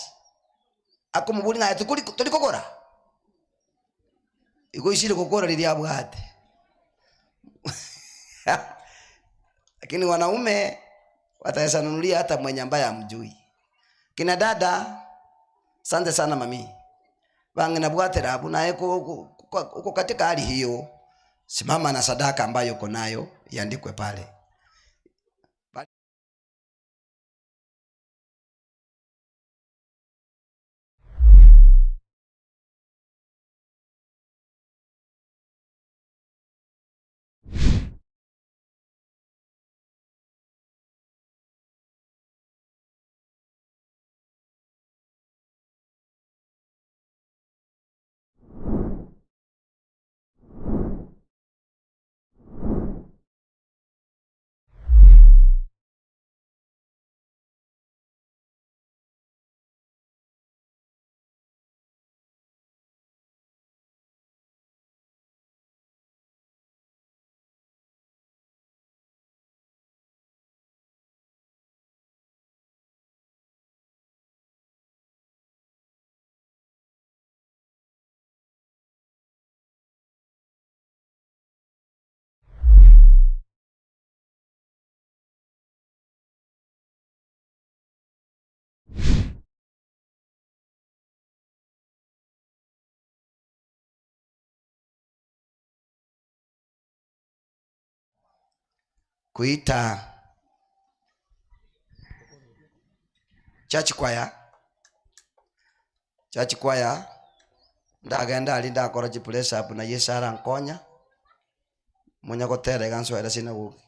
akomubuli na tulikokora iko ishile kokora lili abwate. Lakini wanaume wataesanunulia hata mwenye ambaye amjui. Kina dada, asante sana mami, bange na bwate rabu na uko katika hali hiyo, simama na sadaka ambayo uko nayo iandikwe pale. Kuita church choir ndagenda ali ndakora chipulesa hapo na Yesara nkonya munya gotere ganso era sina guki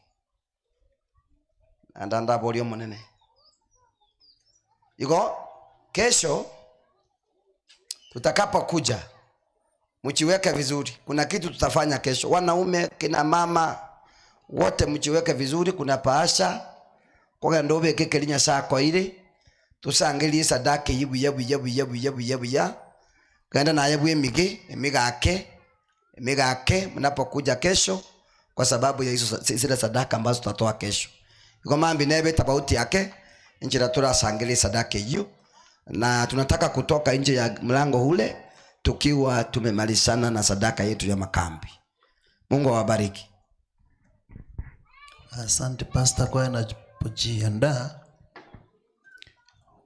andanda bolio monene iko. Kesho tutakapokuja mchiweke vizuri, kuna kitu tutafanya kesho. Wanaume, kina mama wote mchiweke vizuri. Kuna paasha kwa ndobe kekelinya sako ile tusangeli sadaka yibu ya kaenda na yebu emigake mnapokuja kesho, kwa sababu ya hizo zile sadaka ambazo tutatoa kesho. Iko mambi nebe tofauti yake njira turasangeli sadaka hiyo, na tunataka kutoka nje ya mlango ule tukiwa tumemalizana na sadaka yetu ya makambi. Mungu awabariki.
Asante Pastor kwa anapojiandaa.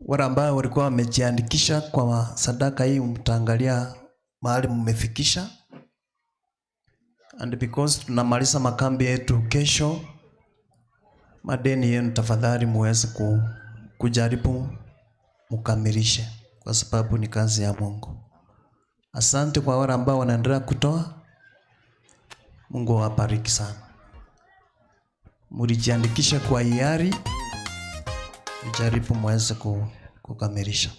Wale ambao walikuwa wamejiandikisha kwa sadaka hii, mtaangalia mahali mmefikisha. And because tunamaliza makambi yetu kesho, madeni yenu tafadhali muweze kujaribu mukamilishe, kwa sababu ni kazi ya Mungu. Asante kwa wale ambao wanaendelea kutoa. Mungu awabariki sana. Mlijiandikisha kwa hiari, mjaribu muweze kukamilisha.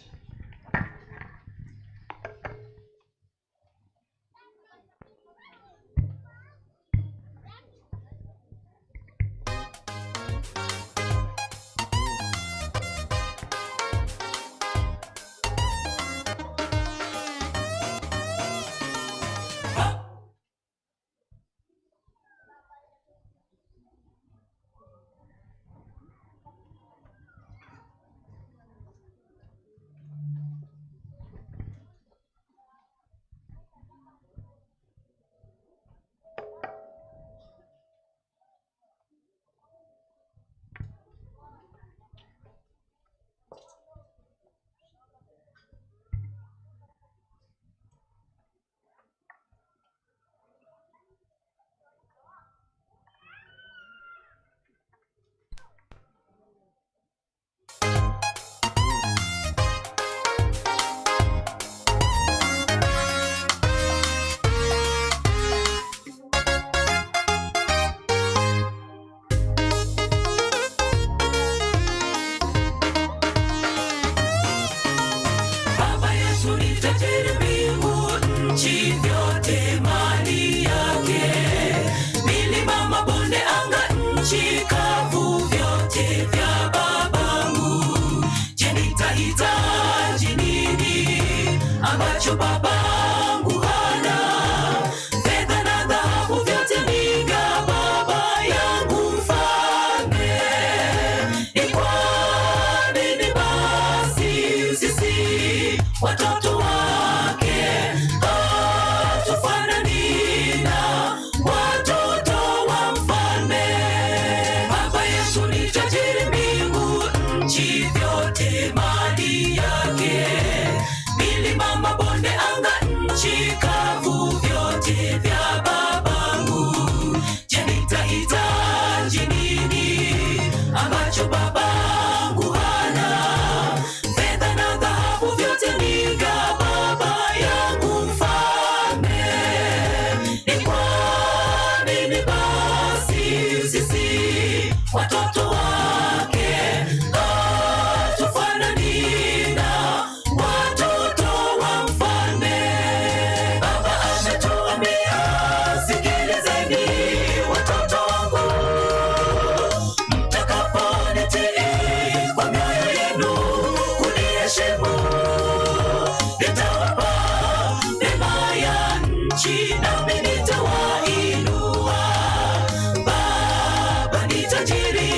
nini basi sisi watoto wake hatufanani na watoto wa mfalme. Baba ametuambia, sikilizeni watoto wangu, mtakaponitii kwa mioyo yenu kuniheshimu, nitawapa neema ya nchi nami nitawainua. Baba ni tajiri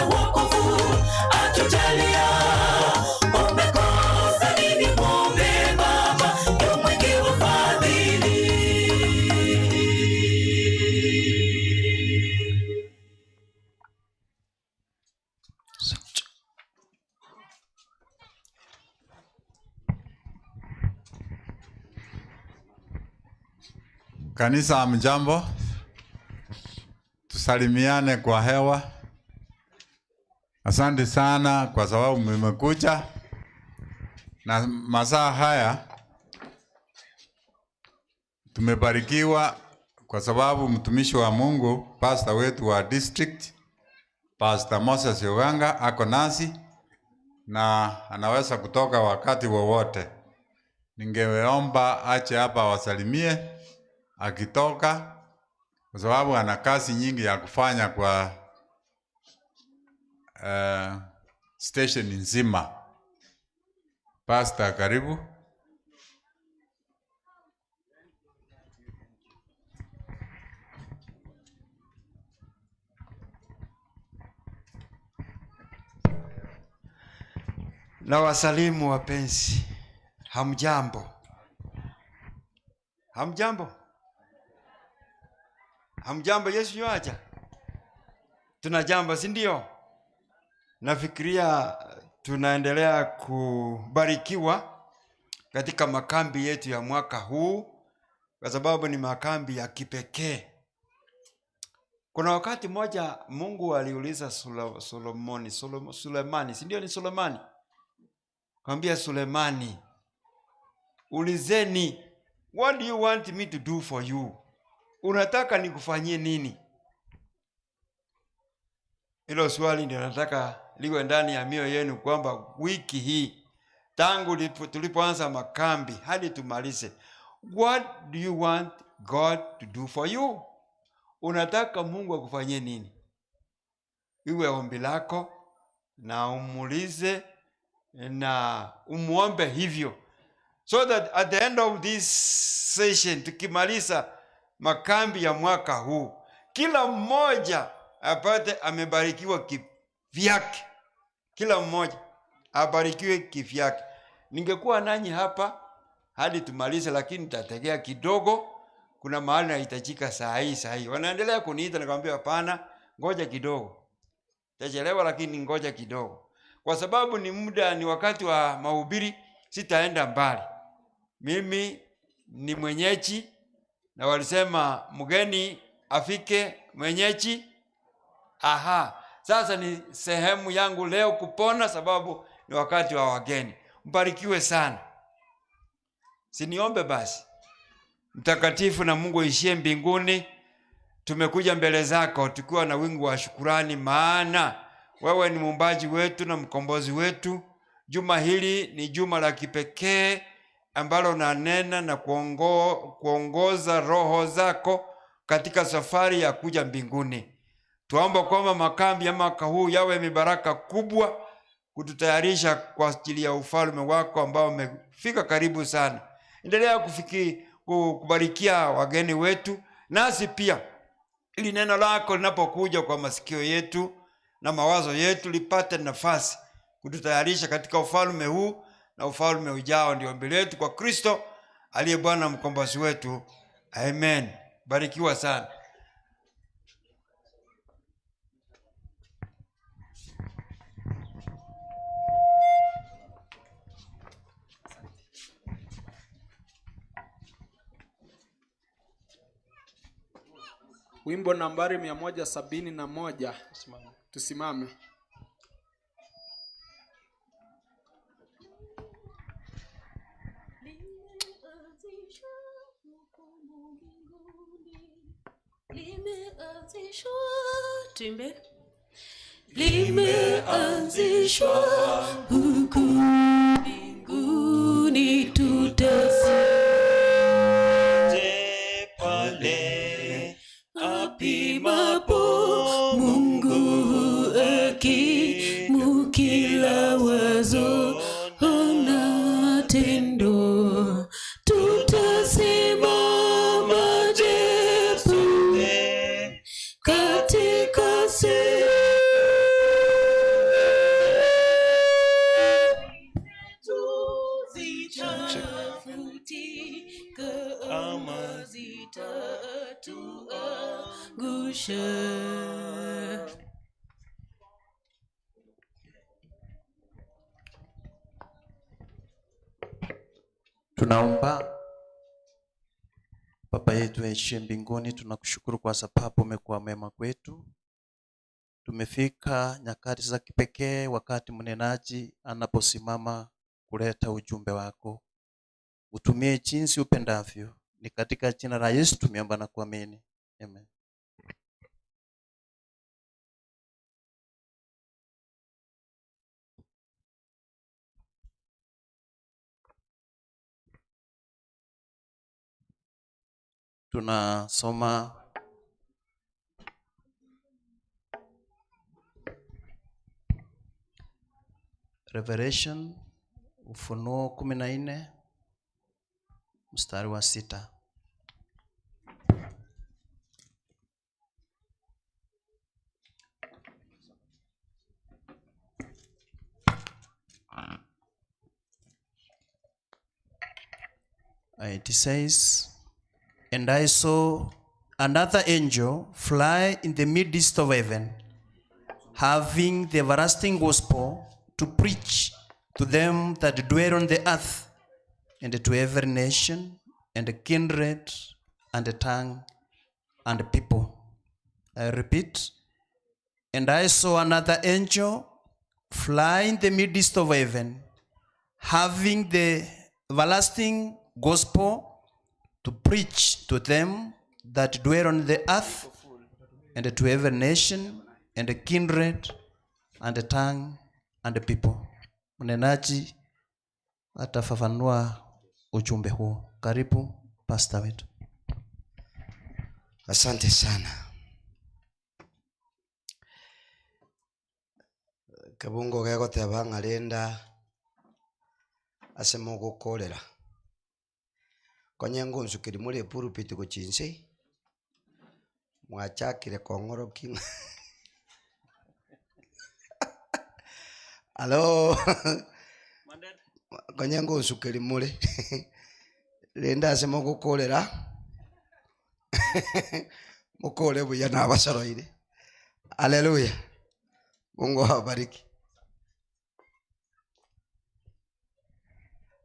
wokovu atujalia. Umekosa nini? Mwombe Baba, yu mwingi wa fadhili.
Kanisa mjambo, tusalimiane kwa hewa. Asante sana kwa sababu mmekuja, na masaa haya tumebarikiwa kwa sababu mtumishi wa Mungu, pastor wetu wa district, Pastor Moses Yoganga ako nasi na anaweza kutoka wakati wowote. Ningeomba ache hapa wasalimie akitoka, kwa sababu ana kazi nyingi ya kufanya kwa station nzima. Pastor, karibu.
Na wasalimu wapenzi, hamjambo? Hamjambo? Hamjambo? Yesu yuaja? Tunajambo, si ndio? Nafikiria tunaendelea kubarikiwa katika makambi yetu ya mwaka huu, kwa sababu ni makambi ya kipekee. Kuna wakati moja Mungu aliuliza Sulemani, si ndio? Ni Sulemani. Kwambia Sulemani, ulizeni, what do you want me to do for you? Unataka nikufanyie nini? Hilo swali ndio nataka liwe ndani ya mioyo yenu, kwamba wiki hii tangu tulipoanza makambi hadi tumalize, what do you want God to do for you? Unataka Mungu akufanyie nini? Iwe ombi lako, na umuulize na umuombe hivyo, so that at the end of this session, tukimaliza makambi ya mwaka huu, kila mmoja apate amebarikiwa kivyake. Kila mmoja abarikiwe kivyake. Ningekuwa nanyi hapa hadi tumalize, lakini nitategea kidogo. Kuna mahali nahitajika saa hii. Wanaendelea kuniita, nikamwambia hapana, ngoja kidogo. Tachelewa lakini ngoja kidogo. Kwa sababu ni muda, ni wakati wa mahubiri, sitaenda mbali. Mimi ni mwenyeji, na walisema mgeni afike mwenyeji. Sasa ni sehemu yangu leo kupona, sababu ni wakati wa wageni. Mbarikiwe sana. Siniombe basi. Mtakatifu na Mungu ishie mbinguni, tumekuja mbele zako tukiwa na wingu wa shukurani, maana wewe ni muumbaji wetu na mkombozi wetu. Juma hili ni juma la kipekee ambalo unanena na kuongoza roho zako katika safari ya kuja mbinguni. Tuomba kwamba makambi ya mwaka huu yawe mibaraka kubwa, kututayarisha kwa ajili ya ufalme wako ambao umefika karibu sana. Endelea kubarikia wageni wetu, nasi pia ili neno lako linapokuja kwa masikio yetu na mawazo yetu lipate nafasi kututayarisha katika ufalme huu na ufalme ujao. Ndio ombi letu kwa Kristo aliye Bwana mkombozi wetu. Amen. Barikiwa sana.
Wimbo nambari 171. Tusimame.
Limeanzishwa, tuimbe. Limeanzishwa huku mbinguni, tutaje pale apimapo Mungu hakimu kila wazo na tendo. Tutasimama je katika siku
Tunaomba. Baba yetu aishiye mbinguni, tunakushukuru kwa sababu umekuwa mwema kwetu. Tumefika nyakati za kipekee wakati mnenaji anaposimama kuleta ujumbe wako. Utumie jinsi upendavyo. Ni katika jina la Yesu tumeomba na kuamini. Amen. Tunasoma Revelation, Ufunuo 14 mstari wa 6. It says, "And I saw another angel fly in the midst of heaven, having the everlasting gospel to preach to them that dwell on the earth, and to every nation, and kindred, and tongue, and people." I repeat, "And I saw another angel fly in the midst of heaven, having the everlasting gospel to preach to them that dwell on the earth, and to every nation, and kindred, and tongue, and people." Mnenaji atafafanua ujumbe huu. Karibu pastor wetu.
Asante sana. Kabungo gego tebanga lenda asemo gukorera. Konyengo nsukiri muri pulpit go chinse. Mwachakire kongoro king. Hello. Konyengo nsukiri muri. Lenda asemo gukorera. Mukole buya nabasoroire. Haleluya. Mungu awabariki.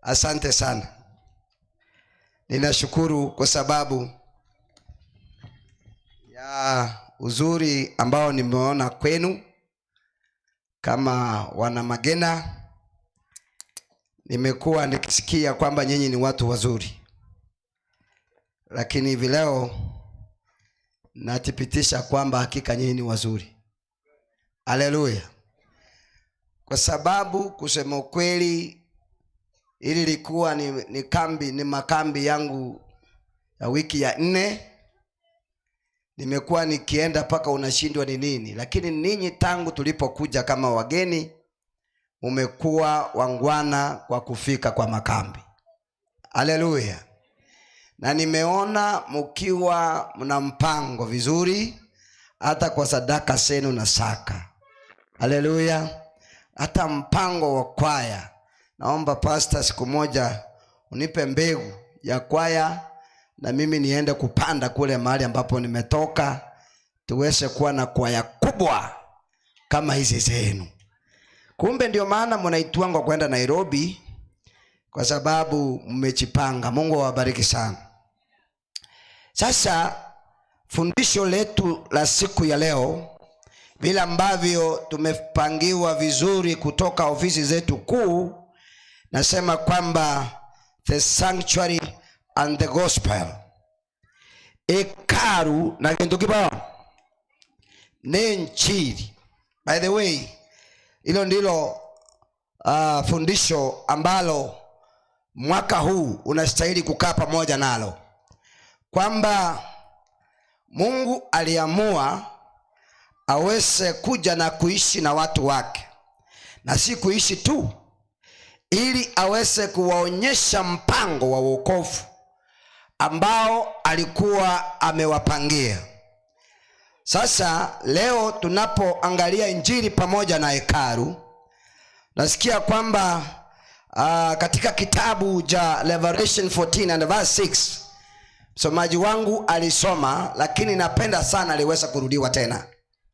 Asante sana. Ninashukuru kwa sababu ya uzuri ambao nimeona kwenu kama wana Magena. Nimekuwa nikisikia kwamba nyinyi ni watu wazuri, lakini hivi leo nathibitisha kwamba hakika nyinyi ni wazuri. Haleluya. Kwa sababu kusema ukweli, ili likuwa ni makambi yangu ya wiki ya 4. Nimekuwa nikienda paka unashindwa ni nini, lakini ninyi tangu tulipokuja kama wageni umekuwa wangwana kwa kufika kwa makambi. Haleluya. Na nimeona mkiwa mna mpango vizuri hata kwa sadaka zenu na saka. Haleluya. Hata mpango wa kwaya. Naomba pastor siku moja unipe mbegu ya kwaya na mimi niende kupanda kule mahali ambapo nimetoka, tuweze kuwa na kwaya kubwa kama hizi zenu. Kumbe ndio maana mnaitwanga kwenda Nairobi, kwa sababu mmejipanga. Mungu awabariki sana. Sasa fundisho letu la siku ya leo, vile ambavyo tumepangiwa vizuri kutoka ofisi zetu kuu, nasema kwamba the sanctuary and the gospel. Hekalu na kintu kibao ni injili. By the way, hilo ndilo fundisho ambalo mwaka huu unastahili kukaa pamoja nalo, kwamba Mungu aliamua aweze kuja na kuishi na watu wake, na si kuishi tu, ili aweze kuwaonyesha mpango wa wokovu ambao alikuwa amewapangia. Sasa leo tunapoangalia injili pamoja na hekalu, nasikia kwamba katika kitabu cha Revelation 14 and verse 6, msomaji wangu alisoma, lakini napenda sana liweza kurudiwa tena.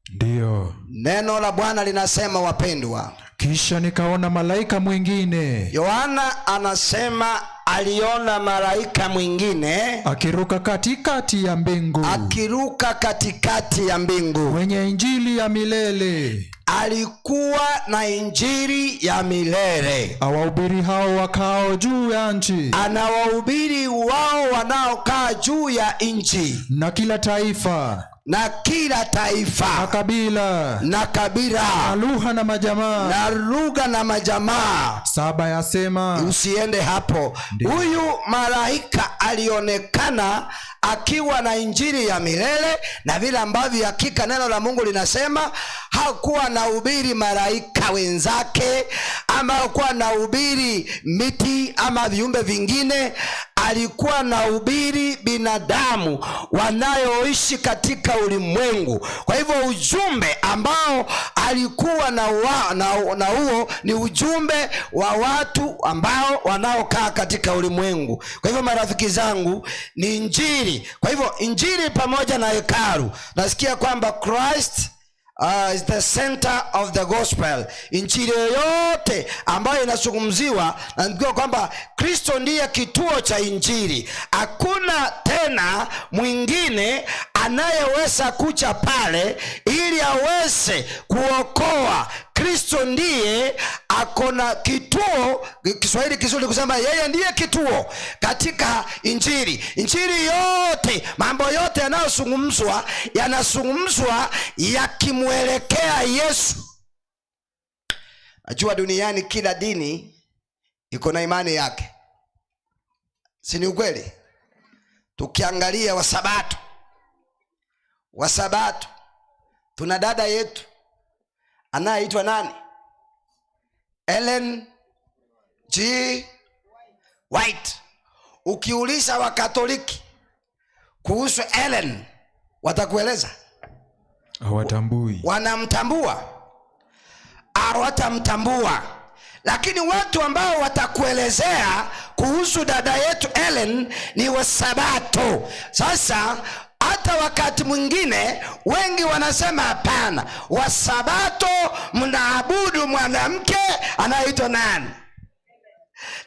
Ndio.
Neno la Bwana linasema, wapendwa,
kisha nikaona malaika mwingine.
Yohana anasema aliona malaika mwingine
akiruka katikati ya mbingu, mwenye injili ya milele.
Alikuwa na injili ya milele.
Awahubiri hao wakao juu ya nchi.
Anawahubiri wao wanaokaa juu ya nchi.
Na kila taifa,
na kabila, na lugha na majamaa.
7 yasema,
usiende hapo. Huyu malaika alionekana akiwa na injili ya milele, na vile ambavyo hakika neno la Mungu linasema hakuwa na ubiri malaika wenzake, ama hakuwa na ubiri miti ama viumbe vingine. Alikuwa na ubiri binadamu wanayoishi katika ulimwengu. Kwa hivyo ujumbe ambao alikuwa na huo ni ujumbe wa watu ambao wanaokaa katika ulimwengu. Kwa hivyo marafiki zangu, ni injili. Kwa hivyo injili pamoja na hekalu, nasikia kwamba Christ is the center of the gospel. Injili yote ambayo inazungumziwa, naambiwa kwamba Kristo ndiye kituo cha injili. Hakuna tena mwingine anayeweza kuja pale ili aweze kuokoa. Kristo ndiye akona kituo. Kiswahili kizuri kusema yeye ndiye kituo katika injili. Injili yote, mambo yote yanazungumzwa yakimwelekea Yesu. Najua duniani kila dini iko na imani yake, si ni ukweli? Tukiangalia Wasabato, tuna dada yetu anayeitwa nani? Ellen G. White. Ukiuliza Wakatoliki kuhusu Ellen, watakueleza
hawatambui.
Wanamtambua? Hawatamtambua. Lakini watu ambao watakuelezea kuhusu dada yetu Ellen ni Wasabato. Sasa hata wakati mwingine wengi wanasema hapana, Wasabato mnaabudu mwanamke anaitwa nani?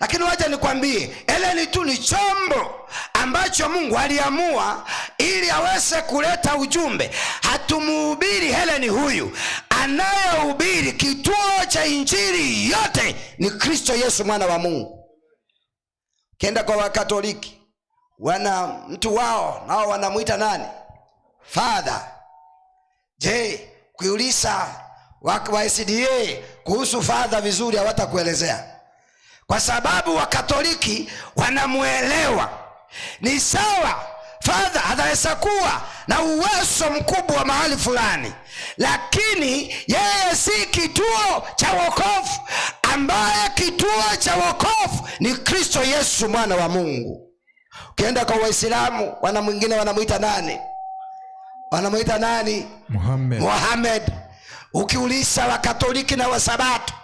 Lakini wacha nikwambie, Ellen tu ni chombo ambacho Mungu aliamua ili aweze kuleta ujumbe. Hatumuhubiri Ellen huyu. Anayehubiri kituo cha injili yote ni Kristo Yesu mwana wa Mungu. Kenda kwa Wakatoliki, wana mtu wao nao wanamuita nani? Father. Je, kuuliza wa SDA kuhusu Father vizuri hawatakuelezea, kwa sababu Wakatoliki wanamuelewa. Ni sawa, Father anaweza kuwa na uwezo mkubwa mahali fulani, lakini yeye si kituo cha wokovu, ambaye kituo cha wokovu ni Kristo Yesu mwana wa Mungu. Ukienda kwa Waislamu, wana mwingine wanamuita nani? Wanamuita nani? Muhammad. Ukiuliza Wakatoliki na Wasabato,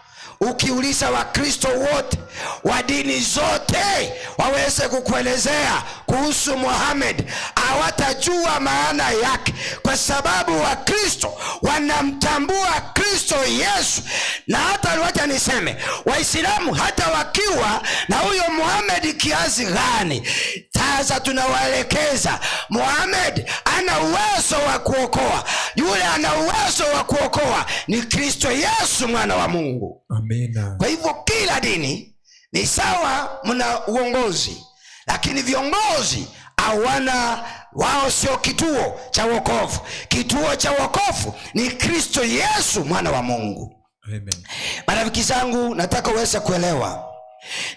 ukiuliza Wakristo wote wa dini zote waweze kukuelezea kuhusu Muhammad, hawatajua maana yake, kwa sababu Wakristo wanamtambua Kristo Yesu. Na hata wacha niseme, Waislamu hata wakiwa na huyo Muhammad kiasi gani, sasa tunawaelekeza Muhammad ana uwezo wa kuokoa. Yule ana uwezo wa kuokoa ni Kristo Yesu mwana wa Mungu.
Amina.
Kwa hivyo kila dini ni sawa, mna uongozi, lakini viongozi hawana, wao sio kituo cha wokovu. Kituo cha wokovu ni Kristo Yesu mwana wa Mungu.
Amen.
Marafiki zangu, nataka uweze kuelewa.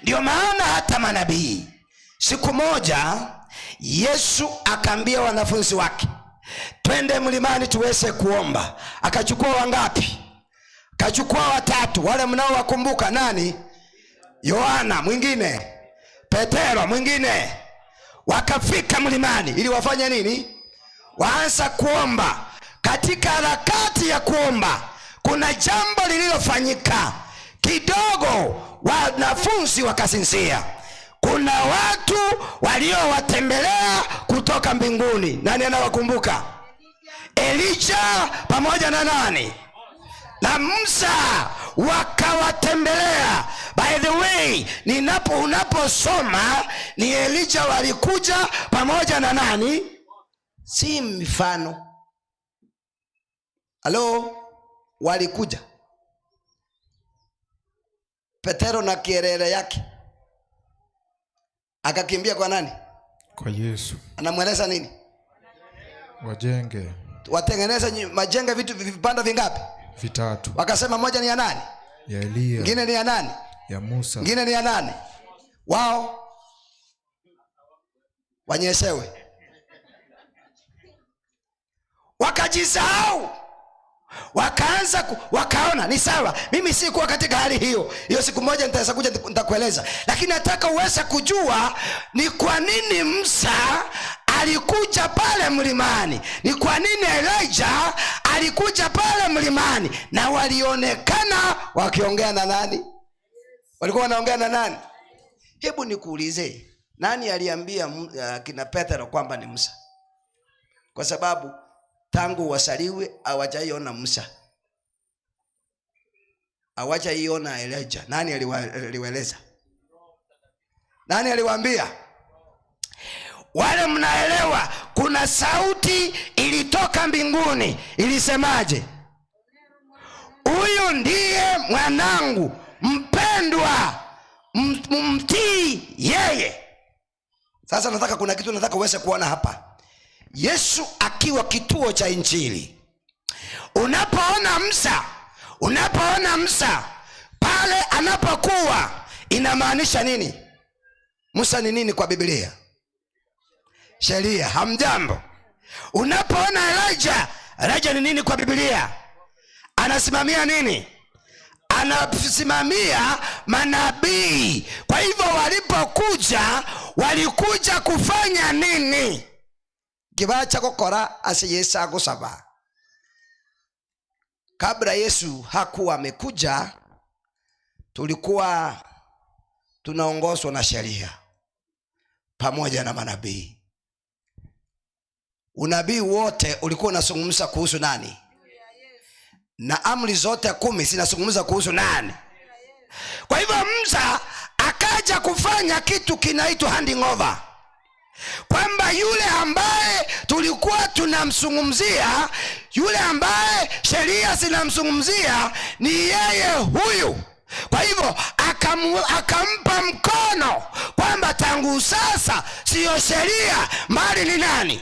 Ndio maana hata manabii, siku moja Yesu akaambia wanafunzi wake, twende mlimani tuweze kuomba. Akachukua wangapi? Akachukua 3. Wale mnao wakumbuka nani? Yohana, mwingine Petero, mwingine. Wakafika mlimani ili wafanye nini? Waanza kuomba. Katika harakati ya kuomba kuna jambo lililofanyika. Kidogo wanafunzi wakasinzia. Kuna watu waliowatembelea kutoka mbinguni. Nani anawakumbuka? Elijah pamoja na nani? Na Musa wakawatembelea. By the way, unaposoma ni Elijah walikuja pamoja na nani? Si mifano. Halo, walikuja. Petero na kierere yake akakimbia kwa nani?
Kwa Yesu.
Anamweleza nini?
Wajenge
watengeneze majenge vitu vipanda vingapi?
3.
Wakasema moja ni ya nani?
Ya Elia.
Ngine ni ya nani?
Ya Musa.
Ngine ni ya nani? Wao wanyeshewe. Wakajisahau. Wakaona ni sawa, mimi sikuwa katika hali hiyo. Hiyo siku moja nitakuja nitakueleza. Lakini nataka uweze kujua ni kwa nini Musa alikuja pale mlimani. Ni kwa nini Elijah alikuja pale mlimani. Na walionekana wakiongea na nani? Walikuwa wanaongea na nani? Hebu nikuulize, nani aliambia kina Petro kwamba ni Musa? Kwa sababu tangu wasaliwe hawajaiona Musa, hawajaiona Elijah. Nani aliwaeleza? Nani aliwaambia? Wale mnaelewa, kuna sauti ilitoka mbinguni ilisemaje? Huyu ndiye mwanangu mpendwa, mtii yeye. Sasa nataka kuna kitu nataka uweze kuona hapa. Yesu akiwa kituo cha injili. Unapoona Musa pale anapokuwa, inamaanisha nini? Musa ni nini kwa Biblia? Sheria. Hamjambo. Unapoona Elijah ni nini kwa Biblia? Anasimamia nini? Anasimamia manabii. Kwa hivyo walikuja kufanya nini? Kibacha kokora asiyesa gusaba. Kabla Yesu hakuwa amekuja, tulikuwa tunaongozwa na sheria pamoja na manabii. Unabii wote ulikuwa unazungumza kuhusu nani? Na amri zote 10 zinazungumza kuhusu nani? Kwa hivyo Musa akaja kufanya kitu kinaitwa handing over, kwamba yule ambaye tulikuwa tunamzungumzia, yule ambaye sheria zinamzungumzia ni yeye huyu. Kwa hivyo akampa mkono kwamba tangu sasa sio sheria bali ni nani?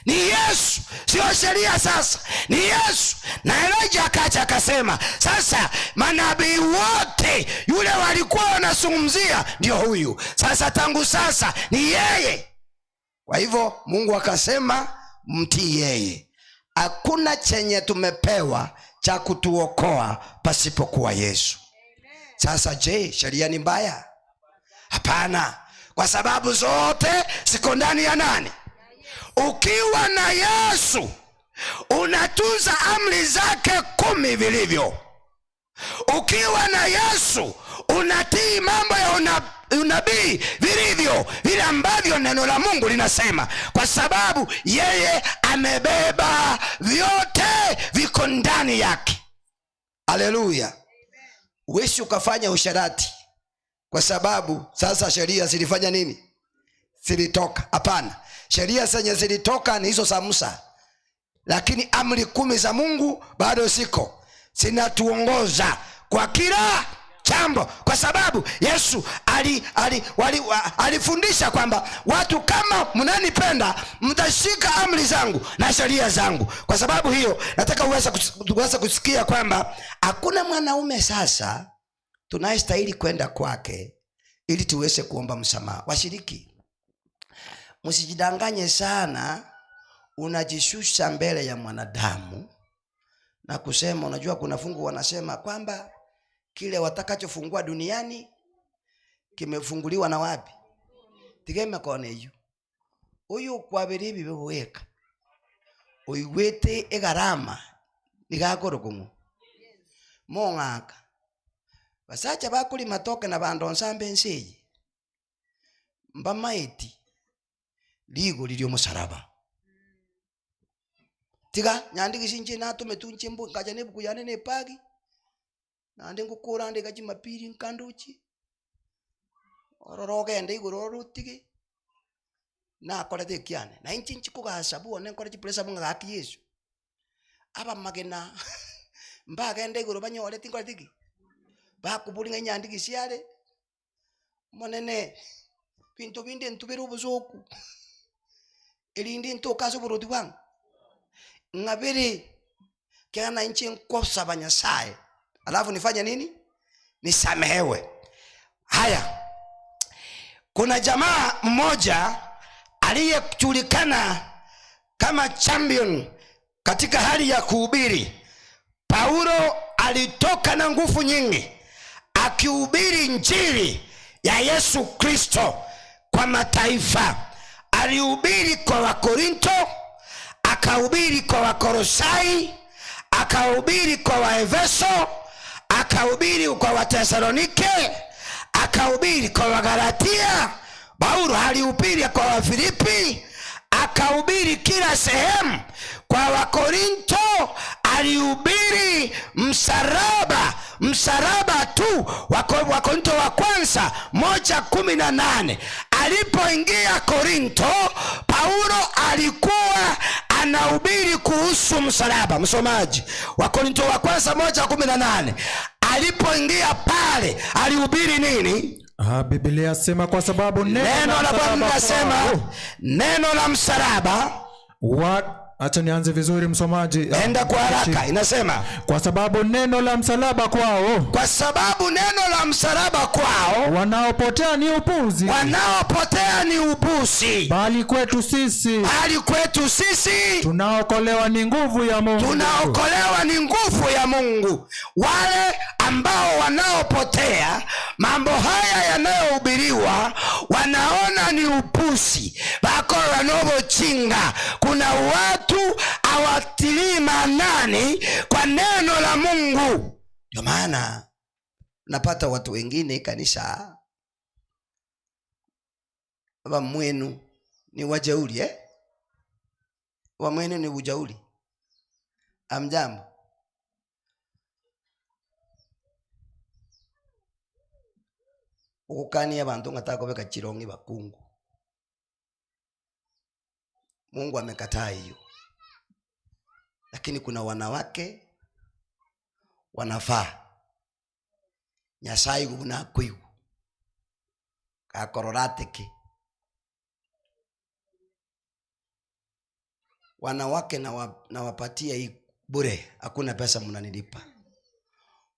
Ni Yesu. Sio sheria sasa, ni Yesu. Na Elijah akaja akasema, sasa manabii wote yule walikuwa wanazungumzia ndio huyu. Sasa tangu sasa ni yeye. Kwa hivyo Mungu akasema mtii yeye. Hakuna chenye tumepewa cha kutuokoa pasipokuwa Yesu. Sasa je, sheria ni mbaya? Hapana, kwa sababu zote ziko ndani ya nani? Ukiwa na Yesu unatunza amri zake 10 vilivyo. Ukiwa na Yesu unatii mambo ya unabii vilivyo, vile ambavyo neno la Mungu linasema, kwa sababu yeye amebeba vyote, viko ndani yake. Haleluya. Wewe ukafanya usharati kwa sababu sasa sheria zilifanya nini? Zilitoka. Hapana, sheria zenye zilitoka ni hizo za Musa, lakini amri 10 za Mungu bado ziko, zinatuongoza kwa kila jambo, kwa sababu Yesu alifundisha kwamba watu kama mnanipenda mtashika amri zangu na sheria zangu. Kwa sababu hiyo nataka uweze kusikia kwamba hakuna mwanaume sasa tunayestahili kwenda kwake ili tuweze kuomba msamaha. Washiriki, msijidanganye sana unajishusha mbele ya mwanadamu na kusema, unajua kuna fungu wanasema kwamba kile watakachofungua duniani kimefunguliwa na wapi? Tigeme kone hiyo. Uyu kwa biribi beweka. Uiwete egarama nigakorokumu. Mongaka. Basacha bakuli matoke na bandonsa mbenseyi. Mbamaiti ligo lilio musaraba. Tiga nyandiki sinje natume tunchimbo ngaja nebu kuyane ne pagi. nandi ngukura ndi gaji mapiri nkanduchi ororoge ndi igurorutigi na korete kiane na inchi kugasabu one korete pressure bunga gaki Yesu aba magena mbaga ndi iguru banyore tinkorete bakubulinga nyandiki siale monene pinto bindi ntubiru buzoku elindi ntokazo burudi wangu ngabiri kana inchi nkosa banyasaye alafu nifanye nini? Nisamehewe. Haya, kuna jamaa mmoja aliyejulikana kama champion katika hali ya kuhubiri. Paulo alitoka na nguvu nyingi akihubiri injili ya Yesu Kristo kwa mataifa. Alihubiri kwa Wakorinto, akahubiri kwa Wakolosai, akahubiri kwa Waefeso, akahubiri kwa Watesalonike, akahubiri kwa Wagalatia. Paulo alihubiri kwa Wafilipi, akahubiri kila sehemu. Kwa Wakorinto alihubiri msalaba tu. Wakorinto wa kwanza 1:18. Alipoingia Korinto, Paulo alikuwa anahubiri kuhusu msalaba. Msomaji, Wakorinto wa kwanza 1:18. Alipoingia pale alihubiri nini?
Biblia yasema kwa sababu
neno la Bwana linasema neno la msalaba.
Acha nianze vizuri msomaji.
Enda kwa haraka. Inasema
kwa sababu neno la msalaba kwao.
Kwa sababu neno la msalaba kwao
wanaopotea ni upuzi.
Wanaopotea ni upuzi.
Bali kwetu sisi tunaokolewa ni nguvu ya Mungu.
Tunaokolewa ni nguvu ya Mungu. Wale ambao wanaopotea, mambo haya yanayohubiriwa wanaona ni upuzi. Bako wanobo chinga. Kuna watu hawatilii maanani kwa neno la Mungu. Ndio maana napata watu wengine kanisa wa mwenu ni wajauri wa mwenu ni ujauri. Amjambo. Ukani abantu ngataka kubeka chirongi bakungu. Mungu amekataa hiyo. Lakini kuna wanawake wanafaa. Nyasaye gubuna kuyu. Kakororateke. Wanawake na wapatia hii bure, hakuna pesa mnanilipa.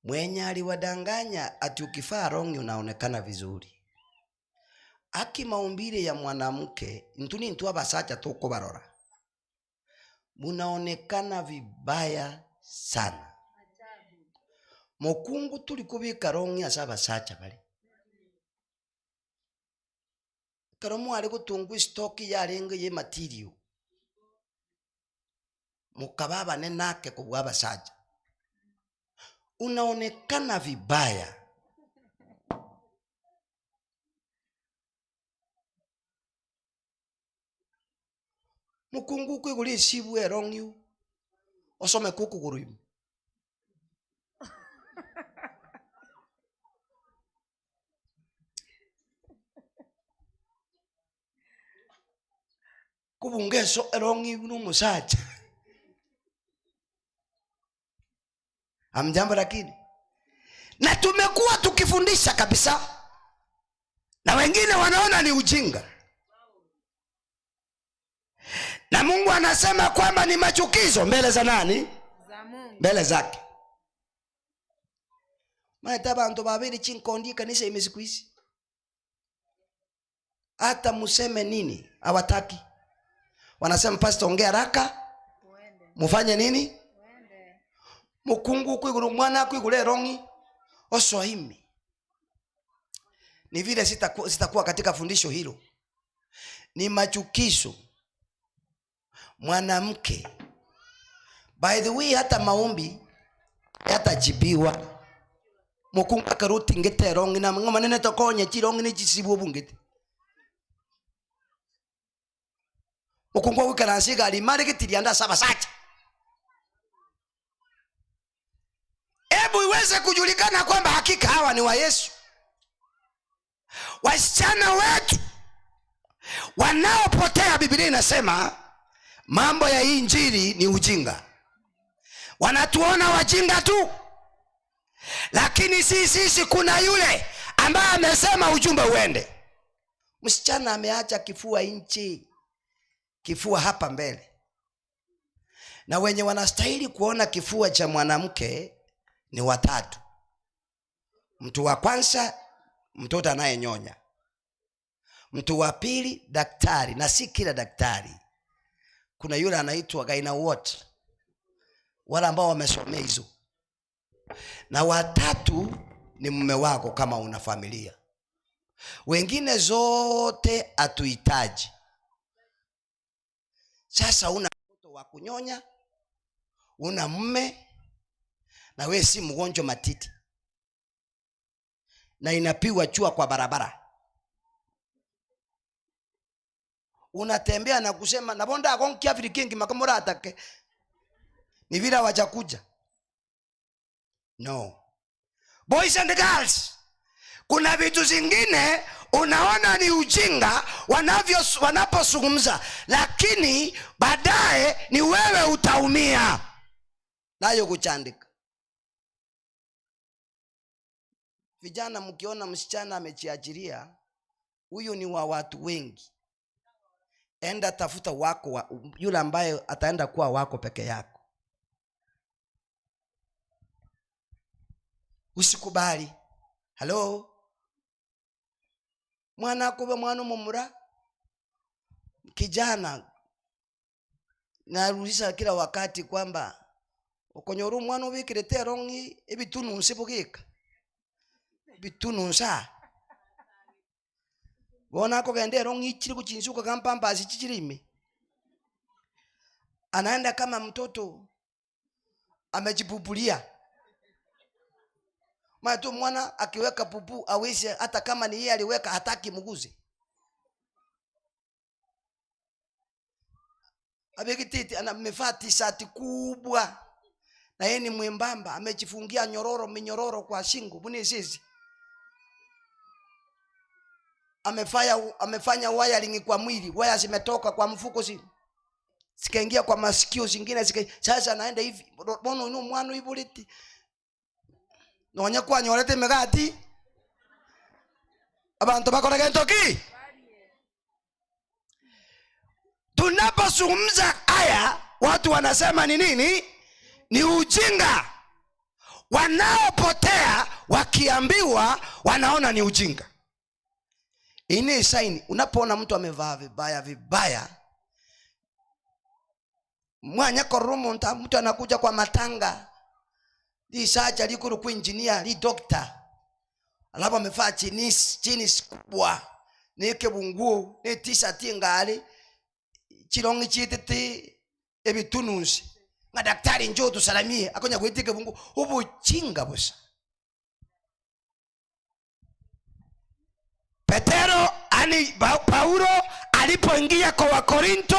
Mwenye aliwadanganya ati ukifaa rongi unaonekana vizuri. Aki maumbile ya mwanamke ntuni ntu abasacha toko barora. Munaonekana vibaya sana. Mokungu tulikubika rongi asaba sacha bali. Karomu ali kutungu stoki ya renga ye material. Mukababa nenake kubwaba sacha. Unaonekana vibaya. Mukungu kwiguli sibu erongyu osome kuku guruimu. Kubungeso erongyu numusacha. Amjambo lakini. Na tumekuwa tukifundisha kabisa. Na wengine wanaona ni ujinga. Na Mungu anasema kwamba ni machukizo mbele za nani? Za Mungu. Mbele zake. Maana bantu babiri chinkondi kanisa imesikuisi. Hata museme nini hawataki. Wanasema pastor ongea haraka. Mufanye nini? Mukungu kwiguru mwana kwigure rongi osoimi. Ni vile sitakuwa katika fundisho hilo. Ni machukizo. Mwanamke, by the way, hata maombi yatajibiwa. Mukungu akaruti ngete rongi na ngoma nene tokonye chirongi ni chisibu bungete. Mukungu wikaransiga alimari kitirianda saba sacha. Ebu iwe iweze kujulikana kwamba hakika hawa ni wa Yesu. Wasichana wetu wanaopotea, Biblia inasema mambo ya injili ni ujinga. Wanatuona wajinga tu, lakini sisi kuna yule ambaye amesema ujumbe uende. Msichana ameacha kifua nje, kifua hapa mbele, na wenye wanastahili kuona kifua cha mwanamke ni watatu. Mtu wa kwanza, mtoto anayenyonya. Mtu wa pili, daktari, na si kila daktari. Kuna yule anaitwa gynecology, wala ambao wamesomea hizo. Na watatu ni mume wako kama una familia. Wengine zote hatuhitaji. Sasa una mtoto wa kunyonya, una mume, na wewe si mgonjwa matiti, na inapigwa chua kwa barabara. Unatembea na kusema nabonda akonki Afrikingi makamora atake. Ni vile wajakuja. No. Boys and girls, kuna vitu zingine unaona ni ujinga wanaposungumza, lakini baadaye ni wewe utaumia nayo kuchandika. Vijana, mkiona msichana amejiajiria, huyu ni wa watu wengi. Enda tafuta wako yule ambaye ataenda kuwa wako peke yako. Usikubali. Hello? Mwana kuba mwana mumura. Kijana, narudisha kila wakati kwamba ukonyoru mwana ubikirete rongi ebitunu nsibugika. Bitununsa. Bona ko gende rongi chiri kuchinsuka kampamba asichirime. Anaenda kama mtoto amejipupulia. Maana mwana akiweka pupu awezi, hata kama ni yeye aliweka, hataki mguze. Abekititi amevaa t-shirt kubwa, na yeye ni mwembamba, amejifungia minyororo kwa shingo. Buni sisi amefanya wiring kwa mwili, waya zimetoka kwa mfuko zikaingia kwa masikio, zingine sasa anaenda hivi. Bono ino mwana ibuliti nonya kwa nyorete megati abantu bakora gentoki. Tunapozungumza haya, watu wanasema ni nini? Ni ujinga. Wanaopotea wakiambiwa wanaona ni ujinga. Ini saini, unapoona mtu amevaa vibaya, mwanya korumu mtu anakuja kwa matanga, li saja likuru ku engineer, li doctor, alafu amevaa jeans kubwa, neke bunguo, ne t-shirt ngali, chirongi chitete ebitununsi. Nga daktari njoo tusalamie, akonya kuitike bunguo. Ubu chinga bosa. Paulo alipoingia kwa Wakorinto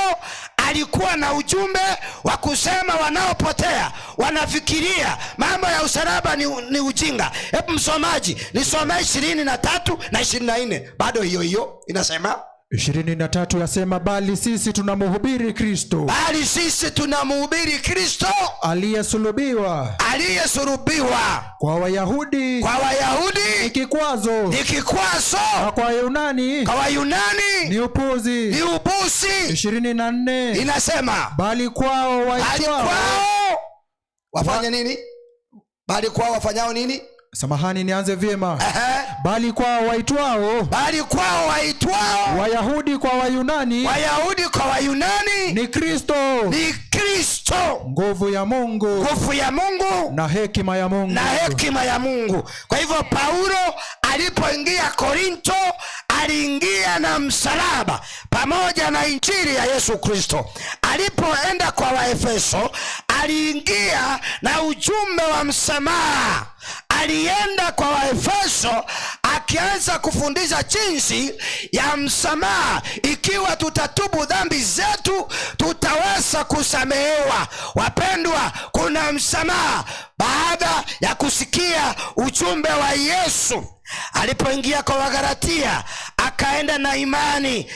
alikuwa na ujumbe wa kusema wanaopotea wanafikiria mambo ya usalaba ni ujinga. Hebu msomaji nisomee 23 na 24. Bado hiyo inasema
23 yasema, bali sisi tunamhubiri Kristo.
Bali sisi tunamhubiri Kristo
aliyesulubiwa. Kwa Wayahudi ni kikwazo. Na kwa Wayunani ni upuzi. 24
inasema,
bali kwao waitwao
wafanya nini? Bali kwao wafanyao nini?
Samahani nianze vyema. Bali kwao waitwao Wayahudi kwa Wayunani ni Kristo. Nguvu ya Mungu na hekima ya Mungu.
Kwa hivyo Paulo alipoingia Korinto aliingia na msalaba pamoja na injili ya Yesu Kristo. Alipoenda kwa Waefeso aliingia na ujumbe wa msamaha. Alienda kwa Waefeso
akianza kufundisha jinsi ya msamaha. Ikiwa tutatubu dhambi zetu, tutaweza kusamehewa. Wapendwa, kuna msamaha baada ya kusikia ujumbe wa Yesu. Alipoingia kwa Wagalatia, akaenda na imani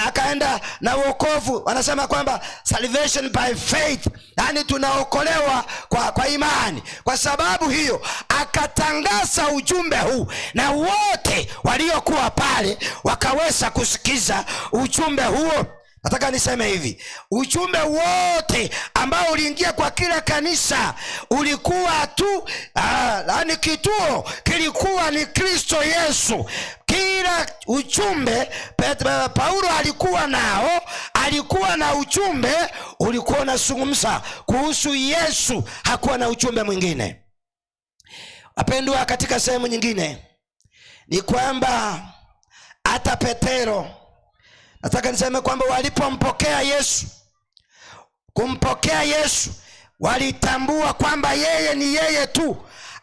akaenda na wokovu. Wanasema kwamba salvation by faith, yani tunaokolewa kwa imani. Kwa sababu hiyo akatangaza ujumbe huu, na wote waliokuwa pale wakaweza kusikiza ujumbe huo. Nataka niseme hivi, ujumbe wote ambao uliingia kwa kila kanisa ulikuwa tu yani kituo kilikuwa ni Kristo Yesu. Kila ujumbe Paulo alikuwa nao, alikuwa na ujumbe ulikuwa unazungumza kuhusu Yesu, hakuwa na ujumbe mwingine. Wapendwa, katika sehemu nyingine ni kwamba hata Petero, nataka niseme kwamba walipompokea Yesu, kumpokea Yesu, walitambua kwamba yeye ni yeye tu,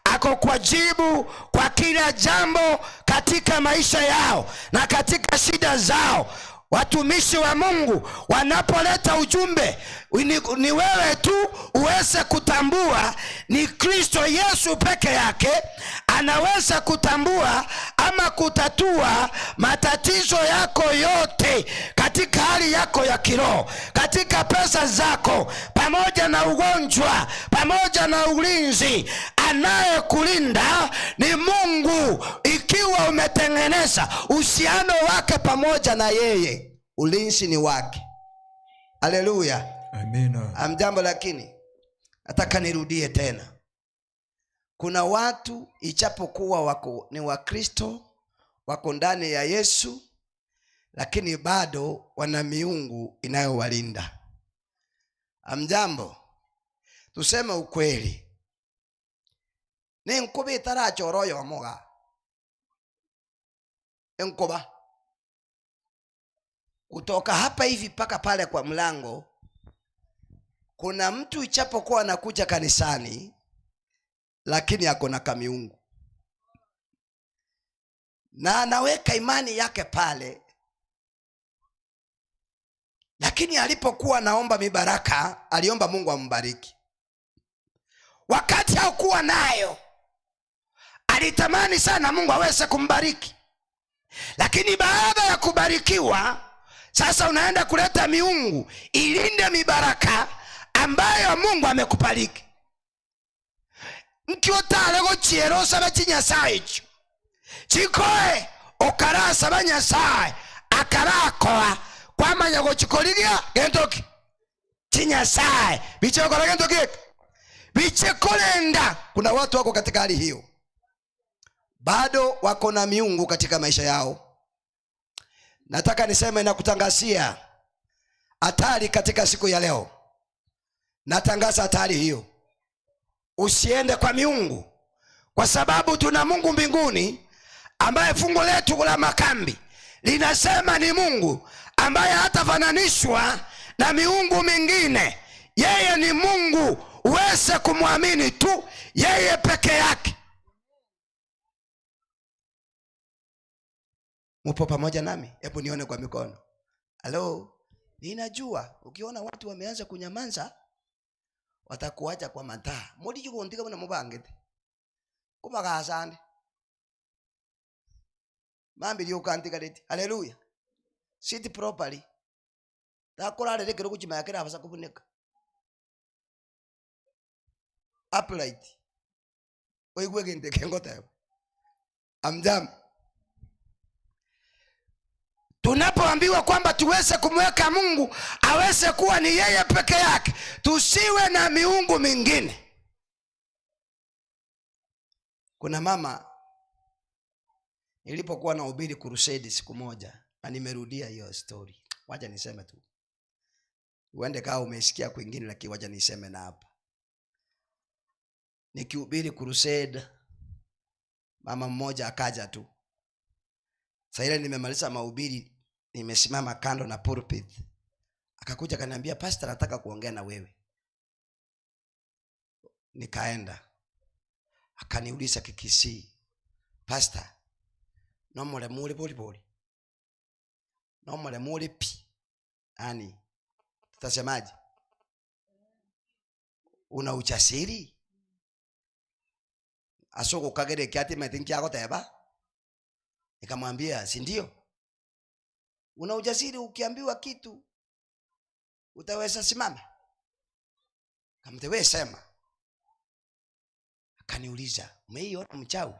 ako kwa jibu kwa kila jambo katika maisha yao na katika shida zao. Watumishi wa Mungu wanapoleta ujumbe, ni wewe tu uweze kutambua ni Kristo Yesu peke yake anaweza kutambua ama kutatua matatizo yako yote katika hali yako ya kiroho, katika pesa zako, pamoja na ugonjwa, pamoja na ulinzi. Anayekulinda ni Mungu. Ikiwa umetengeneza uhusiano wake pamoja na yeye, ulinzi ni wake. Haleluya, amina. Amjambo, lakini nataka nirudie tena. Kuna watu ichapokuwa wako ni Wakristo, wako ndani ya Yesu, lakini bado wana miungu inayowalinda. Amjambo, tuseme ukweli. Ni nkuba itarachoroyo moga. Nkuba kutoka hapa hivi paka pale kwa mlango, kuna mtu ichapokuwa anakuja kanisani lakini ako na kamiungu na anaweka imani yake pale, lakini alipokuwa naomba mibaraka aliomba Mungu ambariki. Wakati hakuwa nayo alitamani sana Mungu aweze kumbariki, lakini baada ya kubarikiwa sasa unaenda kuleta miungu ilinde mibaraka ambayo Mungu amekubariki. Nkiotale go chiero saba chinyasaye chikoe okarasa banyasaye akarakoa kwa manyago chikoligia gentoki chinyasaye bichokora gentoki bichekolenda. Kuna watu wako katika hali hiyo, bado wako na miungu katika maisha yao. Nataka niseme na kutangazia hatari katika siku ya leo. Natangaza hatari hiyo. Usiende kwa miungu, kwa sababu tuna Mungu mbinguni ambaye fungu letu la makambi linasema ni Mungu ambaye hatafananishwa na miungu mingine. Yeye ni Mungu, uweze kumwamini tu yeye peke yake. Mupo pamoja nami? Hebu nione kwa mikono. Halo, ninajua ukiona watu wameanza kunyamaza watakuacha kwa mataa. Modi yuko ndika mna mubangete. Kuba kasande. Mambi liyo kantika leti. Hallelujah. Sit properly. Takora lekero kuchimayakira abasa kubuneka. Upright. Oigwe gente kengotayo. Amjam. Tunapoambiwa kwamba tuweze kumweka Mungu aweze kuwa ni yeye peke yake, tusiwe na miungu mingine. Kuna mama nilipokuwa nahubiri crusade siku moja, na nimerudia hiyo story. Wacha niseme tu. Uende kama umesikia kwingine, lakini wacha niseme na hapa. Nikihubiri crusade, mama mmoja akaja tu. Sasa ile nimemaliza mahubiri, nimesimama kando na pulpit. Akakuja akaniambia, pastor, nataka kuongea na wewe. Nikaenda. Akaniuliza kikisi, pastor, no mule pole, no mule pi, yani tutasemaje? Una ujasiri asoko kagere kiati metinki yako teba. Nikamwambia si ndio? Una ujasiri ukiambiwa kitu utaweza simama? Kamtewe sema. Akaniuliza, umeiona mchawi?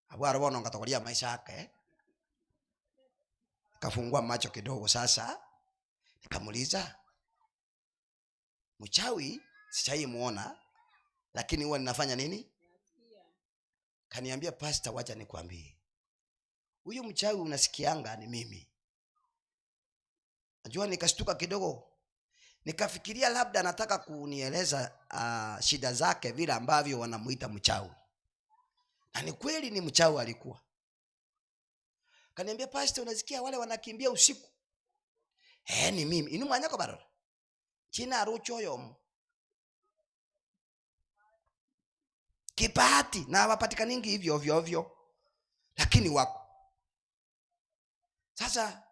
Abwara bona ngatakolia maisha yake. Kafungua macho kidogo sasa. Nikamuuliza, mchawi sijaimuona, lakini huwa ninafanya nini? Kaniambia, pastor, wacha nikwambie, huyu mchawi unasikianga ni mimi. Najua nikashtuka kidogo. Nikafikiria labda anataka kunieleza shida zake vile ambavyo wanamuita mchawi. Na ni kweli ni mchawi alikuwa. Kaniambia, pastor, unasikia wale wanakimbia usiku? Ni mimi. Inu mwanyako barora. China rucho yomu. Kipati na wapatikaningi hivyo ovyo. Lakini wako. Sasa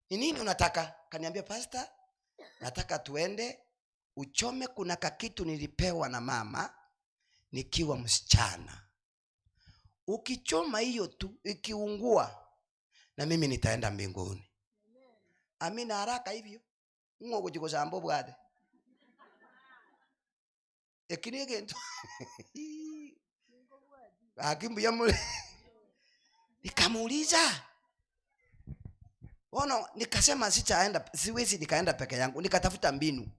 ni nini unataka? Kaniambia, pastor, nataka tuende uchome, kuna kakitu nilipewa na mama nikiwa msichana. Ukichoma hiyo tu ikiungua, na mimi nitaenda mbinguni. Amina haraka hivyo. Ngo kujikoza ambo bwade. Ekinege ndo. Akimbu ya mule. Nikamuuliza. Nikasema siwezi nikaenda peke yangu. Nikatafuta mbinu.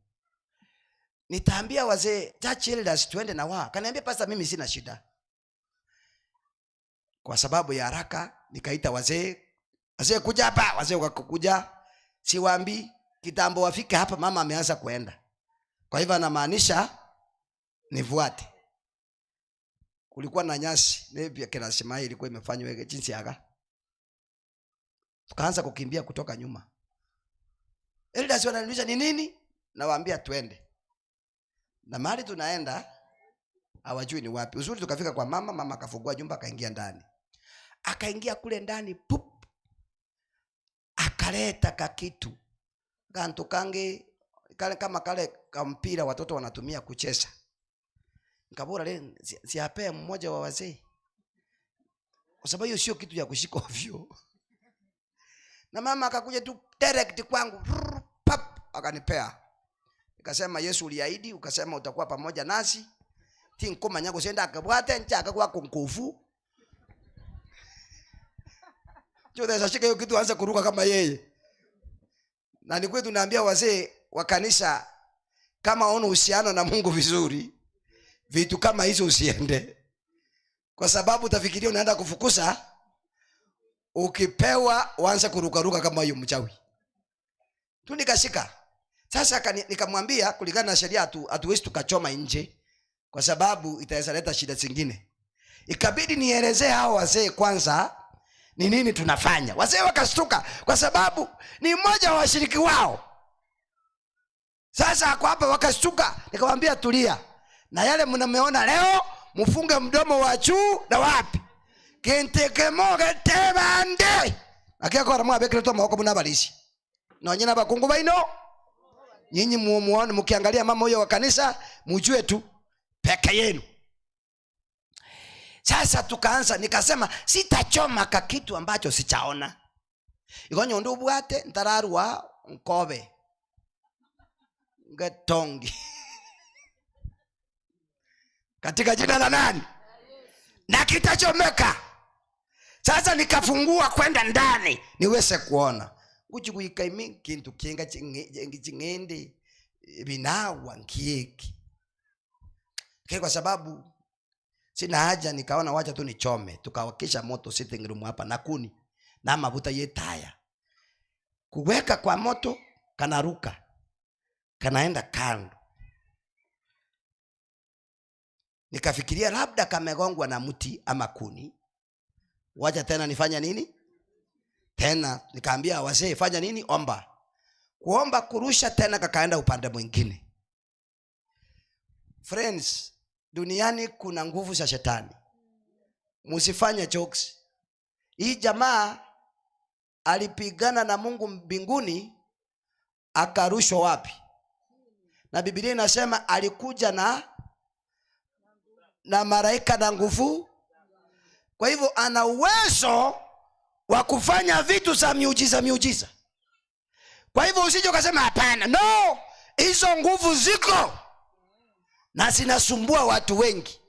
Nitaambia wazee church elders tuende na wao. Kaniambia, pastor, mimi sina shida. Kwa sababu ya haraka nikaita wazee. Wazee kuja hapa, wazee wakakuja. Siwaambi kitambo wafike hapa mama ameanza kuenda. Kwa hivyo anamaanisha nifuate. Kulikuwa na nyasi, maybe kila sema ilikuwa imefanywa jinsi yaka. Tukaanza kukimbia kutoka nyuma. Elders wananiuliza ni nini? Nawaambia tuende. Na mahali tunaenda hawajui ni wapi. Uzuri tukafika kwa mama, mama akafungua nyumba akaingia ndani. Akaingia kule ndani, pup. Akaleta kakitu. Kantu kange kama kale kampira watoto wanatumia kucheza. Nikabora leo siapea mmoja wa wazee. Kwa sababu hiyo sio kitu ya kushika ovyo. Na mama akakuja tu direct kwangu, pap, akanipea. Nikasema, Yesu uliahidi, ukasema utakuwa pamoja nasi. Tinkoma nyango senda akabwate nchaka kwa kunkufu. Chote sashika hiyo kitu anza kuruka kama yeye. Na ni kwetu tunaambia wazee wa kanisa, kama una uhusiano na Mungu vizuri, vitu kama hizo usiende. Kwa sababu utafikiria unaenda kufukuza, ukipewa uanze kuruka kama hiyo mchawi. Tu nikashika. Sasa nikamwambia kulingana na sheria hatuwezi tukachoma nje kwa sababu itaweza leta shida zingine. Ikabidi nielezee hao wazee kwanza ni nini tunafanya. Wazee wakashtuka kwa sababu ni mmoja wa washiriki wao. Sasa kwa hapa wakashtuka, nikamwambia tulia. Na yale mnameona leo mfunge mdomo wa juu na wapi? Kente moge tebande. Akia kwa ramwa bekile to mako munabalishi. Na nyina bakungu baino. Nyinyi muone mkiangalia mama huyo wa kanisa mjue tu peke yenu. Sasa tukaanza, nikasema sitachoma kitu ambacho sichaona. Igonyo ndo bwate ntararwa nkobe. Ngetongi. Katika jina la nani? Na kitachomeka. Sasa nikafungua kwenda ndani niweze kuona. Kuchikuika imi kintu kinga chingende binawa nkieki. Kwa sababu sina haja, nikaona wacha tu nichome. Tukawakisha moto sitting room hapa na kuni na mafuta yetaya. Kuweka kwa moto kanaruka. Kanaenda kando. Nikafikiria labda kamegongwa na mti ama kuni. Wacha tena nifanya nini? Tena nikaambia wazee fanya nini? Omba. Kuomba kurusha tena kakaenda upande mwingine. Friends, duniani kuna nguvu za shetani. Musifanye jokes. Hii jamaa alipigana na Mungu mbinguni, akarushwa wapi? Na Biblia inasema alikuja na malaika na nguvu. Kwa hivyo ana uwezo wa kufanya vitu za miujiza. Kwa hivyo usije ukasema hapana. No, hizo nguvu ziko na zinasumbua watu wengi.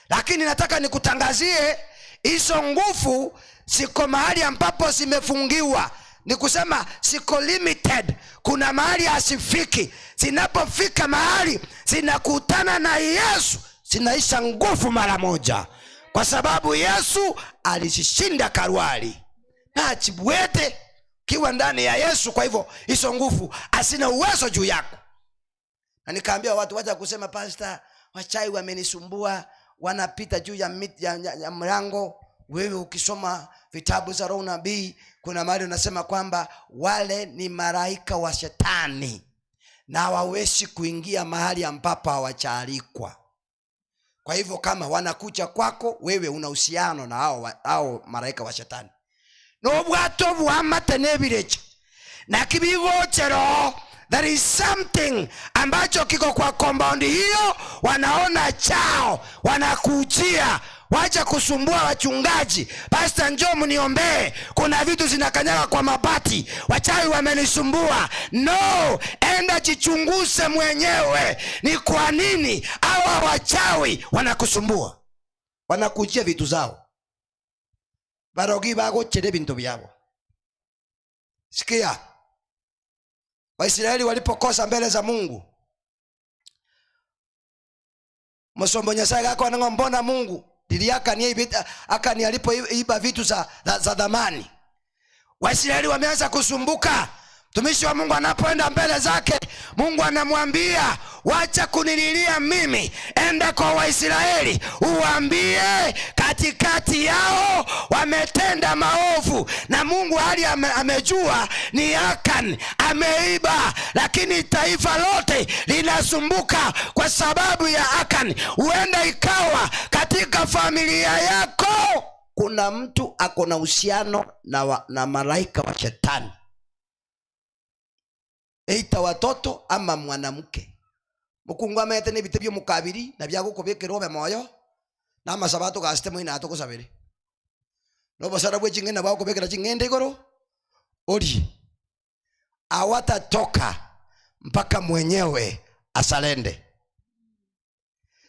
Lakini nataka nikutangazie hizo nguvu siko mahali ambapo zimefungiwa. Ni kusema siko limited. Kuna mahali asifiki. Zinapofika mahali zinakutana na Yesu, zinaisha nguvu mara moja. Kwa sababu Yesu alishinda Kalvari. Na achibwete kiwa ndani ya Yesu. Kwa hivyo hizo nguvu hasina uwezo juu yako. Na nikaambia watu wacha kusema pastor, wachai wamenisumbua, wanapita juu ya mlango. Wewe ukisoma vitabu za Roho nabii, kuna mahali unasema kwamba wale ni malaika wa shetani na hawawezi kuingia mahali ambapo hawajaalikwa. Kwa hivyo kama wanakuja kwako, wewe una uhusiano na hao malaika wa shetani. No bwato bwamate nebireje na kibigochero. There is something ambacho kiko kwa compound hiyo. Wanaona chao, wanakujia, wacha kusumbua wachungaji. Pastor njoo mniombee, kuna vitu zinakanyaga kwa mabati, wachawi wamenisumbua. No, enda jichunguze mwenyewe. Ni kwa nini hawa wachawi wanakusumbua? Wanakujia vitu zao. Barogi bago chere bintu byabo. Sikia, Waisraeli walipokosa mbele za Mungu, Mosombo Nyasaye gako anang'ombona Mungu akani alipoiba vitu za dhamani. Waisraeli wameanza kusumbuka. Mtumishi wa Mungu anapoenda mbele zake, Mungu anamwambia wacha kunililia mimi, enda kwa Waisraeli uwaambie katikati yao wametenda maovu. Na Mungu hali amejua ni Akan ameiba, lakini taifa lote linasumbuka kwa sababu ya Akan. Huenda ikawa katika familia yako kuna mtu ako na uhusiano na malaika wa shetani. Eita watoto ama mwanamke. Mukungu amete nebite byo mukabiri na byagukobeke robe moyo na amasabato gasite mwina atokosabere. No basara bwe chingena bakobekera chingende igoro. Ori awatatoka mpaka mwenyewe asalende.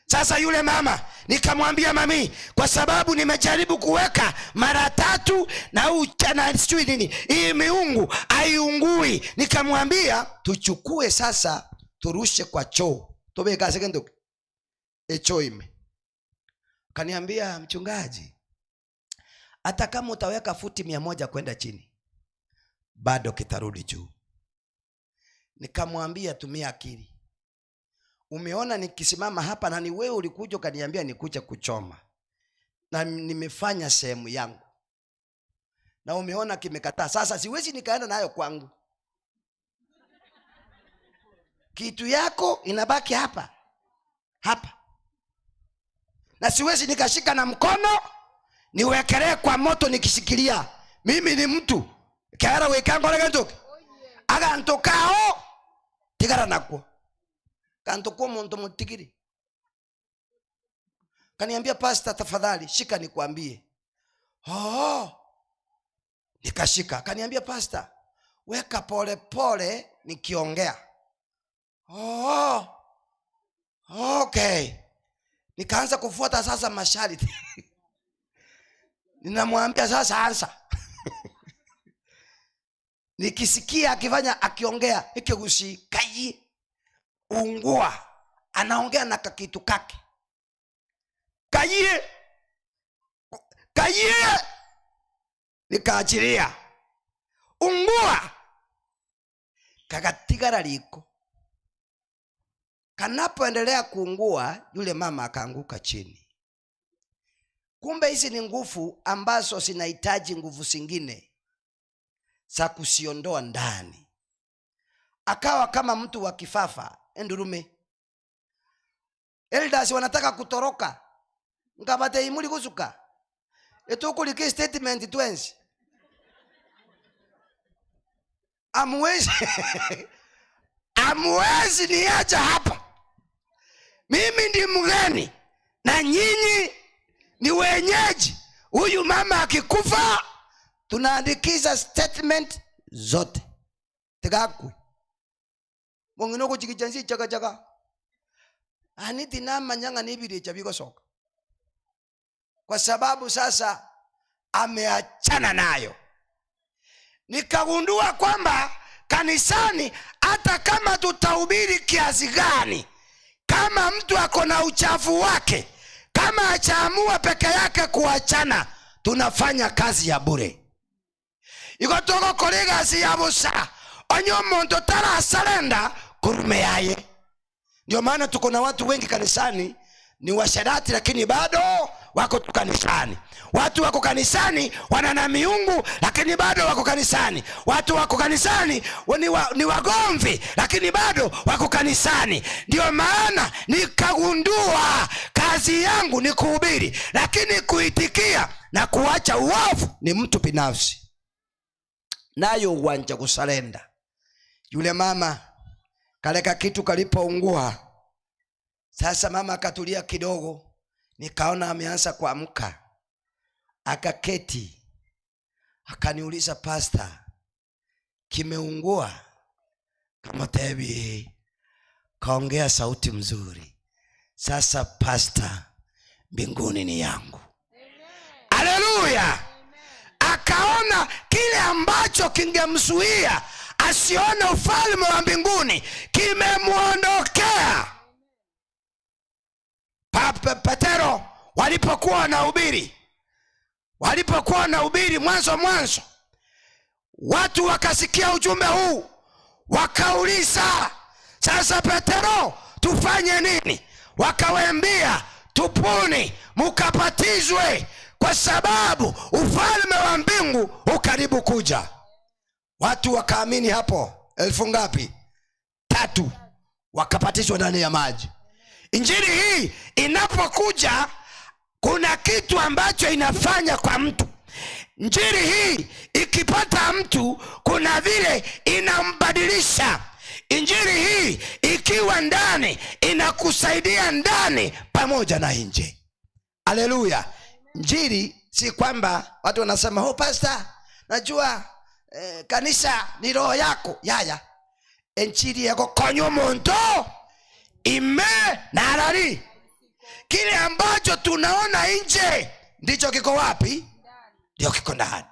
Sasa yule mama nikamwambia, mami, kwa sababu nimejaribu kuweka mara 3 na uchana sijui nini, hii miungu aiungui. Nikamwambia tuchukue sasa turushe kwa choo. Tobe kaze kendo choo ime. Kaniambia, mchungaji, hata kama utaweka futi 100 kwenda chini bado kitarudi juu. Nikamwambia tumia akili. Umeona nikisimama hapa na ni wewe ulikuja kaniambia nikuja kuchoma. Na nimefanya sehemu yangu. Na umeona kimekataa. Sasa siwezi nikaenda nayo kwangu. Kitu yako inabaki hapa. Hapa. Na siwezi nikashika na mkono niwekelee kwa moto nikishikilia. Mimi ni mtu. Kaara wekango legentoke. Aga ntokao tigara nakwo. Kanto kwa muntu mutigiri. Kaniambia, pastor tafadhali shika nikuambie. Nikashika. Kaniambia, pastor weka pole pole nikiongea. Okay. Nikaanza kufuata sasa masharti. Ninamwambia sasa ansa. Nikisikia akifanya akiongea ikigushi kai ungua, anaongea na kakitu kake. Kayie nikaachilia. Ungua kakatigara liko. Kanapoendelea kuungua, yule mama akaanguka chini. Kumbe hizi ni nguvu ambazo zinahitaji nguvu zingine za kusiondoa ndani. Akawa kama mtu wa kifafa endurume. Elders wanataka kutoroka. Ngabate imuli kusuka. etukulike statement twenzi amwezi niacha hapa. Mimi ndi mgeni na nyinyi ni wenyeji. Huyu mama akikufa tunaandikiza statement zote. Tegakwe mongino kuchikijansi chaka aniti na manyanga nibiri chabiko soka, kwa sababu sasa ameachana nayo. Nikagundua kwamba kanisani hata kama tutahubiri kiasi gani, kama mtu ako na uchafu wake, kama achaamua peke yake kuachana, tunafanya kazi ya bure. Ikotoko kolega si yabusa onyo muntu tara salenda kurume yaye. Ndio maana tuko na watu wengi kanisani ni washerati, lakini bado wako kanisani. Watu wako kanisani wana miungu, lakini bado wako kanisani. Watu wako kanisani ni wagomvi, lakini bado wako kanisani. Ndio maana nikagundua kazi yangu ni kuhubiri, lakini kuitikia na kuacha uovu ni mtu binafsi. Nayo uwanja kusalenda. Yule mama kaleka kitu kalipoungua. Sasa mama akatulia kidogo, nikaona ameanza kuamka. Akaketi, akaniuliza, pastor, kimeungua? Kama tebi. Kaongea sauti mzuri. Sasa pastor, mbinguni ni yangu. Haleluya! Akaona kile ambacho kingemzuia asione ufalme wa mbinguni kimemuondokea. Petero walipokuwa na ubiri mwanzo watu wakasikia ujumbe huu, wakauliza, sasa Petero tufanye nini? Wakawaambia, tupuni mukapatizwe, kwa sababu ufalme wa mbingu ukaribu kuja. Watu wakaamini hapo. 1000 ngapi? 3 wakapatizwa ndani ya maji. Injili hii inapokuja, kuna kitu ambacho inafanya kwa mtu. Injili hii ikipata mtu, kuna vile inambadilisha. Injili hii ikiwa ndani, inakusaidia ndani pamoja na nje. Haleluya! Injili si kwamba watu wanasema, oh pastor, najua kanisa ni roho yako. Yaya, injili yako konyo muntu ime narari. Kile ambacho tunaona nje ndicho kiko wapi? Ndio kiko ndani.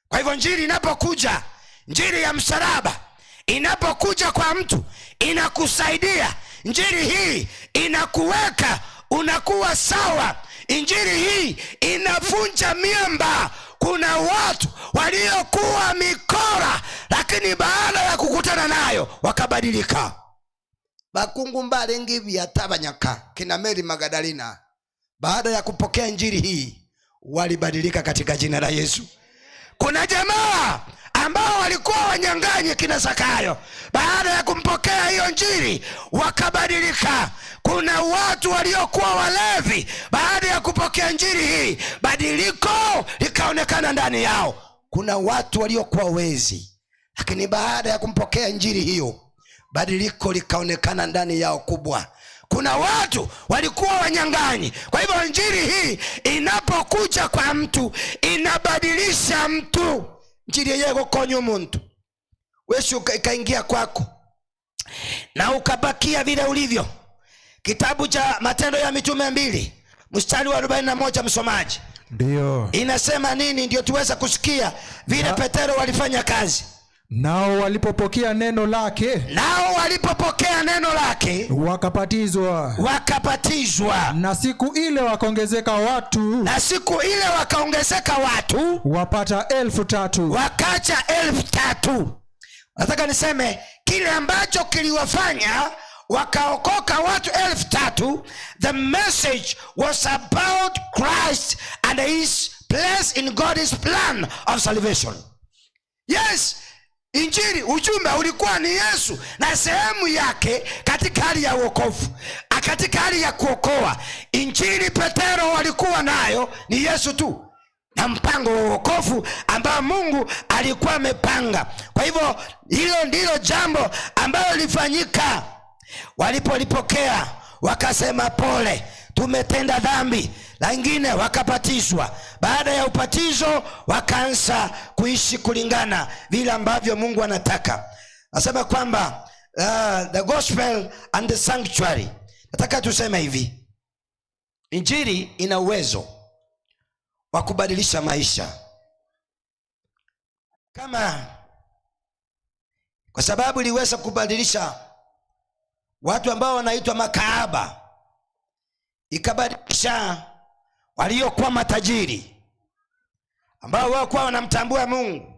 Kwa hivyo injili inapokuja, injili ya msalaba inapokuja kwa mtu, inakusaidia. Injili hii inakuweka unakuwa sawa. Injili hii inavunja miamba. Kuna watu waliokuwa mikora, lakini baada ya kukutana nayo wakabadilika. Bakungu mbalengi byatabanyaka kina Mary Magdalena, baada ya kupokea injili hii walibadilika katika jina la Yesu. Kuna jamaa ambao walikuwa wanyang'anyi kina Zakayo, baada ya kumpokea hiyo injili wakabadilika. Kuna watu waliokuwa walevi, baada ya kupokea injili hii badiliko likaonekana ndani yao. Kuna watu waliokuwa wezi, lakini baada ya kumpokea injili hiyo badiliko likaonekana ndani yao kubwa. Kuna watu walikuwa wanyang'anyi. Kwa hivyo injili hii inapokuja kwa mtu, inabadilisha mtu. Injili yego konyo muntu wewe ikaingia kwako na ukabakia vile ulivyo. Kitabu cha Matendo ya Mitume 2 mstari wa 41, msomaji.
Ndio.
Inasema nini? Ndio tuweza kusikia vile Petero walifanya kazi.
Nao walipopokea neno lake,
wakapatizwa. Na
siku ile wakaongezeka watu, wapata 3,000.
Wakacha 3,000. Nataka niseme kile ambacho kiliwafanya wakaokoka watu 3,000. The message was about Christ and his place in God's plan of salvation. Yes, injili, ujumbe ulikuwa ni Yesu na sehemu yake katika hali ya wokovu. na katika hali ya kuokoa. Injili Petero walikuwa nayo ni Yesu tu na mpango wa wokovu ambao Mungu alikuwa amepanga. Kwa hivyo hilo ndilo jambo ambalo lifanyika. Walipolipokea wakasema pole, tumetenda dhambi. Wengine wakabatizwa. Baada ya ubatizo wakaanza kuishi kulingana vile ambavyo Mungu anataka. Nasema kwamba the gospel and the sanctuary. Nataka tuseme hivi, injili ina uwezo wa kubadilisha maisha, kama kwa sababu iliweza kubadilisha watu ambao wanaitwa makahaba, ikabadilisha waliokuwa matajiri ambao walikuwa wanamtambua Mungu,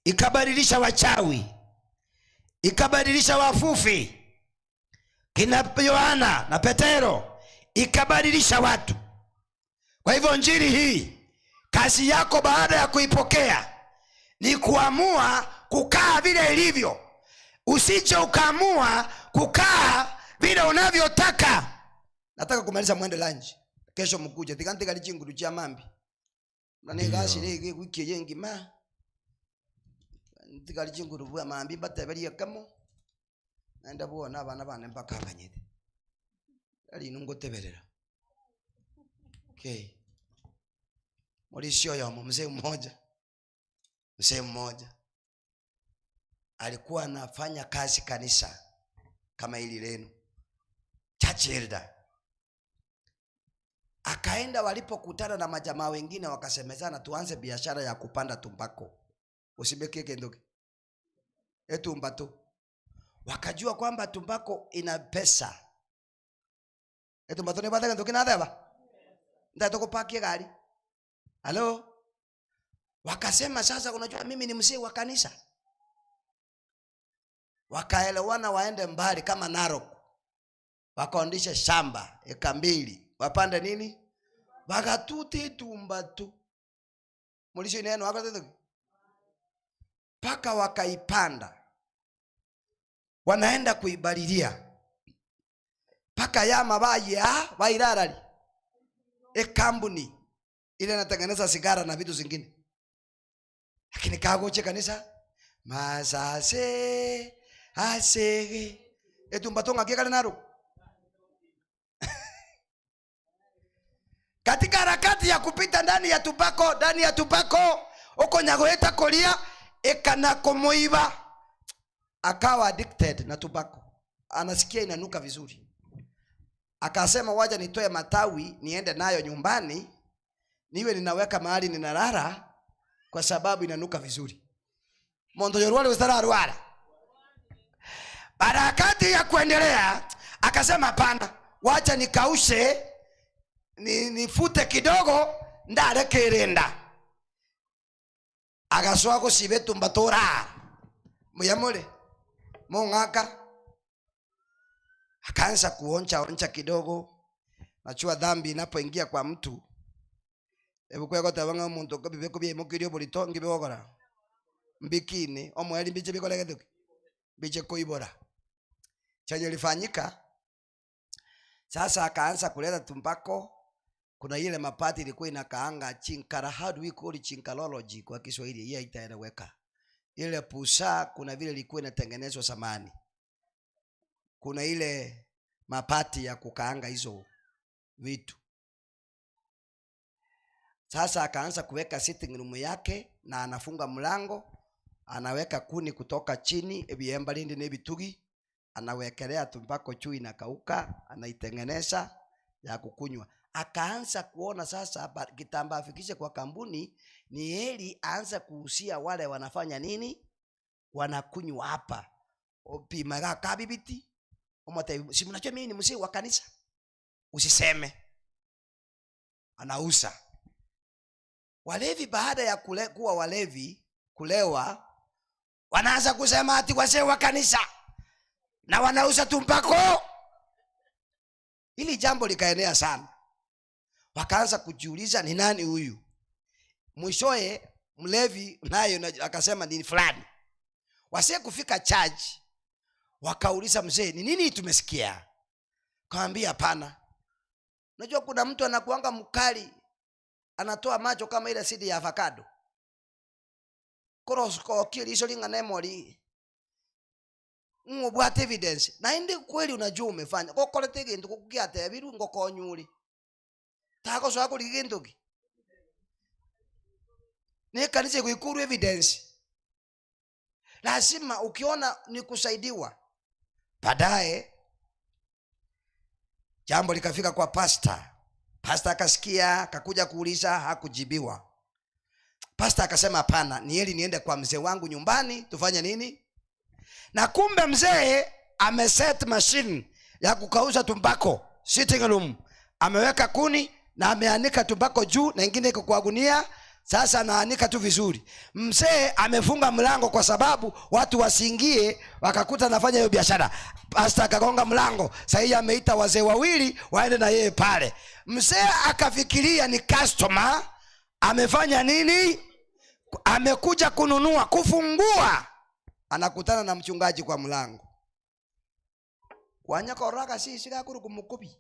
ikabadilisha wachawi, ikabadilisha wafufi kina Yohana na Petero, ikabadilisha watu. Kwa hivyo injili hii, kazi yako baada ya kuipokea ni kuamua kukaa vile ilivyo. Usije ukaamua kukaa vile unavyotaka. Nataka kumaliza mwende lunch. Kesho mkuje tikantika lichingu cha mambi. Nani gashi lege wiki yengi ma. Tikali chingu ruwa mambi batabali kamo. Naenda buona abana bane mpaka kanyete. Ali nungoteberera. Okay. Molisho ya mzee mmoja alikuwa anafanya kazi kanisa kama hili lenu, church elder. Akaenda, walipokutana na majamaa wengine wakasemezana, tuanze biashara ya kupanda tumbako. Usibeke kendoke etumbato. Wakajua kwamba tumbako ina pesa. Etumbato ni bata kendoke na deba. Ndato kupakia gari. Halo? Wakasema sasa, unajua mimi ni mzee wa kanisa. Wakaelewana waende mbali kama Narok. Wakaondisha shamba eka 2. Wapande nini? Wakatuti tumbatu. Mulisho neno wakatuti. Paka wakaipanda. Wanaenda kuibalilia. Paka ya mabaya wairarali. Kampuni ile inatengeneza sigara na vitu zingine. Lakini kagoche kanisa masase asege etumbatonga kekale naro. Katika harakati ya kupita ndani ya tupako uko nyagoeta kolia ekana komoiba, akawa addicted na tupako. Anasikia inanuka vizuri. Akasema waja nitoe matawi niende nayo nyumbani niwe ninaweka mahali ninalala kwa sababu inanuka vizuri. Mondo yorwale ustararwala. Harakati ya kuendelea akasema hapana, wacha nikaushe nifute kidogo ndare kerenda. Agaswa ko sibetu mbatora muyamole mongaka. Akaanza kuoncha kidogo. Nachua dhambi inapoingia kwa mtu, ebu kwa kota wanga muntu ko bibeko bye mokirio bolito ngibe wogora mbikini omweli biche bikolege duke biche koibora. Chenye lifanyika sasa, akaanza kuleta tumbako. Kuna ile mapati ilikuwa inakaanga chinkara, how do we call it, chinkalology kwa Kiswahili, hiyo itaeleweka. Ile pusa kuna vile ilikuwa inatengenezwa samani. Kuna ile mapati ya kukaanga hizo vitu. Sasa akaanza kuweka sitting room yake na anafunga mlango, anaweka kuni kutoka chini, ebiemba lindi na bitugi, anawekelea tumbako chui na kauka, anaitengeneza ya kukunywa. Akaanza kuona sasa kitamba afikishe kwa kampuni, ni heri aanza kuhusia wale wanafanya nini, wanakunywa hapa. Opima kabibiti omote, si mnajua mimi ni mzee wa kanisa, usiseme. Anausa walevi. Baada ya kuwa walevi, kulewa, wanaanza kusema ati wazee wa kanisa na wanauza tumbako. Hili jambo likaenea sana. Wakaanza kujiuliza ni nani huyu. Mwishoe mlevi nayo akasema ni fulani. Wase kufika church wakauliza mzee, ni nini tumesikia? Kaambia hapana. Unajua kuna mtu anakuanga mkali, anatoa macho kama ile sidi ya avocado. Korosko kilicho linga nemori. Ngobwate evidence. Na indi kweli unajua umefanya. Kokolete kintu kukiate biru ngokonyuri. Tako so akuri kintu ki. Ni kanisa kuikuru evidence. Lazima ukiona ni kusaidiwa. Baadaye jambo likafika kwa pastor. Pastor akasikia, akakuja kuuliza, hakujibiwa. Pastor akasema hapana, ni heri niende kwa mzee wangu nyumbani tufanye nini? Na kumbe mzee ameset machine ya kukauza tumbako sitting room. Ameweka kuni na ameanika tumbako juu na ingine iko kwa gunia. Sasa anaanika tu vizuri. Mzee amefunga mlango kwa sababu watu wasiingie wakakuta anafanya hiyo biashara. Pastor akagonga mlango. Sasa ameita wazee wawili waende na yeye pale. Mzee akafikiria ni customer. Amefanya nini? Amekuja kununua, kufungua. Anakutana na mchungaji kwa mlango. Wanya koraka sisi kakuru kumukubi.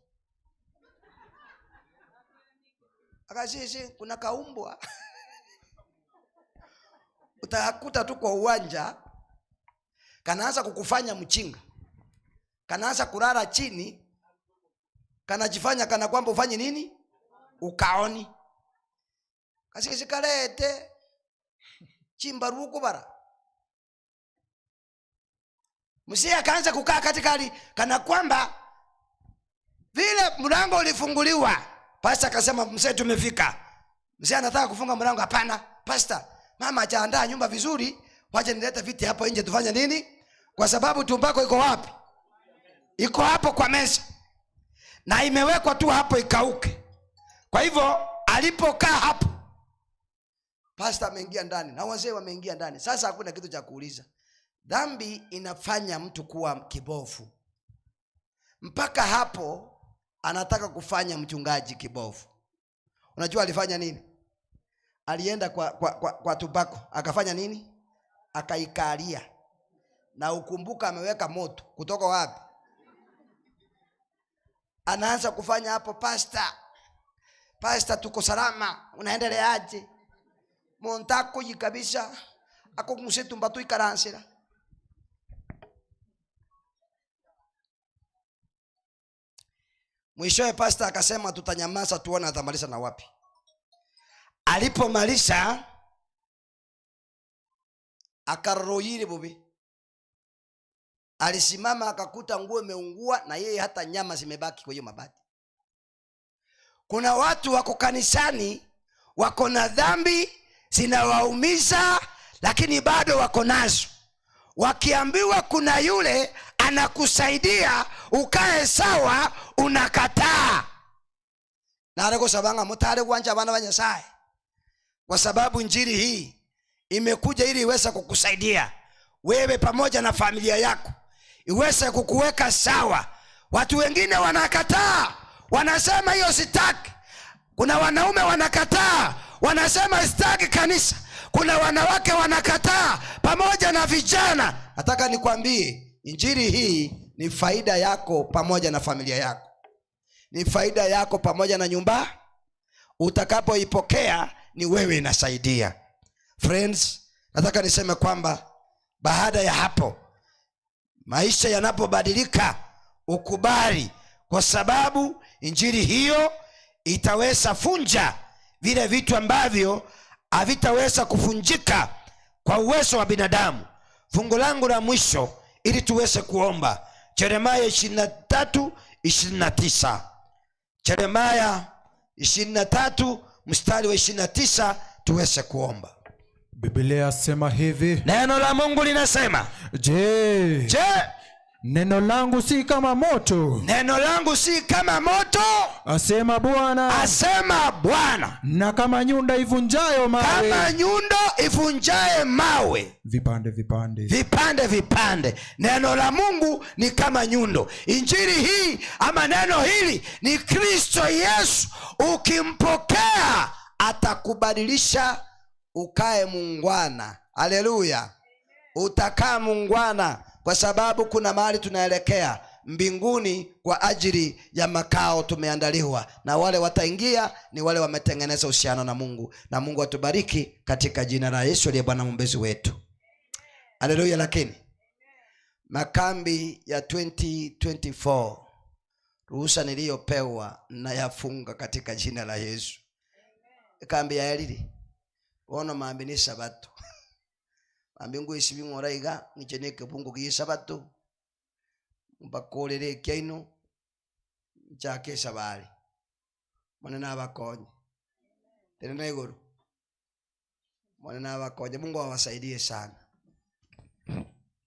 Akasisi kuna kaumbwa. Utakuta tu kwa uwanja. Kanaanza kukufanya mchinga. Kanaanza kulala chini. Kanajifanya kana kwamba ufanye nini? Ukaoni. Kasisi kalete chimba ruko bara. Mzee akaanza kukaa katika hali kana kwamba vile mlango ulifunguliwa. Pastor akasema mzee tumefika. Mzee anataka kufunga mlango. Hapana pastor, mama hajaandaa nyumba vizuri, waje nilete viti hapo nje tufanye nini? Kwa sababu tumbako iko wapi? Iko hapo kwa meza. Na imewekwa tu hapo ikauke. Kwa hivyo alipokaa hapo, pastor ameingia ndani na wazee wameingia ndani. Sasa hakuna kitu cha kuuliza. Dhambi inafanya mtu kuwa kibofu. Mpaka hapo anataka kufanya mchungaji kibofu. Unajua alifanya nini? Alienda kwa tubako. Akafanya nini? Akaikalia. Na ukumbuka ameweka moto. Kutoka wapi? Anaanza kufanya hapo, pastor. Pastor tuko salama. Unaendeleaje? Montako yikabisha. Ako kumusetu mbatu ikaransira. Mwishowe pastor akasema tutanyamaza tuone atamaliza na wapi. Alipomaliza akaroyiri bobe. Alisimama akakuta nguo imeungua na yeye hata nyama zimebaki kwa hiyo mabati. Kuna watu wako kanisani wako na dhambi zinawaumiza lakini bado wako nazo. Wakiambiwa kuna yule anakusaidia ukae sawa, unakataa. Na aleko sabanga mutare kuanja abana ba Nyasaye. Kwa sababu injili hii imekuja ili iweze kukusaidia wewe pamoja na familia yako, iweze kukuweka sawa. Watu wengine wanakataa, wanasema hiyo sitaki. Kuna wanaume wanakataa, wanasema sitaki kanisa. Kuna wanawake wanakataa pamoja na vijana. Nataka nikwambie injili hii ni faida yako pamoja na familia yako. Ni faida yako pamoja na nyumba. Utakapoipokea ni wewe inasaidia. Friends, nataka niseme kwamba baada ya hapo maisha yanapobadilika, ukubali, kwa sababu injili hiyo itaweza funja vile vitu ambavyo havitaweza kufunjika kwa uwezo wa binadamu. Fungu langu la mwisho ili tuweze kuomba, Yeremia 23:29. Yeremia 23 mstari wa 29 tuweze kuomba.
Biblia sema hivi.
Neno la Mungu linasema,
Je, neno langu si kama moto?
Neno langu si kama moto,
asema Bwana.
Asema Bwana.
Na kama nyundo ivunjayo mawe.
Kama nyundo ivunjaye mawe.
Vipande vipande.
Vipande vipande. Neno la Mungu ni kama nyundo. Injili hii ama neno hili ni Kristo Yesu. Ukimpokea atakubadilisha ukae muungwana. Haleluya. Utakaa muungwana, kwa sababu kuna mahali tunaelekea. mbinguni kwa ajili ya makao tumeandaliwa, na wale wataingia ni wale wametengeneza uhusiano na Mungu. Na Mungu atubariki katika jina la Yesu aliye Bwana mwombezi wetu. Haleluya. Lakini makambi ya 2024 ruhusa niliyopewa na yafunga katika jina la Yesu. Kambi ya elili wono mambi ni sabato ambingu isibingora iga ngicheneke bungu gi sabato mbakolere kyaino chake sabali mwana abakonye tena iguru mwana abakonye. Mungu awasaidie sana.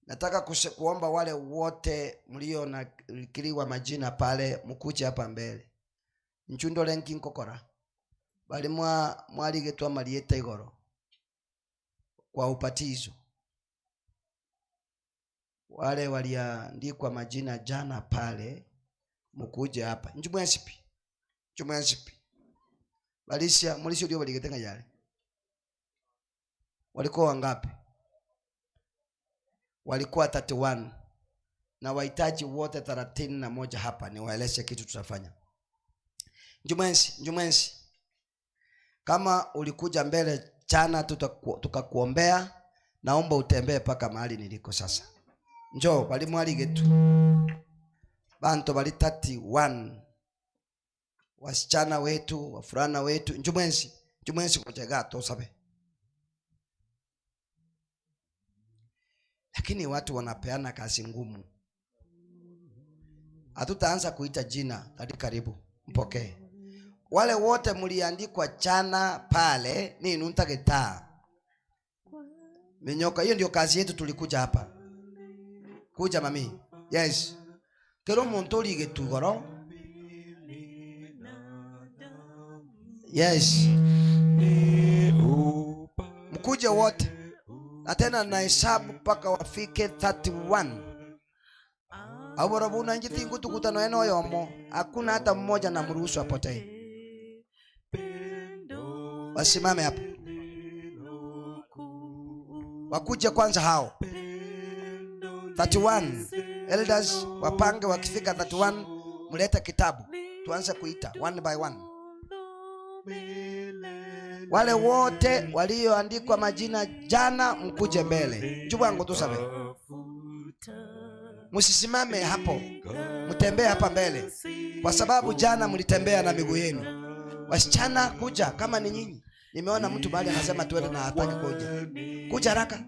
Nataka kuomba wale wote mlio na kiliwa majina pale mkuje hapa mbele. Nchundo lenki nkokora bali mwali getwa Marieta igoro kwa upatizo. Wale waliandikwa majina jana pale mkuje hapa. Njumwensipi Balisia mulisi ndio waligetenga yale. Walikuwa wangapi? Walikuwa 31 na wahitaji wote 31 hapa. Ni waeleze kitu tutafanya. Njumwensi kama ulikuja mbele jana tukakuombea, naomba utembee paka mahali niliko sasa. Njoo bali mwali getu bantu bali 31 wasichana wetu, wafurana wetu. Njumwensi kutega tosabe. Lakini watu wanapeana kazi ngumu. Hatutaanza kuita jina hadi karibu mpokee. Wale wote mliandikwa jana pale ni nuntageta minyoka. Hiyo ndio kazi yetu. Tulikuja hapa kuja mami. Yes. Kero montori getugoro. Yes. Mkuje wote. Na tena na hesabu paka wafike 31. Awarabu na njiti ngutukutano eno yomo. Hakuna hata mmoja na mruhusu apotee. Wasimame hapo. Wakuja kwanza hao 31 elders wapange. Wakifika 31 mleta kitabu tuanze kuita one by one. Wale wote walioandikwa majina jana mkuje mbele. Njubwangu tusabe. Msisimame hapo. Mtembee hapa mbele. Kwa sababu jana mlitembea na miguu yenu. Wasichana kuja kama ni nyinyi. Nimeona mtu bali anasema twende na hataki kuja. Kuja haraka.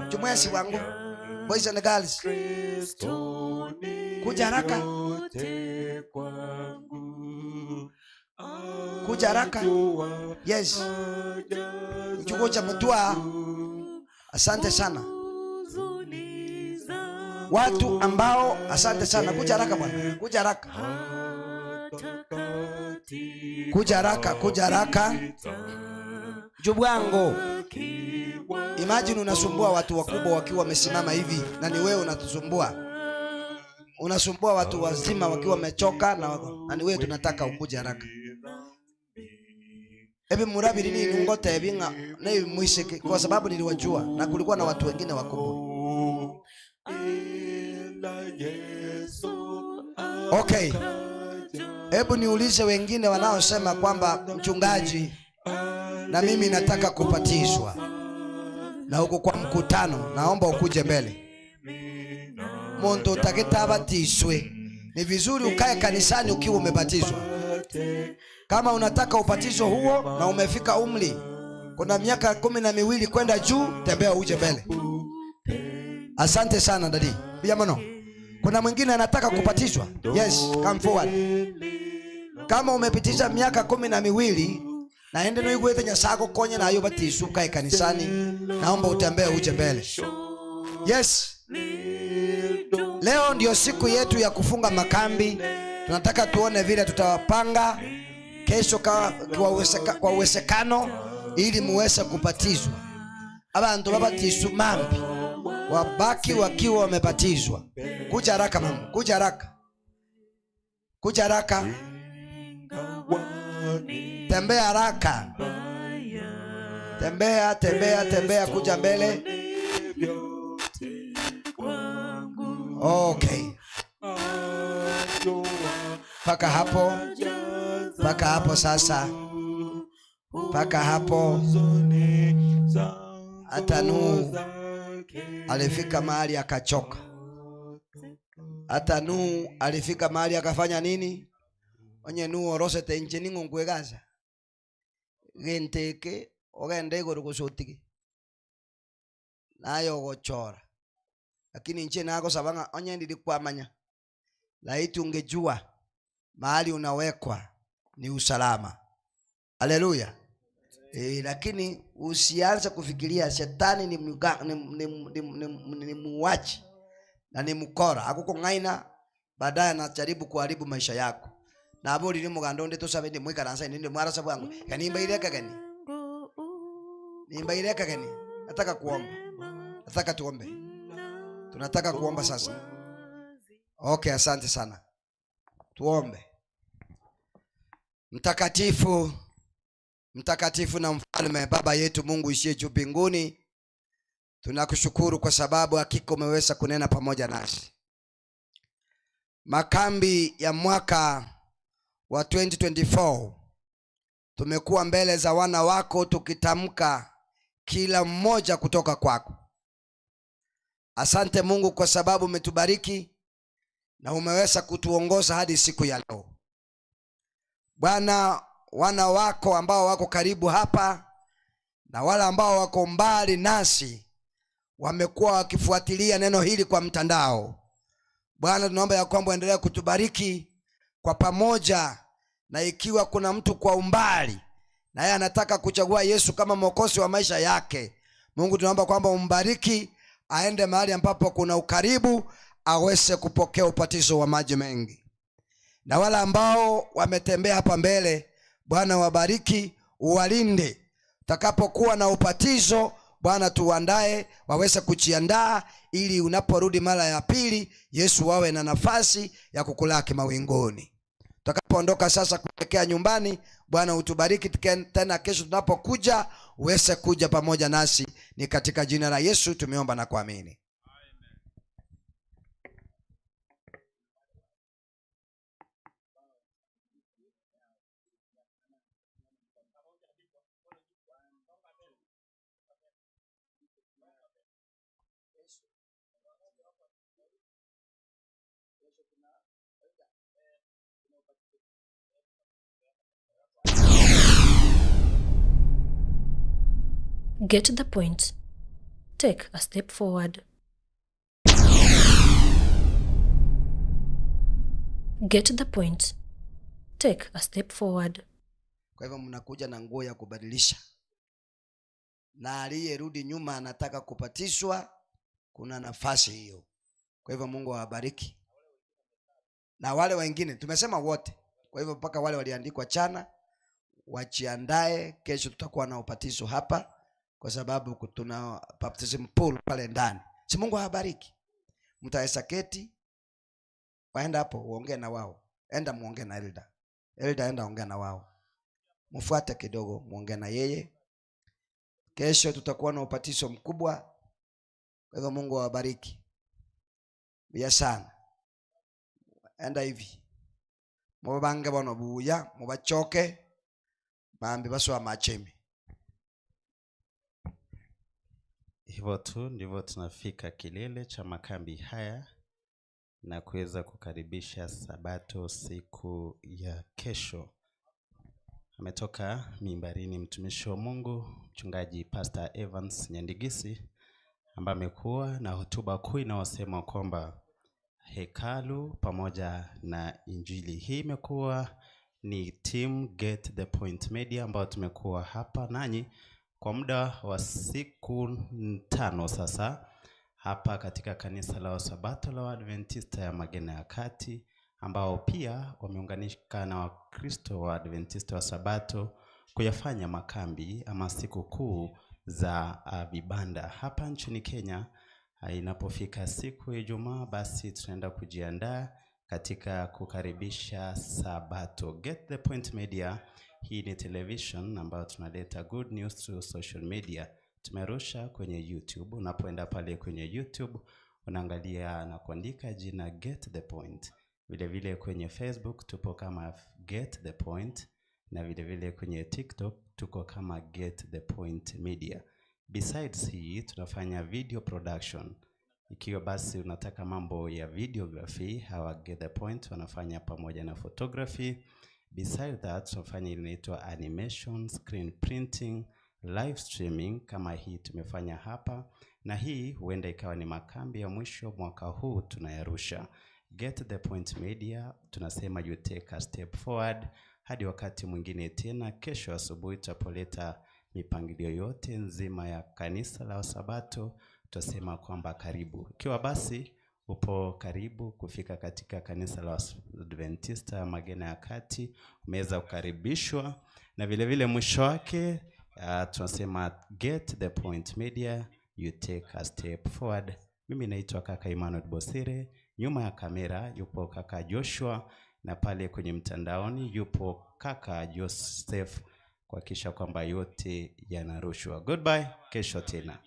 Jumwesi wangu. Boys and girls. Kuja haraka. Kuja haraka. Yes. Chukucha mtua. Asante sana. Watu ambao asante sana. Kuja haraka bwana. Kuja haraka. Kuja haraka. Jubwango. Imagine unasumbua watu wakubwa wakiwa wamesimama hivi na ni wewe unatusumbua. Unasumbua watu wazima wakiwa wamechoka na ni wewe tunataka ukuje haraka. Ebi murabiri ni ngote ebinga na muisheke kwa sababu niliwajua na kulikuwa na watu wengine wakubwa. Okay. Hebu niulize wengine wanaosema kwamba mchungaji na mimi nataka kupatizwa. Na huko kwa mkutano naomba ukuje mbele. Muntu utakitabatishwe. Ni vizuri ukae kanisani ukiwa umebatizwa. Kama unataka upatizo huo na umefika umri, kuna miaka 12 kwenda juu, tembea uje mbele. Asante sana dadi. Biamono. Kuna mwingine anataka kupatizwa? Yes, come forward. Kama umepitisha miaka 12 na ende no igwete nyasako konye na ayo batisu kae kanisani, naomba utembee uje mbele. Yes. Leo ndio siku yetu ya kufunga makambi. Tunataka tuone vile tutawapanga kesho kwa uwezekano ili muweze kupatizwa. Abantu babatisu mambi wabaki wakiwa wamebatizwa. Kuja haraka mama, kuja haraka. Kuja haraka. Tembea haraka. Tembea kuja mbele. Okay. Paka hapo sasa. Paka hapo. Hata Nuhu alifika mahali akachoka. Hata Nuhu alifika mahali akafanya nini? Onye Nuhu orosete injini ngungwegaza. Genteke ogende iguru gusutigi. Nayo gochora. Lakini nje nako sabanga onye ndidi kwamanya. Laiti ungejua mahali unawekwa ni usalama. Haleluya. Lakini usianze kufikiria shetani ni muuaji na ni mkora. Akuko ngaina baadaye anajaribu kuharibu maisha yako. Na abori ni mugando nde tusabe ndi mwikaransa ndi mwarasa bwangu. Kanimba ireka gani? Nimba ireka gani? Nataka kuomba. Nataka tuombe. Tunataka kuomba sasa. Okay, asante sana. Tuombe. Mtakatifu, mtakatifu na mfalme, Baba yetu Mungu isiye juu mbinguni, tunakushukuru kwa sababu hakika umeweza kunena pamoja nasi. Makambi ya mwaka wa 2024 tumekuwa mbele za wana wako tukitamka kila mmoja kutoka kwako. Asante Mungu kwa sababu umetubariki na umeweza kutuongoza hadi siku ya leo. Bwana, wana wako ambao wako karibu hapa na wale ambao wako mbali nasi wamekuwa wakifuatilia neno hili kwa mtandao. Bwana, tunaomba ya kwamba endelea kutubariki kwa pamoja, na ikiwa kuna mtu kwa umbali na yeye anataka kuchagua Yesu kama mwokozi wa maisha yake, Mungu tunaomba kwamba umbariki, aende mahali ambapo kuna ukaribu, aweze kupokea ubatizo wa maji mengi. Na wale ambao wametembea hapa mbele, Bwana wabariki, uwalinde. Utakapokuwa na ubatizo, Bwana tuandae, waweze kujiandaa ili unaporudi mara ya pili Yesu wawe na nafasi ya kukulaki mawinguni. Tutakapoondoka sasa kuelekea nyumbani, Bwana utubariki tena kesho tunapokuja, uweze kuja pamoja nasi. Ni katika jina la Yesu tumeomba na kuamini.
Get the point. Take a step forward. Get the point. Take a step forward.
Kwa hivyo mnakuja na nguo ya kubadilisha. Na aliyerudi nyuma anataka kupatishwa, kuna nafasi hiyo. Kwa hivyo Mungu awabariki. Na wale wengine tumesema wote. Kwa hivyo mpaka wale waliandikwa chana wajiandae, kesho tutakuwa na upatizo hapa kwa sababu tuna baptism pool pale ndani. Si Mungu awabariki. Mtaweza keti, waenda hapo uongee na wao. Enda muongee na Elda. Elda enda ongea na wao. Mfuate kidogo muongee na yeye. Kesho tutakuwa na upatizo mkubwa. Kwa hivyo Mungu awabariki. Bia sana. Enda hivi. Mubange bono buya, mubachoke. Bambi baswa machemi.
Hivyo tu ndivyo tunafika kilele cha makambi haya na kuweza kukaribisha Sabato siku ya kesho. Ametoka mimbarini mtumishi wa Mungu mchungaji Pastor Evans Nyandigisi, ambaye amekuwa na hotuba kuu inayosema kwamba hekalu pamoja na injili. Hii imekuwa ni team Get the Point Media ambao tumekuwa hapa nanyi kwa muda wa siku 5 sasa hapa katika kanisa la Sabato la Adventista ya Magena ya Kati, ambao pia wameunganika na Wakristo wa Adventista wa Sabato kuyafanya makambi ama siku kuu za vibanda hapa nchini Kenya. Inapofika siku ya Ijumaa, basi tunaenda kujiandaa katika kukaribisha Sabato. Get the Point Media, hii ni television ambayo tunaleta good news through social media. Tumerusha kwenye YouTube. Unapoenda pale kwenye YouTube unaangalia na kuandika jina Get the Point, Vile vile kwenye Facebook tupo kama Get the Point, na vile vile kwenye TikTok tuko kama Get the Point Media. Besides hii tunafanya video production. Ikiwa basi unataka mambo ya videography, hawa Get the Point wanafanya pamoja na photography. Besides that tunafanya inaitwa animation, screen printing, live streaming kama hii tumefanya hapa, na hii huenda ikawa ni makambi ya mwisho mwaka huu tunayarusha. Get the Point Media tunasema you take a step forward. Hadi wakati mwingine tena, kesho asubuhi tutapoleta mipangilio yote nzima ya kanisa la Sabato, tutasema kwamba karibu. Ikiwa basi upo karibu kufika katika kanisa la Adventista Magena ya Kati, umeweza kukaribishwa. Na vile vile mwisho wake tunasema Get the Point Media, you take a step forward. Mimi naitwa kaka Emmanuel Bosire, nyuma ya kamera yupo kaka Joshua, na pale kwenye mtandaoni yupo kaka Joseph, kuhakikisha kwamba yote yanarushwa. Goodbye, kesho tena.